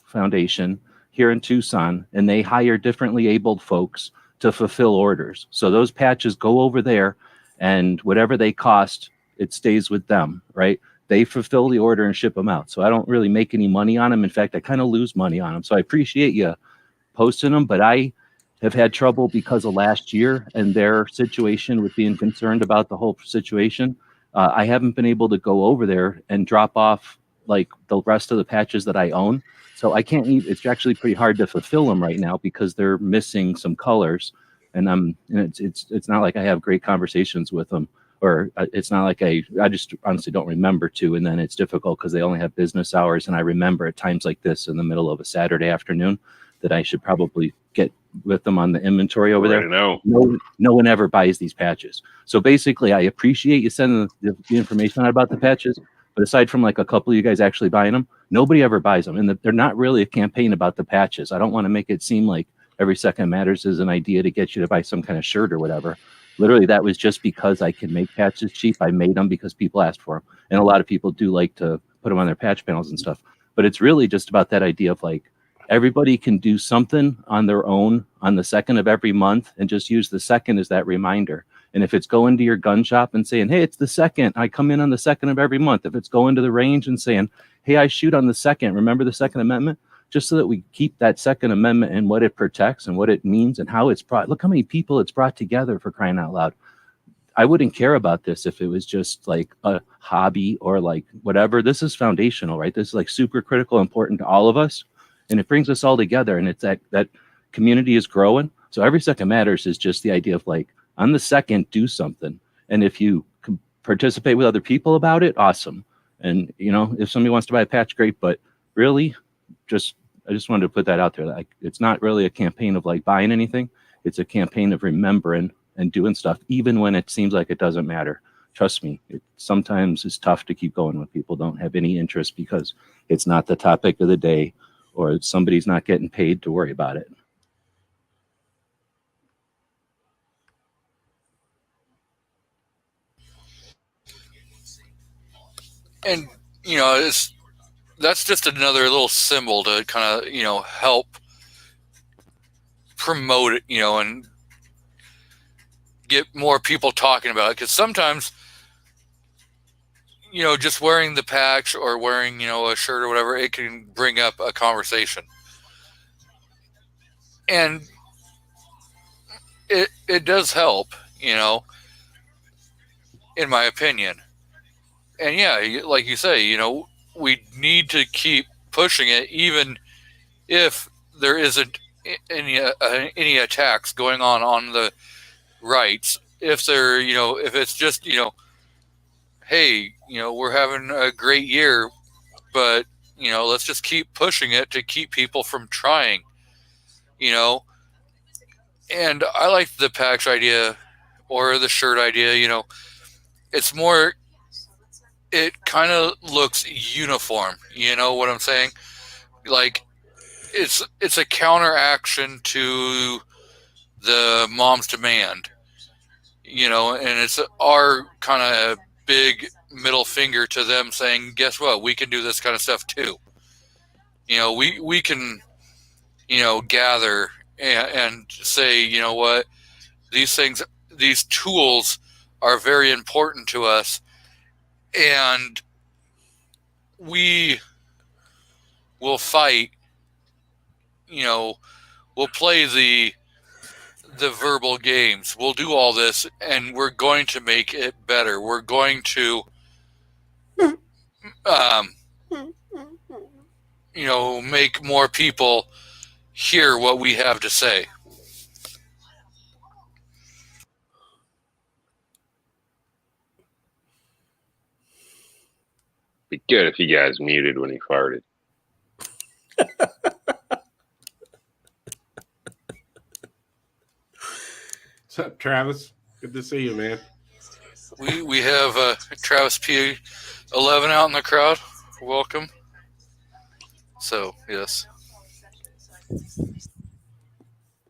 Foundation here in Tucson, and they hire differently abled folks to fulfill orders. So those patches go over there, and whatever they cost, it stays with them, right? They fulfill the order and ship them out. So I don't really make any money on them. In fact, I kind of lose money on them. So I appreciate you posting them, but I have had trouble because of last year and their situation with being concerned about the whole situation. I haven't been able to go over there and drop off the rest of the patches that I own. So I can't it's actually pretty hard to fulfill them right now because they're missing some colors. And it's not like I have great conversations with them, or it's not like I just honestly don't remember to. And then it's difficult because they only have business hours. And I remember at times like this in the middle of a Saturday afternoon that I should probably get with them on the inventory over there. No one ever buys these patches. So basically, I appreciate you sending the information out about the patches, but aside from a couple of you guys actually buying them, nobody ever buys them. And they're not really a campaign about the patches. I don't want to make it seem like Every Second Matters is an idea to get you to buy some kind of shirt or whatever. Literally, that was just because I can make patches cheap. I made them because people asked for them. And a lot of people do like to put them on their patch panels and stuff. But it's really just about that idea of everybody can do something on their own on the second of every month and just use the second as that reminder. And if it's going to your gun shop and saying, hey, it's the second, I come in on the second of every month. If it's going to the range and saying, hey, I shoot on the second, remember the Second Amendment? Just so that we keep that Second Amendment and what it protects and what it means and how it's brought. Look how many people it's brought together, for crying out loud. I wouldn't care about this if it was just a hobby or whatever. This is foundational, right? This is super critical, important to all of us. and it brings us all together, and it's that community is growing. So every second matters is just the idea of like, on the second, do something. And if you can participate with other people about it, awesome. And, you know, if somebody wants to buy a patch, great. But really, I just wanted to put that out there. Like, it's not really a campaign of like buying anything. It's a campaign of remembering and doing stuff, even when it seems like it doesn't matter. Trust me, it sometimes is tough to keep going when people don't have any interest because it's not the topic of the day or somebody's not getting paid to worry about it. And, you know, that's just another little symbol to kind of, you know, help promote it, you know, and get more people talking about it. Because sometimes, you know, just wearing the patch or wearing, you know, a shirt or whatever, it can bring up a conversation. And it does help, you know, in my opinion. And yeah, like you say, you know, we need to keep pushing it, even if there isn't any attacks going on the rights. If they're, you know, if it's just, you know, hey, you know, we're having a great year, but, you know, let's just keep pushing it to keep people from trying, you know. And I like the patch idea or the shirt idea, you know. It's more, it kind of looks uniform, you know what I'm saying? Like, it's a counteraction to the Mom's Demand, you know, and it's our kind of big middle finger to them saying, guess what? We can do this kind of stuff too. You know, we can, you know, gather and say, you know what, these tools are very important to us, and we will fight, you know, we'll play the verbal games. We'll do all this, and we're going to make it better. We're going to, you know, make more people hear what we have to say. Be good if you guys muted when he farted. What's up, Travis? Good to see you, man. We have Travis P11 out in the crowd. Welcome. So, yes.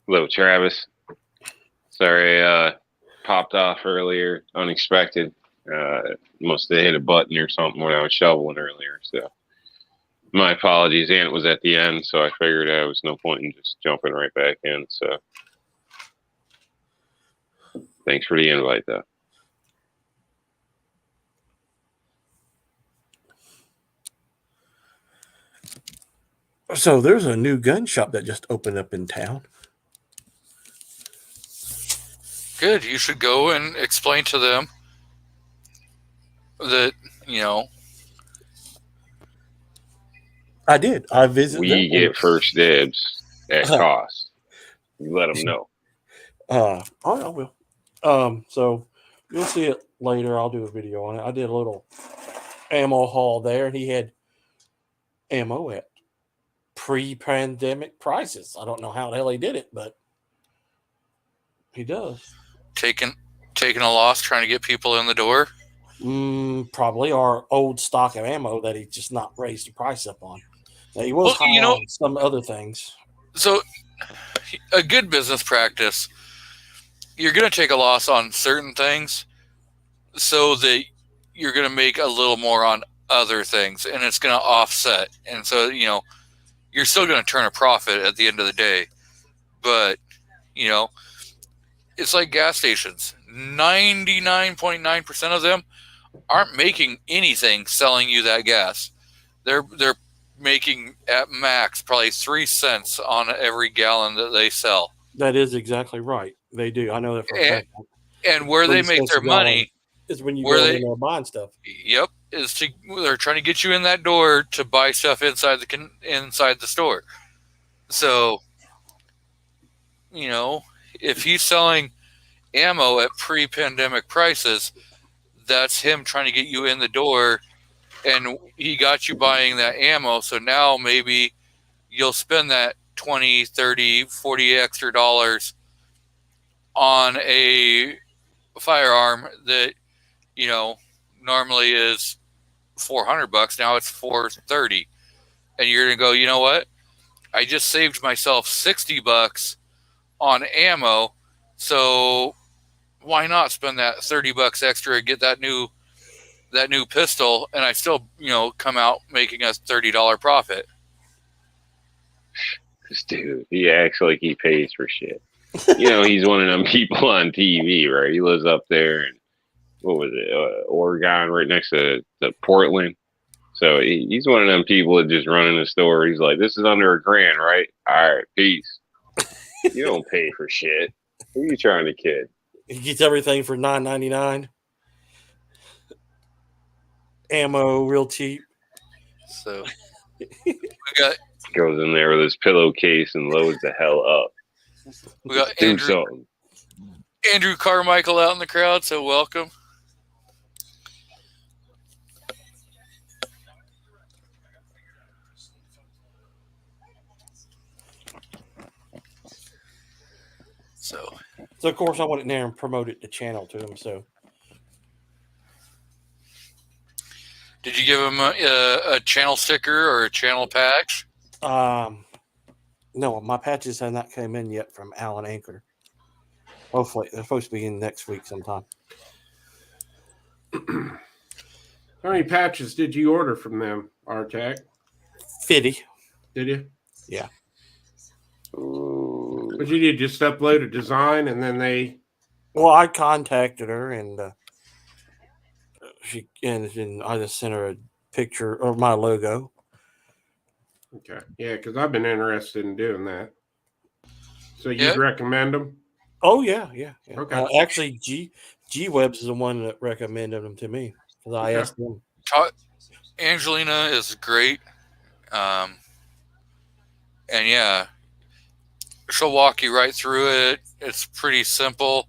Hello, Travis. Sorry, popped off earlier, unexpected. Must have hit a button or something when I was shoveling earlier. So, my apologies. And it was at the end, so I figured there was no point in just jumping right back in. So, thanks for the invite, though. So there's a new gun shop that just opened up in town. Good. You should go and explain to them that, you know. I did. I visited. We get first dibs at cost. You let them know. I will. So you'll see it later. I'll do a video on it. I did a little ammo haul there, and he had ammo at pre-pandemic prices. I don't know how the hell he did it, but he does. Taking a loss, trying to get people in the door. Probably our old stock of ammo that he just not raised the price up on. Now, he was high on some other things. So, a good business practice, you're going to take a loss on certain things so that you're going to make a little more on other things, and it's going to offset. And so, you know, you're still going to turn a profit at the end of the day. But, you know, it's like gas stations. 99.9% of them aren't making anything selling you that gas. They're making at max probably 3 cents on every gallon that they sell. That is exactly right. They do. I know that for a fact. And where they make their money is when you go in there buying stuff. Yep, they're trying to get you in that door to buy stuff inside the store. So, you know, if he's selling ammo at pre-pandemic prices, that's him trying to get you in the door, and he got you buying that ammo. So now maybe you'll spend that 20, 30, 40 extra dollars on a firearm that, you know, normally is $400. Now it's $430. And you're going to go, you know what? I just saved myself $60 on ammo. So why not spend that $30 extra and get that new pistol, and I still, you know, come out making a $30 profit. This dude, he acts like he pays for shit. You know, he's one of them people on TV, right? He lives up there in, what was it, Oregon, right next to Portland. So he's one of them people that just run in the store. He's like, this is under $1,000, right? All right, peace. You don't pay for shit. Who are you trying to kid? He gets everything for $9.99. Ammo, real cheap. So we got Goes in there with his pillowcase and loads the hell up. we got Do something. Andrew Carmichael out in the crowd, so welcome. So of course I went in there and promoted the channel to him. So did you give him a channel sticker or a channel patch? no, my patches have not come in yet from Alan Anchor. Hopefully they're supposed to be in next week sometime. How many patches did you order from them, RTAC? 50. Did you? Yeah. Ooh. What you did, just upload a design and then they... Well, I contacted her and and I just sent her a picture of my logo. Okay. Yeah, because I've been interested in doing that. So you'd Yeah. recommend them? Oh yeah. Okay. Actually, G Webs is the one that recommended them to me because I Okay. asked them. Angelina is great. And yeah, she'll walk you right through it. It's pretty simple,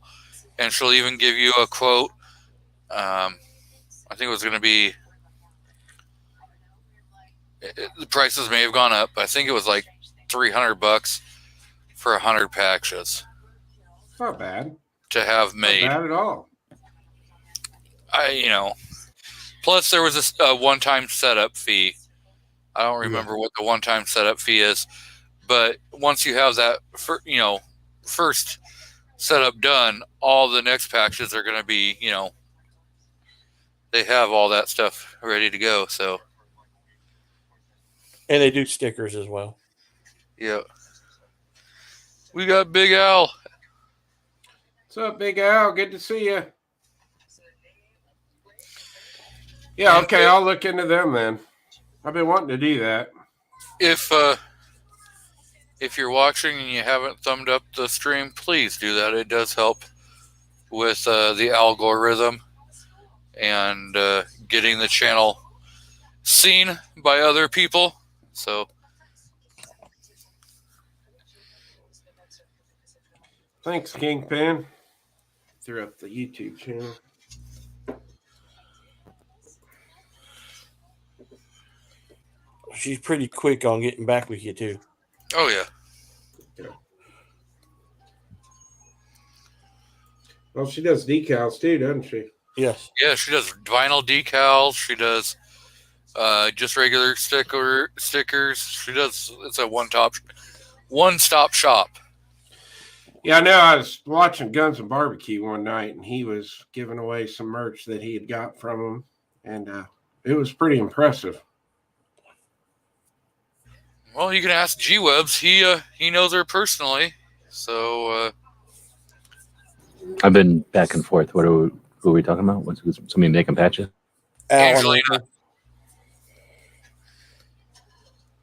and she'll even give you a quote. I think it was going to be, the prices may have gone up. I think it was like $300 for 100 patches It's not bad. to have Not made. bad at all. Plus there was a one-time setup fee. I don't remember what the one-time setup fee is, but once you have that, first setup done, all the next patches are going to be, they have all that stuff ready to go. So And they do stickers as well. yeah, we got Big Al. What's up, Big Al? Good to see you. Yeah, okay, I'll look into them then. I've been wanting to do that. If you're watching and you haven't thumbed up the stream, please do that. It does help with the algorithm and getting the channel seen by other people. So Thanks, Kingpin. Threw up the YouTube channel. She's pretty quick on getting back with you too. oh yeah. Well, she does decals too, doesn't she? Yes. Yeah, she does vinyl decals. She does just regular stickers. She does. It's a one-stop shop. Yeah, I know. I was watching Guns and Barbecue one night, and he was giving away some merch that he had got from him, and it was pretty impressive. Well, you can ask G Webs. He knows her personally. So I've been back and forth. Who are we talking about? What's somebody making patches? Alan Angelina. Anchor.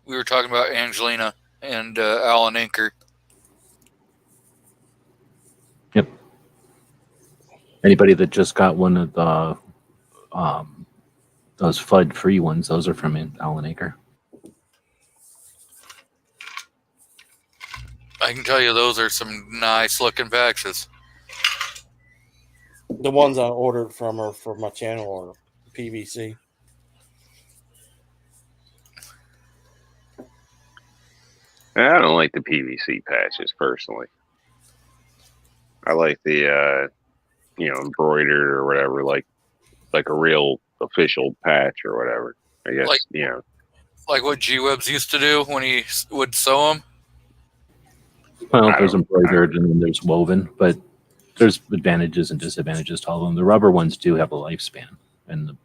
We were talking about Angelina and Alan Anchor. Yep. Anybody that just got one of the those FUD free ones, those are from Alan Acre. I can tell you those are some nice looking patches. The ones I ordered from her for my channel are PVC. I don't like the PVC patches personally. I like the embroidered or whatever, like a real official patch or whatever. I guess Like what G-Webs used to do when he would sew them. Well, there's embroidered and then there's woven, but there's advantages and disadvantages to all of them. The rubber ones do have a lifespan, and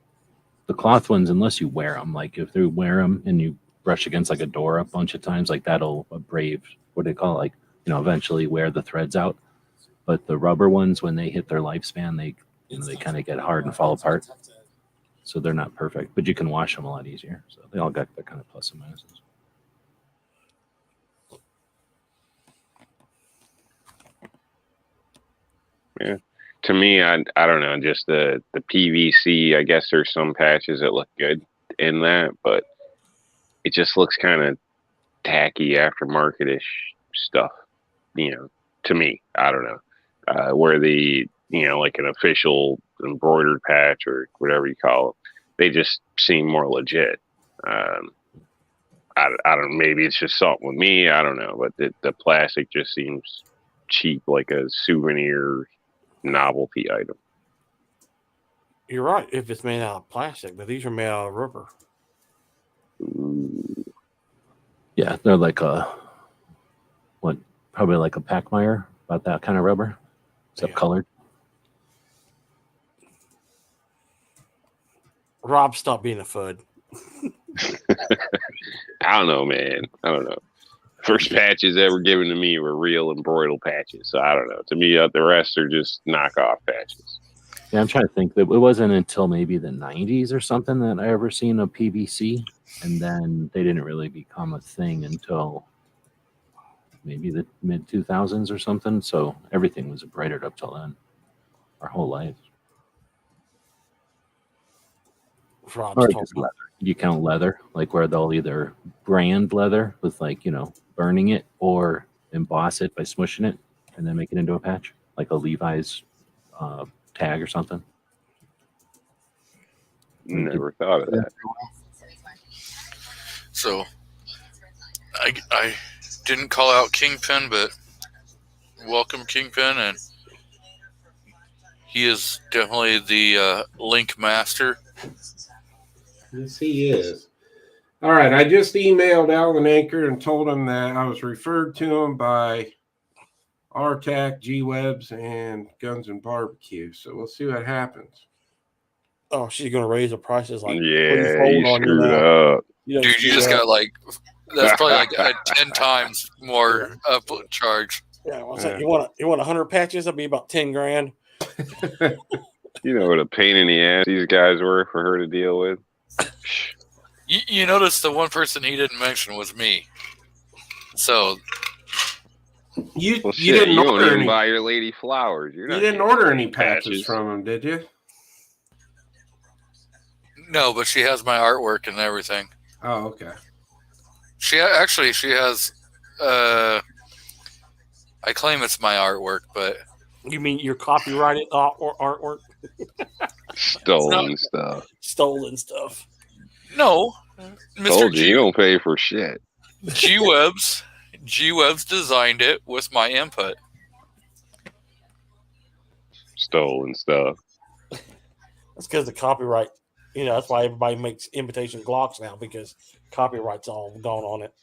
the cloth ones, unless you wear them, like if you wear them and you brush against like a door a bunch of times, like that'll abrade, what do they call it? Like, eventually wear the threads out. But the rubber ones, when they hit their lifespan, they kind of get hard and fall apart. So they're not perfect, but you can wash them a lot easier. So they all got their kind of plus and minuses. Yeah. To me, I don't know, just the PVC, I guess there's some patches that look good in that, but it just looks kind of tacky aftermarket-ish stuff, to me. I don't know. Where the, like an official embroidered patch or whatever you call it, they just seem more legit. I don't know, maybe it's just something with me, I don't know, but the plastic just seems cheap, like a souvenir novelty item. You're right, if it's made out of plastic, but these are made out of rubber. Ooh. Yeah, they're like probably like a Packmeyer, about that kind of rubber, except colored. Rob, stop being a FUD. I don't know, man. I don't know. First patches ever given to me were real embroidered patches. So I don't know. To me, the rest are just knockoff patches. Yeah, I'm trying to think that it wasn't until maybe the 90s or something that I ever seen a PVC. And then they didn't really become a thing until maybe the mid 2000s or something. So everything was embroidered up till then, our whole life. Or just leather. You count leather, like where they'll either brand leather with burning it or emboss it by smushing it and then make it into a patch, like a Levi's tag or something. Never thought of that. So I didn't call out Kingpin, but welcome Kingpin, and he is definitely the link master. Yes, he is. All right, I just emailed Alan Anchor and told him that I was referred to him by RTAC, G-Webs, and Guns and Barbecue. So we'll see what happens. Oh, she's going to raise the prices like yeah, you screwed up. Dude, you just got that's probably like a 10 times more charge. Yeah, you want 100 patches? That'll be about 10 grand. You know what a pain in the ass these guys were for her to deal with. You notice the one person he didn't mention was me. So you shit, didn't you order don't even any, buy your lady flowers. You didn't order any patches from him, did you? No, but she has my artwork and everything. Oh, okay. She has. I claim it's my artwork, but you mean your copyrighted artwork? Stolen stuff. Stolen stuff. No, Mr. Told you don't pay for shit. G-Webs designed it with my input. Stolen stuff. That's because the copyright. That's why everybody makes imitation Glocks now, because copyright's all gone on it.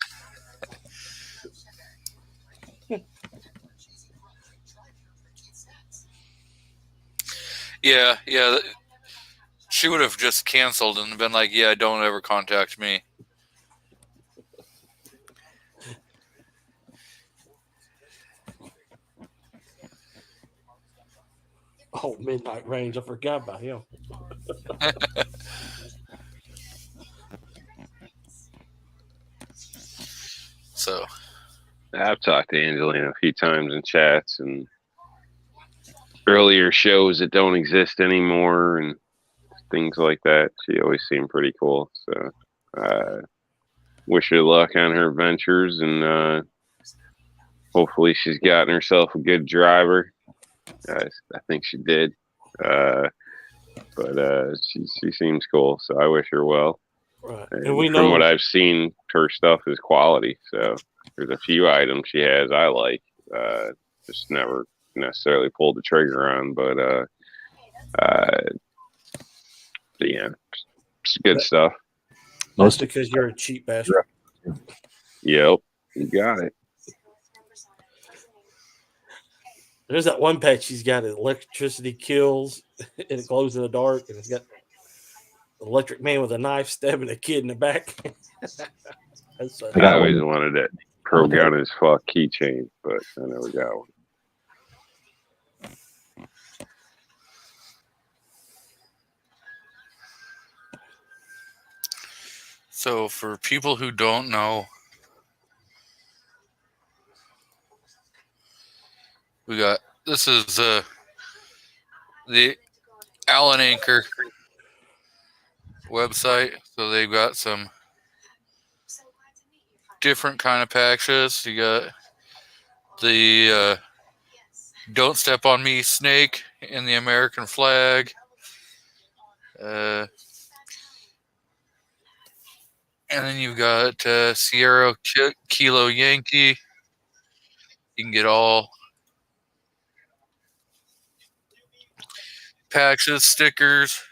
Yeah. She would have just canceled and been like, yeah, don't ever contact me. Oh, Midnight Range. I forgot about him. So I've talked to Angelina a few times in chats and earlier shows that don't exist anymore and things like that. She always seemed pretty cool. So wish her luck on her ventures, and hopefully she's gotten herself a good driver. I think she did. But she seems cool, so I wish her well. Right. And from what I've seen, her stuff is quality. So there's a few items she has I like. Just never necessarily pulled the trigger on, but yeah, it's good stuff. Most because you're a cheap bastard. Yep, you got it. There's that one patch she's got electricity kills and it glows in the dark, and it's got an electric man with a knife stabbing a kid in the back. I always wanted that pro gun as fuck keychain, but I never got one. So for people who don't know, this is the Allen Anchor website. So they've got some different kind of patches. You got the Don't Step on Me snake in the American flag. And then you've got Sierra Kilo Yankee. You can get all patches, stickers.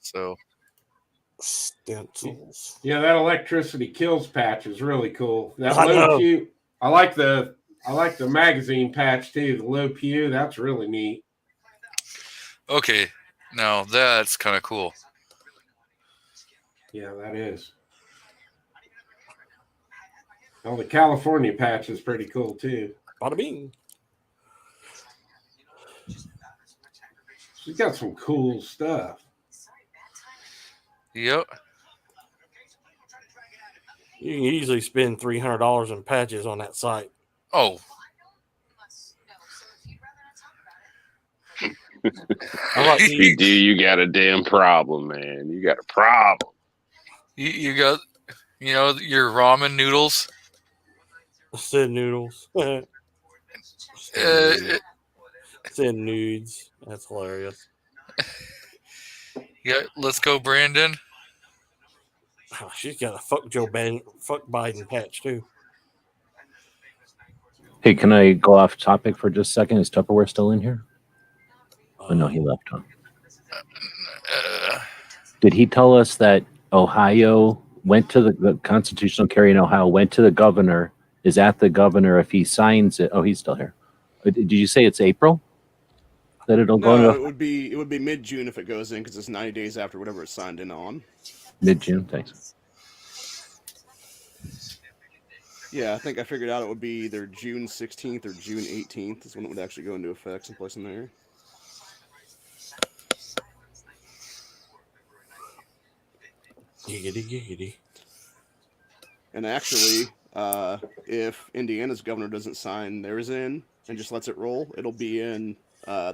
So stencils. Yeah, that electricity kills patch is really cool. That I low know. pew. I like the magazine patch too. The low pew. That's really neat. okay, now that's kind of cool. Yeah, that is. Oh, the California patch is pretty cool too. Bada bing. She's got some cool stuff. Yep. You can easily spend $300 in patches on that site. Oh, If you do, you got a damn problem, man. You got a problem. you got, your ramen noodles. Send noodles. Send Send nudes. That's hilarious. Yeah, let's go, Brandon. Oh, she's got a fuck Biden patch too. Hey, can I go off topic for just a second? Is Tupperware still in here? Oh, no, he left. Huh? Did he tell us that Ohio went to the constitutional carry in Ohio, went to the governor, is at the governor if he signs it? Oh, he's still here. Did you say it's April that it'll go No, into it would be mid-June if it goes in because it's 90 days after whatever it's signed in on. mid-June? Thanks. Yeah, I think I figured out it would be either June 16th or June 18th is when it would actually go into effect someplace in there. Giggity, giggity. And actually, if Indiana's governor doesn't sign theirs in and just lets it roll, it'll be in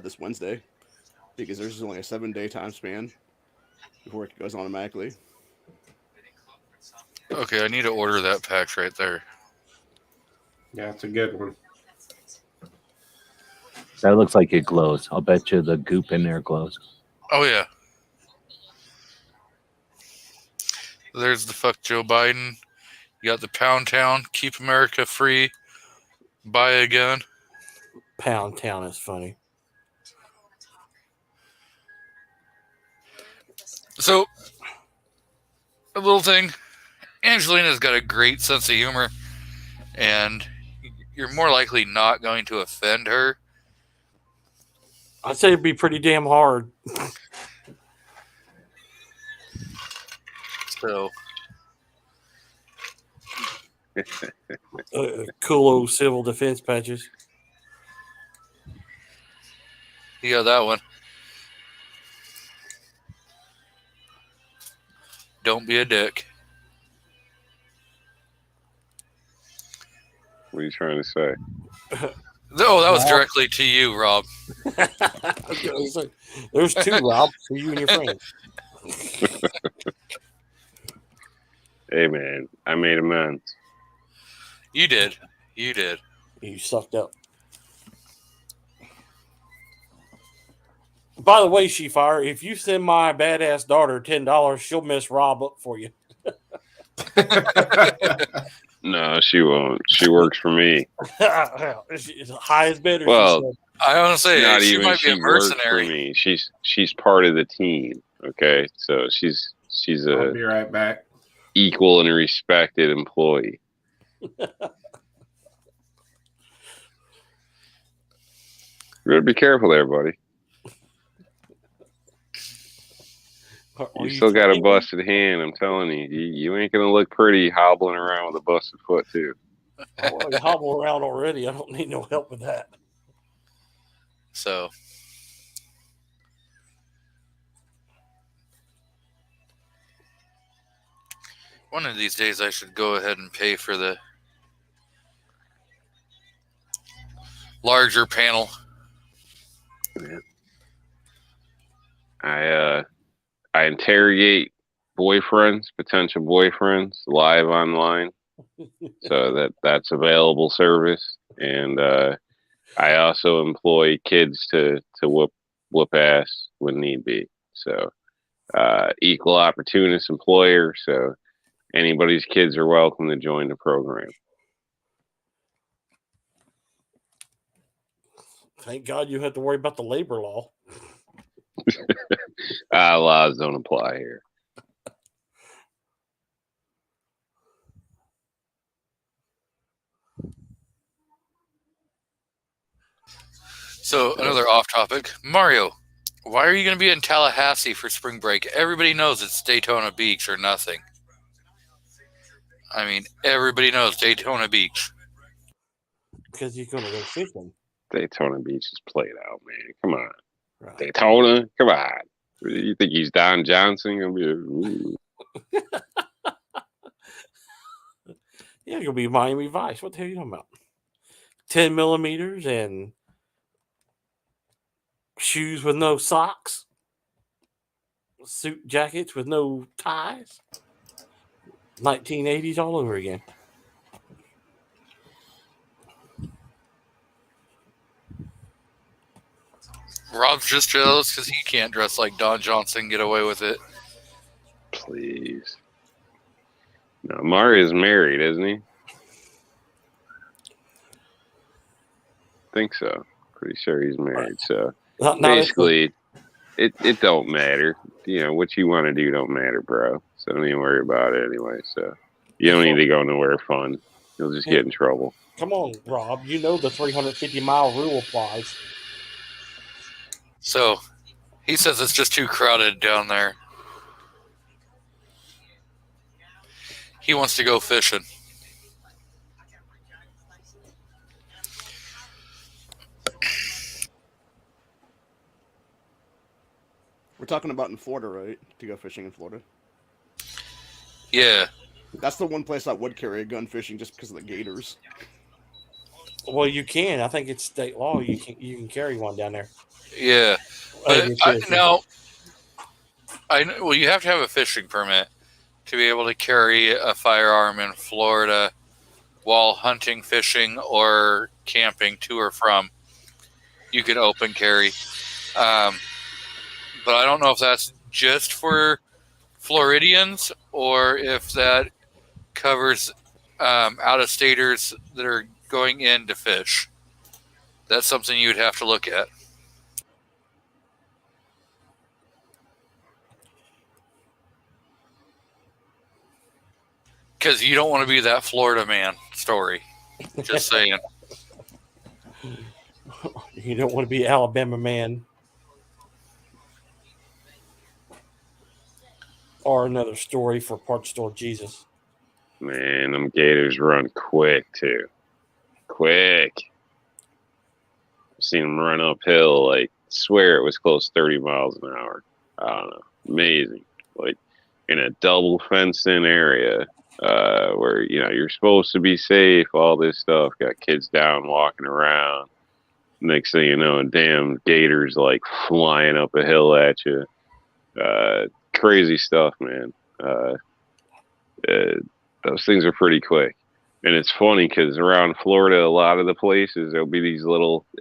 this Wednesday because there's only a 7-day time span before it goes automatically. Okay, I need to order that patch right there. Yeah, it's a good one. That looks like it glows. I'll bet you the goop in there glows. Oh, yeah. There's the fuck Joe Biden. You got the Pound Town, Keep America Free, Buy a Gun. Pound Town is funny. So, a little thing. Angelina's got a great sense of humor, and you're more likely not going to offend her. I'd say it'd be pretty damn hard. So, Cool old civil defense patches. you got that one. Don't be a dick. What are you trying to say? Oh, that was directly to you, Rob. There's two, Rob, for you and your friend. Hey, man, I made amends. You did. You did. You sucked up. By the way, She-Fire, if you send my badass daughter $10, she'll miss Rob up for you. No, she won't. She works for me. It's highest bidder. Well, she said. I want to say Not she even might be she a works for mercenary. me. She's part of the team. Okay, so she's I'll a be right back. equal and respected employee. You better be careful there, buddy. Are You you still got a trying? busted hand. I'm telling you, you ain't gonna look pretty hobbling around with a busted foot too. Well, you hobble around already. I don't need no help with that. So one of these days I should go ahead and pay for the larger panel. I interrogate boyfriends, potential boyfriends, live online, so that's available service. And I also employ kids to whoop ass when need be. So equal opportunist employer. So anybody's kids are welcome to join the program. Thank God you have to worry about the labor law. Laws don't apply here. So another off topic. Mario, why are you going to be in Tallahassee for spring break? Everybody knows it's Daytona Beach or nothing. I mean, everybody knows Daytona Beach. Because you're going to go fishing. Daytona Beach is played out, man. Come on. Right. Daytona? Come on. You think he's Don Johnson? Gonna be ooh. Yeah, you'll be Miami Vice. What the hell are you talking about? 10 millimeters and shoes with no socks, suit jackets with no ties. 1980s all over again. Rob's just jealous because he can't dress like Don Johnson and get away with it. Please. No, Mario's married, isn't he? Think so. Pretty sure he's married. So basically, it don't matter. You know, what you want to do don't matter, bro. So don't even worry about it anyway. So you don't need to go nowhere fun. You'll just get in trouble. Come on, Rob. You know the 350-mile rule applies. So he says it's just too crowded down there. He wants to go fishing. We're talking about in Florida, right? To go fishing in Florida. Yeah. That's the one place I would carry a gun fishing just because of the gators. Well, you can. I think it's state law. You can carry one down there. Yeah. But well, you have to have a fishing permit to be able to carry a firearm in Florida while hunting, fishing, or camping to or from. You can open carry. But I don't know if that's just for Floridians or if that covers out-of-staters that are going in to fish. That's something you would have to look at. Because you don't want to be that Florida man story. Just saying. You don't want to be Alabama man. Or another story for Parts Store Jesus. Man, them gators run quick, too. Quick. I've seen them run uphill, like, swear it was close to 30 miles an hour. I don't know. Amazing. Like, in a double fenced-in area where, you know, you're supposed to be safe, all this stuff. Got kids down walking around. Next thing you know, a damn gator's, like, flying up a hill at you. Crazy stuff, man. Those things are pretty quick. And it's funny because around Florida, a lot of the places, there'll be these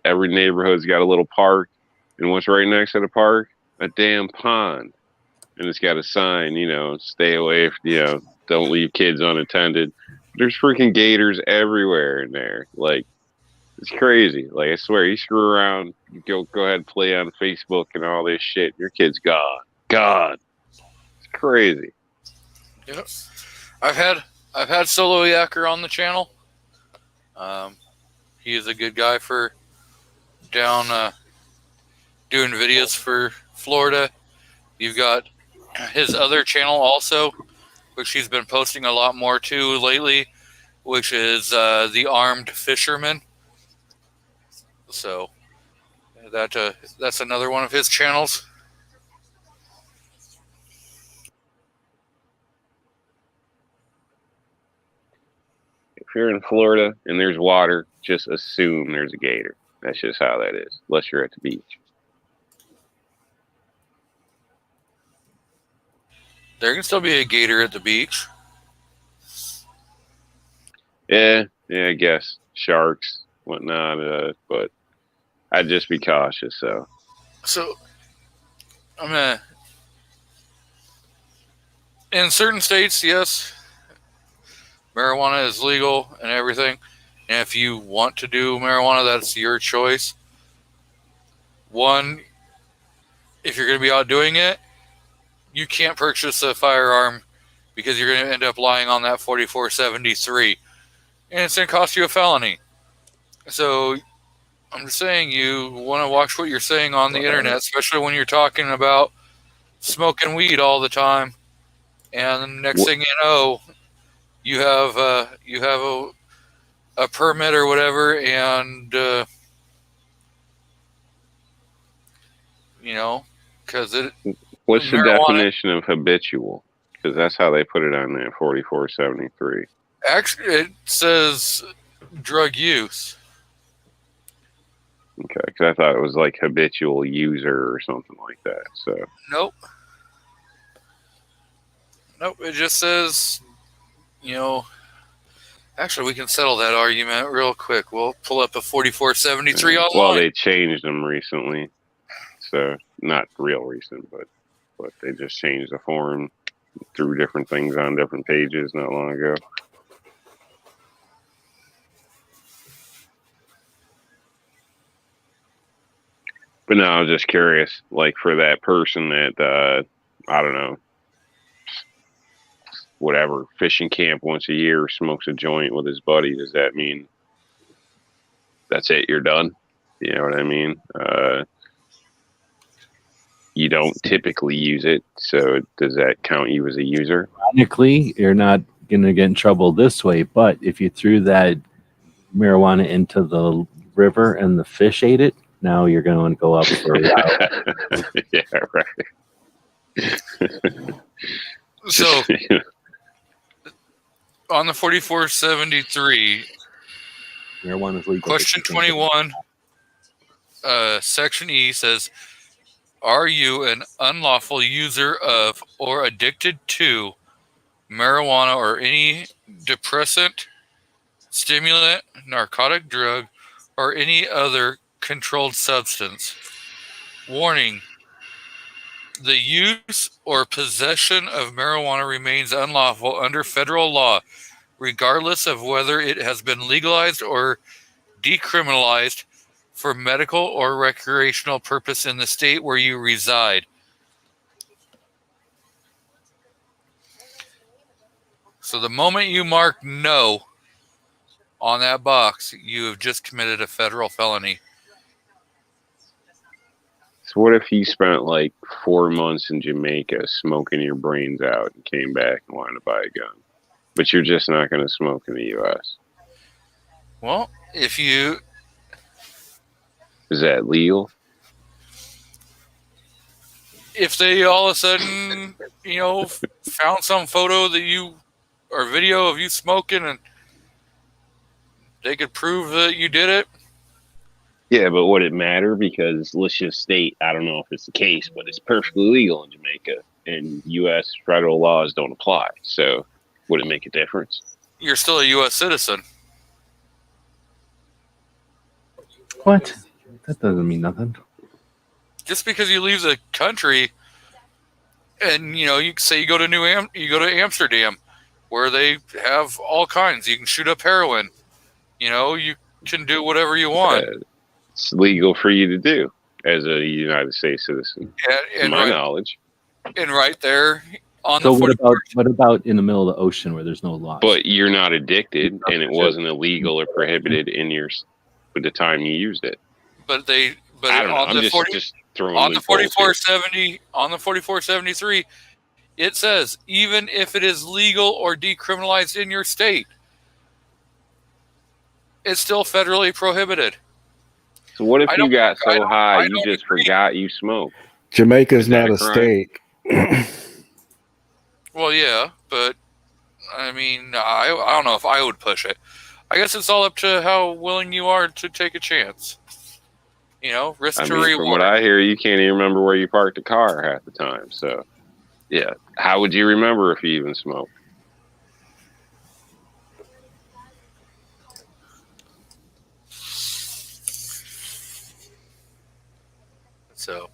every neighborhood's got a little park. And what's right next to the park? A damn pond. And it's got a sign, stay away, don't leave kids unattended. There's freaking gators everywhere in there. Like, it's crazy. Like, I swear, you screw around, you go ahead and play on Facebook and all this shit. Your kid's gone. Gone. It's crazy. Yep. I've had Solo Yacker on the channel. He is a good guy for down doing videos for Florida. You've got his other channel also, which he's been posting a lot more to lately, which is The Armed Fisherman. So that's another one of his channels. If you're in Florida and there's water, just assume there's a gator. That's just how that is, unless you're at the beach. There can still be a gator at the beach. Yeah, I guess. Sharks, whatnot, but I'd just be cautious, so. So, in certain states, yes, marijuana is legal and everything. And if you want to do marijuana, that's your choice. One, if you're going to be out doing it, you can't purchase a firearm because you're going to end up lying on that 4473. And it's going to cost you a felony. So I'm just saying, you want to watch what you're saying on the internet, especially when you're talking about smoking weed all the time. And the next thing you know, you have a permit or whatever, and because it. What's the definition of habitual? Because that's how they put it on there, 4473. Actually, it says drug use. Okay, because I thought it was like habitual user or something like that. So Nope. It just says, actually, we can settle that argument real quick. We'll pull up a 4473 online. Well, they changed them recently, so not real recent, but they just changed the form, threw different things on different pages not long ago. But no, I was just curious, like for that person that, I don't know, whatever, fishing camp once a year, smokes a joint with his buddy, does that mean that's it, you're done? You know what I mean? You don't typically use it, so does that count you as a user? Technically, you're not going to get in trouble this way, but if you threw that marijuana into the river and the fish ate it, now you're going to go up for a while. Yeah, right. So, on the 4473, marijuana is legal. Question 21, Section E says, are you an unlawful user of or addicted to marijuana or any depressant, stimulant, narcotic drug, or any other controlled substance? Warning: the use or possession of marijuana remains unlawful under federal law, regardless of whether it has been legalized or decriminalized for medical or recreational purpose in the state where you reside. So the moment you mark no on that box, you have just committed a federal felony. So what if you spent like 4 months in Jamaica smoking your brains out and came back and wanted to buy a gun, but you're just not going to smoke in the U.S.? Well, if you... Is that legal? If they all of a sudden, found some photo that you, or video of you smoking, and they could prove that you did it. Yeah, but would it matter? Because let's just state, I don't know if it's the case, but it's perfectly legal in Jamaica, and U.S. federal laws don't apply. So would it make a difference? you're still a U.S. citizen. What? That doesn't mean nothing. Just because you leave the country, and you say you go to you go to Amsterdam, where they have all kinds. You can shoot up heroin. You can do whatever you want. It's legal for you to do as a United States citizen, to my knowledge. And right there on So the what about in the middle of the ocean where there's no laws? But you're not addicted, and it wasn't illegal or prohibited at the time you used it. But I don't know. on I'm the just throwing on the loopholes here. 4473, it says even if it is legal or decriminalized in your state, it's still federally prohibited. So what if you got I so don't- high I you don't just agree. forgot you smoked? Jamaica's not a crime? state. Well, yeah, but I mean, I don't know if I would push it. I guess it's all up to how willing you are to take a chance. Risk to From reward. what I hear, you can't even remember where you parked the car half the time. So, yeah, how would you remember if you even smoked? So.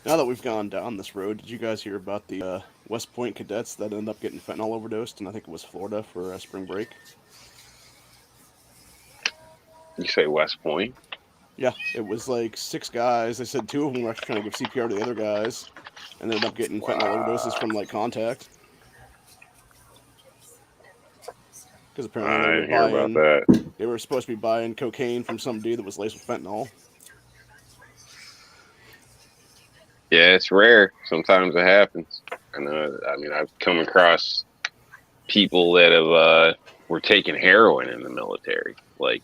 Now that we've gone down this road, did you guys hear about the West Point cadets that ended up getting fentanyl overdosed? And I think it was Florida for spring break. You say West Point? Yeah, it was like 6 guys. They said 2 of them were actually trying to give CPR to the other guys, and ended up getting fentanyl overdoses from contact. Because apparently I didn't hear about that. They were supposed to be buying cocaine from some dude that was laced with fentanyl. Yeah, it's rare. Sometimes it happens. I know. I mean, I've come across people that were taking heroin in the military. Like,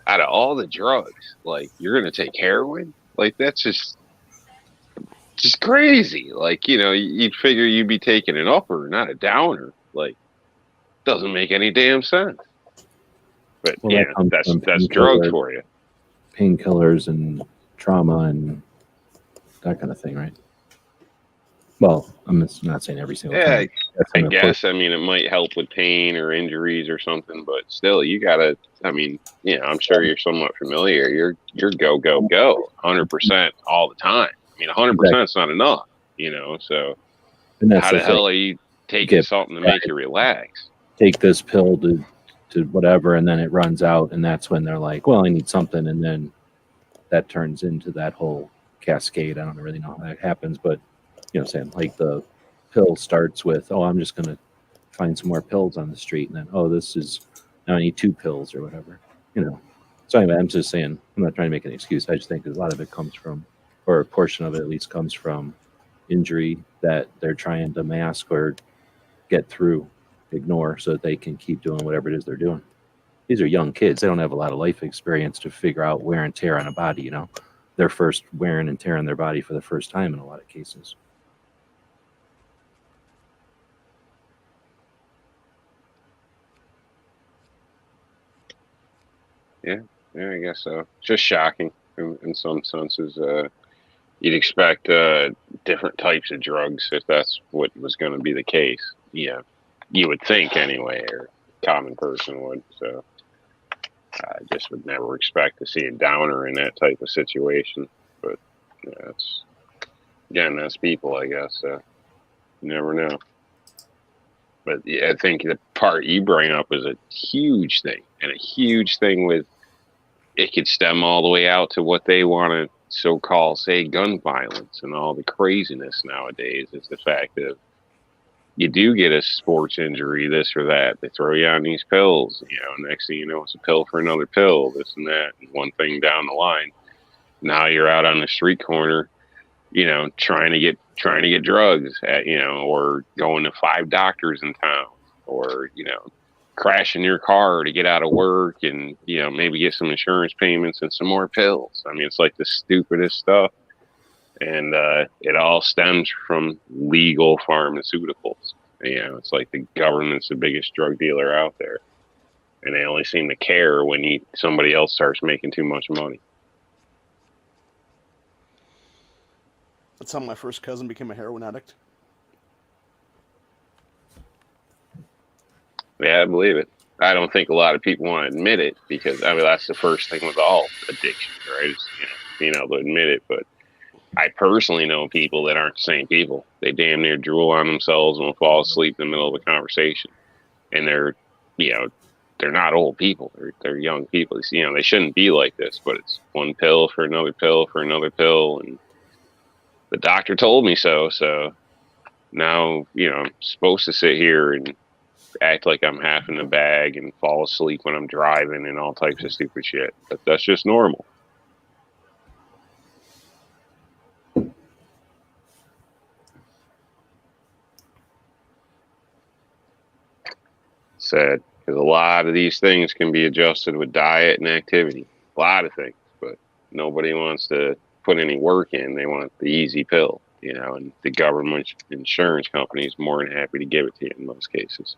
out of all the drugs, like, you're gonna take heroin? Like, that's just crazy. Like, you'd figure you'd be taking an upper, not a downer. Like, doesn't make any damn sense. But Well, yeah, that comes that's from drugs painkiller- for you. Painkillers and trauma and that kind of thing, right? Well, I'm not saying every single Yeah, time. That's I an guess. I mean, it might help with pain or injuries or something, but still, you gotta. I mean, I'm sure you're somewhat familiar. You're go 100% all the time. I mean, 100% is not enough, So And that's how the the hell thing. are you taking Get something to make you relax? Take this pill to whatever, and then it runs out, and that's when they're like, well, I need something, and then that turns into that whole cascade. I don't really know how that happens, but saying like the pill starts with, oh, I'm just going to find some more pills on the street, and then, oh, now I need 2 pills or whatever, So anyway, I'm just saying, I'm not trying to make an excuse. I just think a lot of it comes from, or a portion of it at least comes from injury that they're trying to mask or get through, ignore, so that they can keep doing whatever it is they're doing. These are young kids. They don't have a lot of life experience to figure out wear and tear on a body, They're first wearing and tearing their body for the first time in a lot of cases. Yeah, I guess so. Just shocking in some senses. You'd expect different types of drugs if that's what was going to be the case. Yeah, you would think anyway, or a common person would. So I just would never expect to see a downer in that type of situation. But that's people, I guess. You never know. But yeah, I think the part you bring up is a huge thing, and a huge thing with it could stem all the way out to what they want to so-called say gun violence and all the craziness nowadays. Is the fact that you do get a sports injury, this or that, they throw you on these pills. Next thing you know, it's a pill for another pill, this and that, and one thing down the line. Now you're out on the street corner, trying to get drugs, or going to 5 doctors in town, or crashing your car to get out of work and, maybe get some insurance payments and some more pills. I mean, it's like the stupidest stuff. And it all stems from legal pharmaceuticals. It's like the government's the biggest drug dealer out there. And they only seem to care when somebody else starts making too much money. That's how my first cousin became a heroin addict. Yeah, I believe it. I don't think a lot of people want to admit it because, that's the first thing with all addiction, right? Is, being able to admit it. But I personally know people that aren't the same people. They damn near drool on themselves and will fall asleep in the middle of a conversation. And they're not old people. They're young people. They shouldn't be like this, but it's one pill for another pill for another pill. And the doctor told me so. So now, I'm supposed to sit here and act like I'm half in the bag and fall asleep when I'm driving and all types of stupid shit. But that's just normal. Sad, because a lot of these things can be adjusted with diet and activity. A lot of things, but nobody wants to put any work in. They want the easy pill, and the government insurance company is more than happy to give it to you in most cases.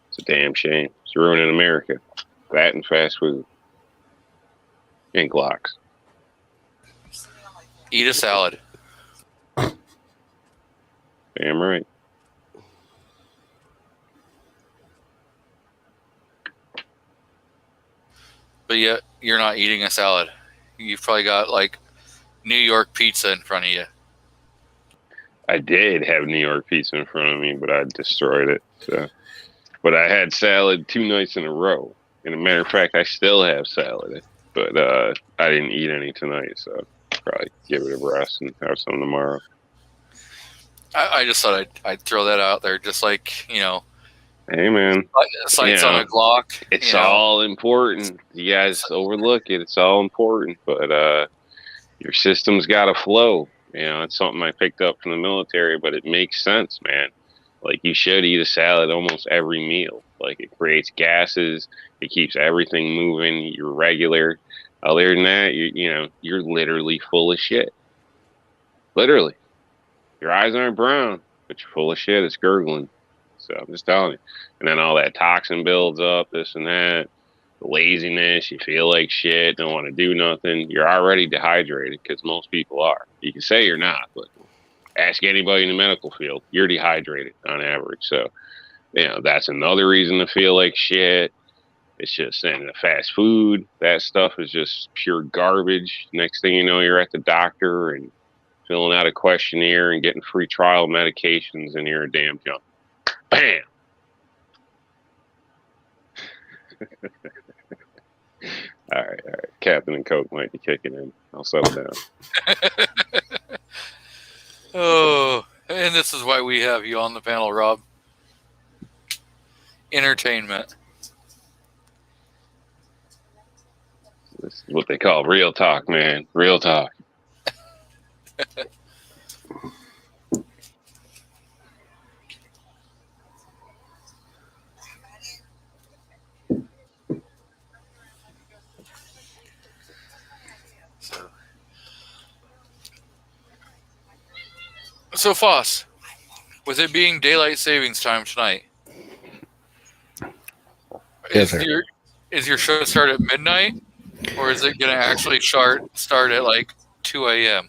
It's a damn shame. It's ruining America. That and fast food. And Glocks. Eat a salad. Damn right. But yet you're not eating a salad. You've probably got like New York pizza in front of you. I did have New York pizza in front of me, but I destroyed it. So, but I had salad 2 nights in a row. And a matter of fact, I still have salad, but I didn't eat any tonight, so probably give it a rest and have some tomorrow. I just thought I'd throw that out there, just like, Hey, man. Sights on a Glock. It's all important. You guys overlook it. It's all important, but your system's got to flow. It's something I picked up from the military, but it makes sense, man. Like, you should eat a salad almost every meal. Like, it creates gases. It keeps everything moving. You're regular. Other than that, you're literally full of shit. Literally. Your eyes aren't brown, but you're full of shit. It's gurgling. So I'm just telling you. And then all that toxin builds up, this and that. The laziness, you feel like shit, don't want to do nothing. You're already dehydrated because most people are. You can say you're not, but ask anybody in the medical field. You're dehydrated on average. So, that's another reason to feel like shit. It's just in the fast food. That stuff is just pure garbage. Next thing you know, you're at the doctor and filling out a questionnaire and getting free trial medications, and you're a damn junk. Bam! All right. Captain and Coke might be kicking in. I'll settle down. Oh, and this is why we have you on the panel, Rob. Entertainment. This is what they call real talk, man. Real talk. So, Foss, with it being daylight savings time tonight, Yes, sir. Is your show start at midnight, or is it going to actually start at like 2 a.m.?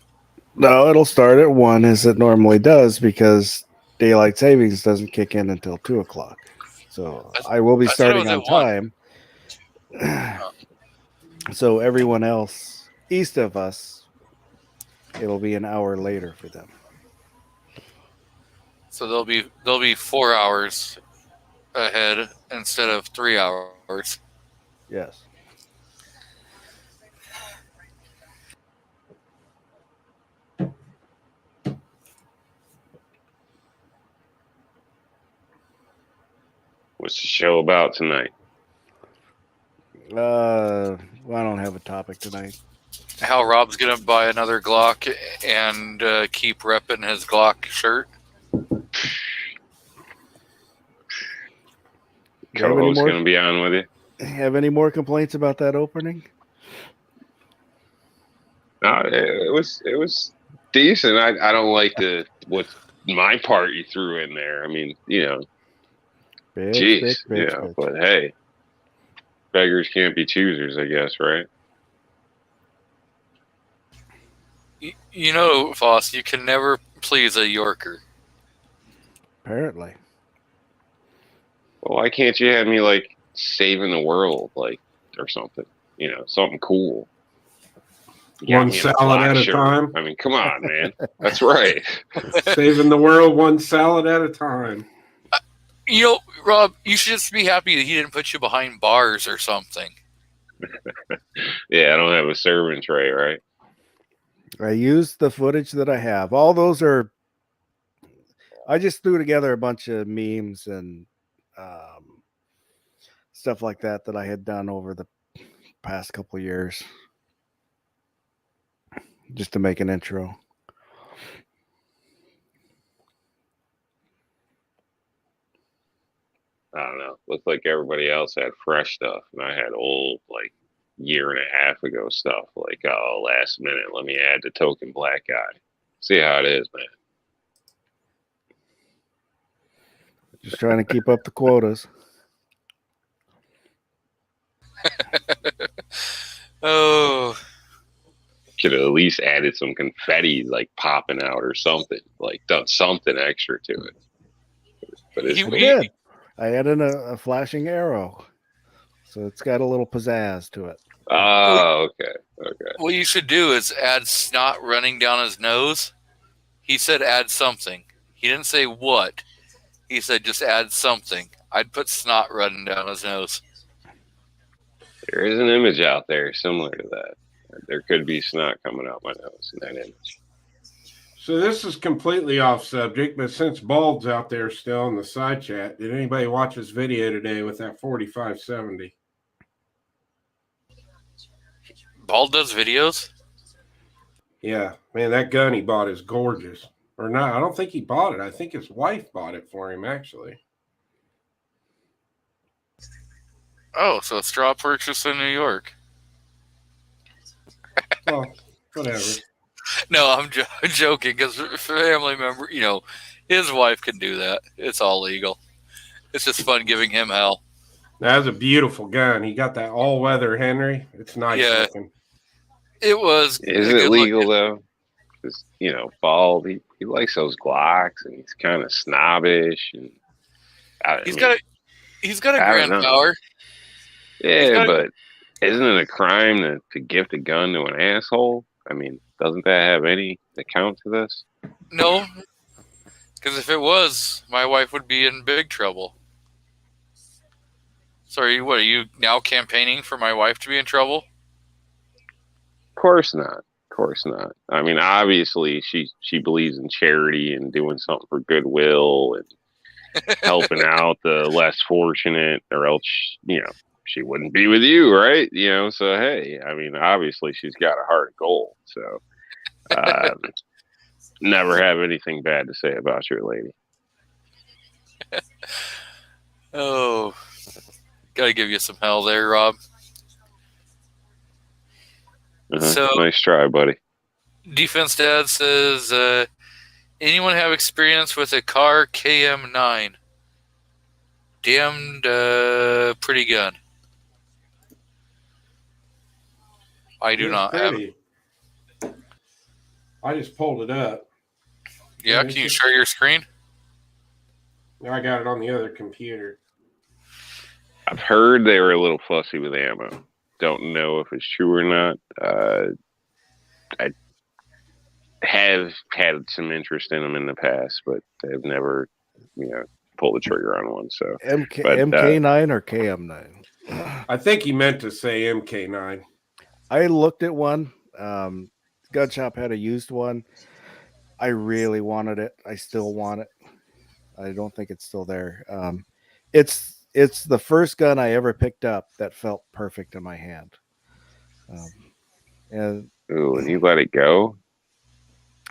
No, it'll start at 1 as it normally does because daylight savings doesn't kick in until 2 o'clock. So I will be starting on time. So everyone else east of us, it'll be an hour later for them. So they'll be 4 hours ahead instead of 3 hours. Yes. What's the show about tonight? Well, I don't have a topic tonight. How Rob's going to buy another Glock and keep repping his Glock shirt. You have any co-host more- going to be on with you. Have any more complaints about that opening? No, it was decent. I don't like what my part you threw in there. I mean, Bitch, jeez, bitch, bitch, bitch. but hey, beggars can't be choosers, I guess, right? You know, Foss, you can never please a Yorker. Apparently. Well, why can't you have me like saving the world, like, or something? Something cool. You got One me in a salad black at a shirt. time. I mean, come on, man. That's right. Saving the world one salad at a time. You know, Rob, you should just be happy that he didn't put you behind bars or something. Yeah, I don't have a serving tray, right? I used the footage that I have. All those are. I just threw together a bunch of memes and stuff like that I had done over the past couple of years, just to make an intro. I don't know. Looked like everybody else had fresh stuff, and I had old, like, year and a half ago stuff. Like, oh, last minute, let me add the token black guy. See how it is, man. Just trying to keep up the quotas. Oh, Could have at least added some confetti, like, popping out or something. Like, done something extra to it. But it's He- I cool. did. I added a flashing arrow, so it's got a little pizzazz to it. Oh, okay. what you should do is add snot running down his nose. He said add something. He didn't say what. He said just add something. I'd put snot running down his nose. There is an image out there similar to that. There could be snot coming out my nose in that image. So this is completely off subject, but since Bald's out there still in the side chat, did anybody watch his video today with that 4570? Bald does videos? Yeah, man, that gun he bought is gorgeous. Or not, I don't think he bought it. I think his wife bought it for him, actually. Oh, so a straw purchase in New York. Well, whatever. No, I'm joking because family member, his wife can do that. It's all legal. It's just fun giving him hell. That's a beautiful gun. He got that all-weather Henry. It's nice Yeah. looking. It was. Is a it good legal looking- though? Because Bald, he likes those Glocks, and he's kind of snobbish, and He's got a I grand don't know. power. Yeah, got a- but isn't it a crime to gift a gun to an asshole? I mean, doesn't that have any account to this? No, because if it was, my wife would be in big trouble. Sorry, what are you now campaigning for my wife to be in trouble? Of course not. Of course not. I mean, obviously, she believes in charity and doing something for goodwill and helping out the less fortunate, or else, she wouldn't be with you, right? So hey, I mean, obviously, she's got a heart of gold. So, never have anything bad to say about your lady. Oh, gotta give you some hell there, Rob. So- Nice try, buddy. Defense Dad says, anyone have experience with a car KM9? Damned pretty gun. I do It's not have. pretty. I just pulled it up. Yeah, can you share your screen? I got it on the other computer. I've heard they were a little fussy with ammo. Don't know if it's true or not. I have had some interest in them in the past, but they've never, pulled the trigger on one. So MK9 or KM9? I think he meant to say MK9. I looked at one. Gun Shop had a used one. I really wanted it. I still want it. I don't think it's still there. It's the first gun I ever picked up that felt perfect in my hand. And ooh, and you let it go?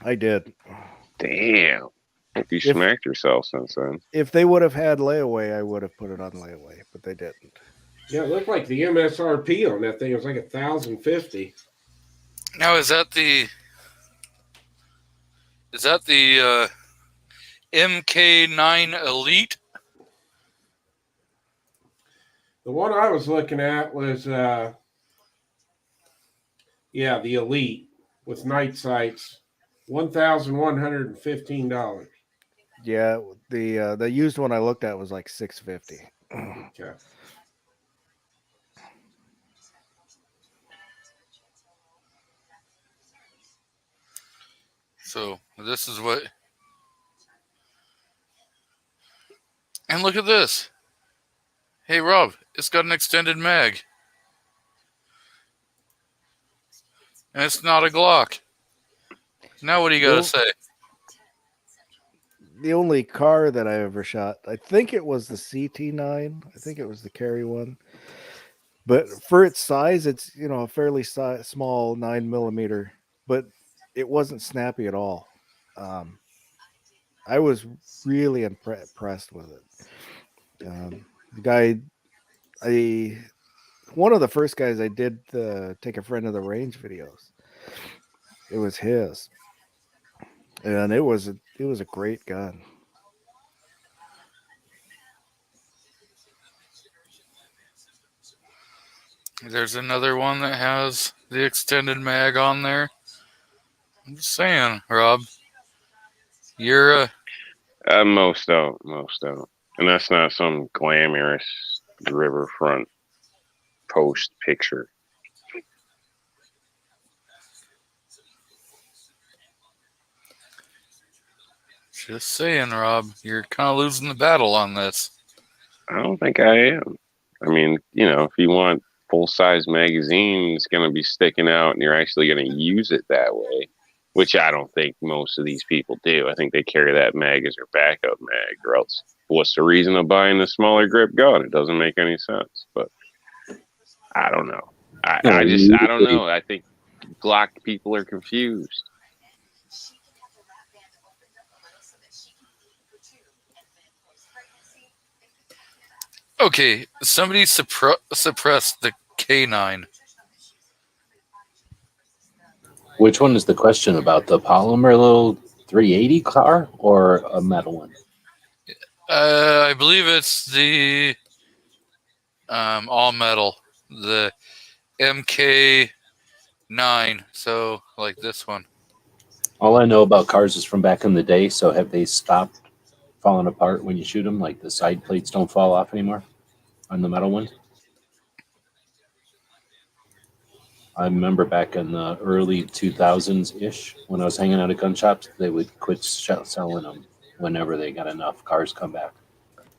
I did. Damn. Hope you If- smacked yourself since then. If they would have had layaway, I would have put it on layaway, but they didn't. Yeah, it looked like the MSRP on that thing was like $1,050. Now is that the MK9 Elite? The one I was looking at was the Elite with night sights, $1,115. Yeah, the used one I looked at was like $650. Okay. So this is what. And look at this. Hey Rob, it's got an extended mag. And it's not a Glock. Now what do you got to Well, say? The only car that I ever shot, I think it was the CT9. I think it was the carry one. But for its size, it's a fairly small 9mm, but it wasn't snappy at all. I was really impressed with it. The guy, one of the first guys I did take a friend of the range videos. It was his, and it was a great gun. There's another one that has the extended mag on there. I'm just saying, Rob. You're Most don't. And that's not some glamorous riverfront post picture. just saying, Rob. You're kind of losing the battle on this. I don't think I am. I mean, if you want full-size magazine, it's going to be sticking out and you're actually going to use it that way, which I don't think most of these people do. I think they carry that mag as their backup mag, or else what's the reason of buying the smaller grip gun? It doesn't make any sense. But I don't know. I don't know. I think Glock people are confused. Okay, somebody suppressed the K9. Which one is the question about? The polymer little 380 car or a metal one? I believe it's the all metal, the MK9. So like this one. All I know about cars is from back in the day. So have they stopped falling apart when you shoot them? Like the side plates don't fall off anymore on the metal ones? I remember back in the early 2000s-ish, when I was hanging out at gun shops, they would quit selling them whenever they got enough cars come back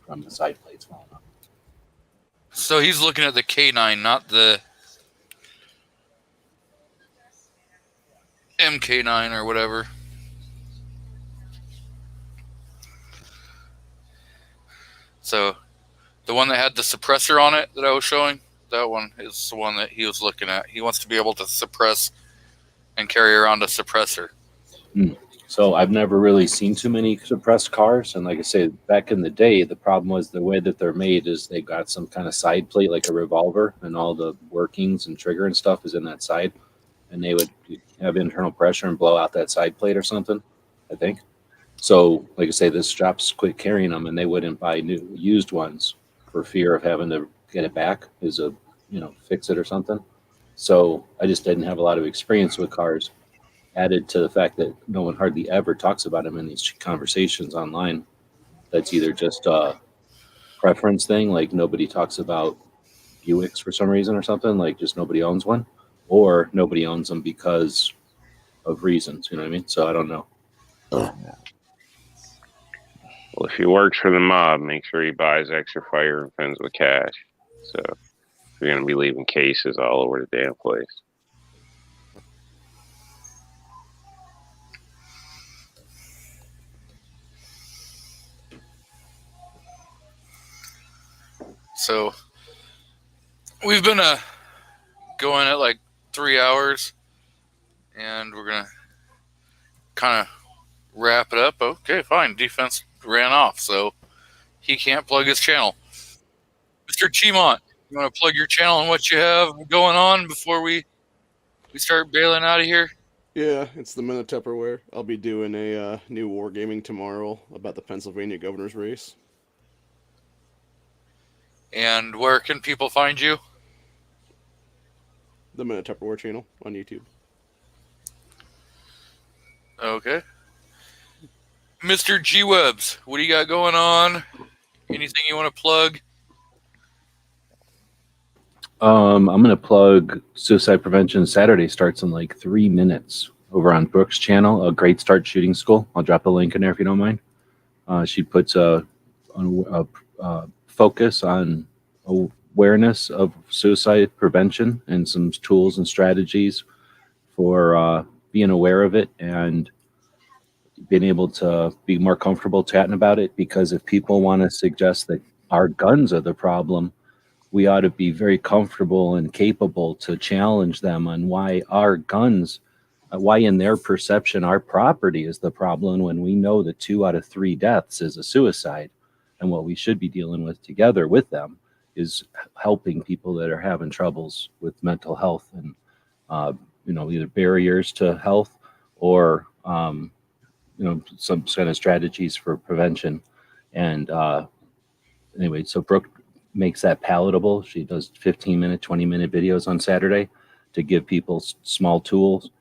from the side plates falling off. So he's looking at the K9, not the MK9 or whatever. So the one that had the suppressor on it that I was showing, that one is the one that he was looking at. He wants to be able to suppress and carry around a suppressor. So I've never really seen too many suppressed cars. And like I say, back in the day, the problem was the way that they're made is they got some kind of side plate like a revolver, and all the workings and trigger and stuff is in that side. And they would have internal pressure and blow out that side plate or something, I think. So like I say, this shops quit carrying them, and they wouldn't buy new used ones for fear of having to get it back, fix it or something. So I just didn't have a lot of experience with cars, added to the fact that no one hardly ever talks about them in these conversations online. That's either just a preference thing, like nobody talks about Buicks for some reason or something, like just nobody owns one, or nobody owns them because of reasons, you know what I mean? So I don't know. Well, if he works for the mob, make sure he buys extra fire and pins with cash. So you're going to be leaving cases all over the damn place. So we've been going at like 3 hours, and we're gonna kind of wrap it up. Okay, fine. Defense ran off, so he can't plug his channel. Mr. Chimont, you want to plug your channel and what you have going on before we start bailing out of here? Yeah, it's the Minute Tupperware. I'll be doing a new wargaming tomorrow about the Pennsylvania governor's race. And where can people find you? The Minute Tupperware channel on YouTube. Okay. Mr. G Webs, what do you got going on? Anything you want to plug? I'm going to plug Suicide Prevention Saturday starts in like 3 minutes over on Brooke's channel, A Great Start Shooting School. I'll drop a link in there if you don't mind. She puts a focus on awareness of suicide prevention and some tools and strategies for being aware of it and being able to be more comfortable chatting about it. Because if people want to suggest that our guns are the problem, we ought to be very comfortable and capable to challenge them on why our guns, why in their perception our property is the problem, when we know that 2 out of 3 deaths is a suicide. And what we should be dealing with together with them is helping people that are having troubles with mental health and, either barriers to health or, some kind of strategies for prevention. And anyway, so Brooke makes that palatable. She does 15-minute, 20-minute videos on Saturday to give people small tools,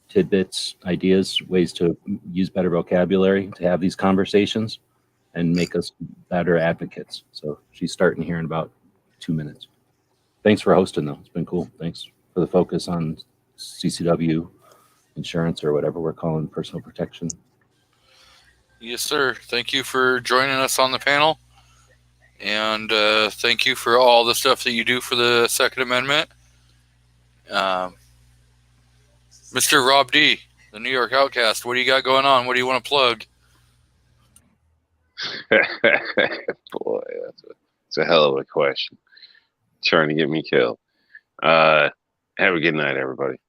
tidbits, ideas, ways to use better vocabulary to have these conversations and make us better advocates. So she's starting here in about 2 minutes. Thanks for hosting, though. It's been cool. Thanks for the focus on CCW insurance, or whatever we're calling personal protection. Yes, sir. Thank you for joining us on the panel. And thank you for all the stuff that you do for the Second Amendment. Mr. Rob D., the New York Outcast, what do you got going on? What do you want to plug? Boy, that's a hell of a question. Trying to get me killed. Have a good night, everybody.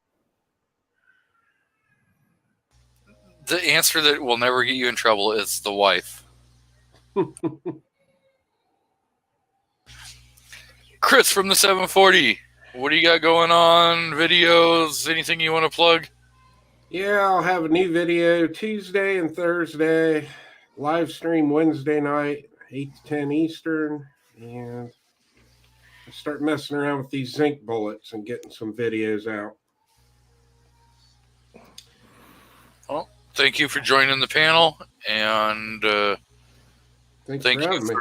The answer that will never get you in trouble is the wife. Chris from the 740, what do you got going on? Videos? Anything you want to plug? Yeah, I'll have a new video Tuesday and Thursday, live stream Wednesday night, 8 to 10 Eastern, and I start messing around with these zinc bullets and getting some videos out. Well, thank you for joining the panel, and Thanks thank for you having me.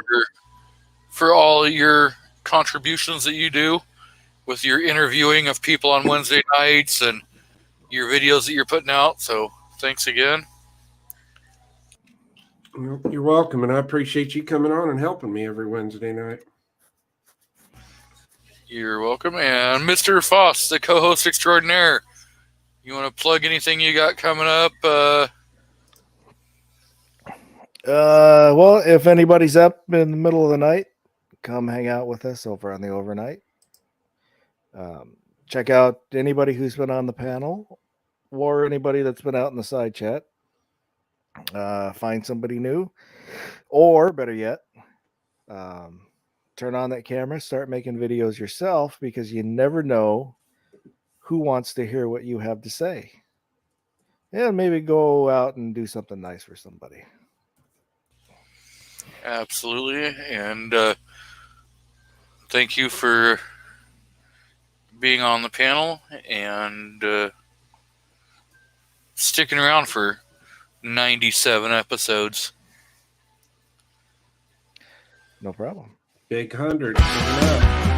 for all your contributions that you do with your interviewing of people on Wednesday nights and your videos that you're putting out. So thanks again. Well, you're welcome, and I appreciate you coming on and helping me every Wednesday night. You're welcome. And Mr. Foss, the co-host extraordinaire, you want to plug anything you got coming up? Well, if anybody's up in the middle of the night, come hang out with us over on the overnight. Check out anybody who's been on the panel or anybody that's been out in the side chat. Find somebody new, or better yet, turn on that camera, start making videos yourself, because you never know who wants to hear what you have to say. And maybe go out and do something nice for somebody. Absolutely. And thank you for being on the panel and sticking around for 97 episodes. No problem. Big 100 coming up.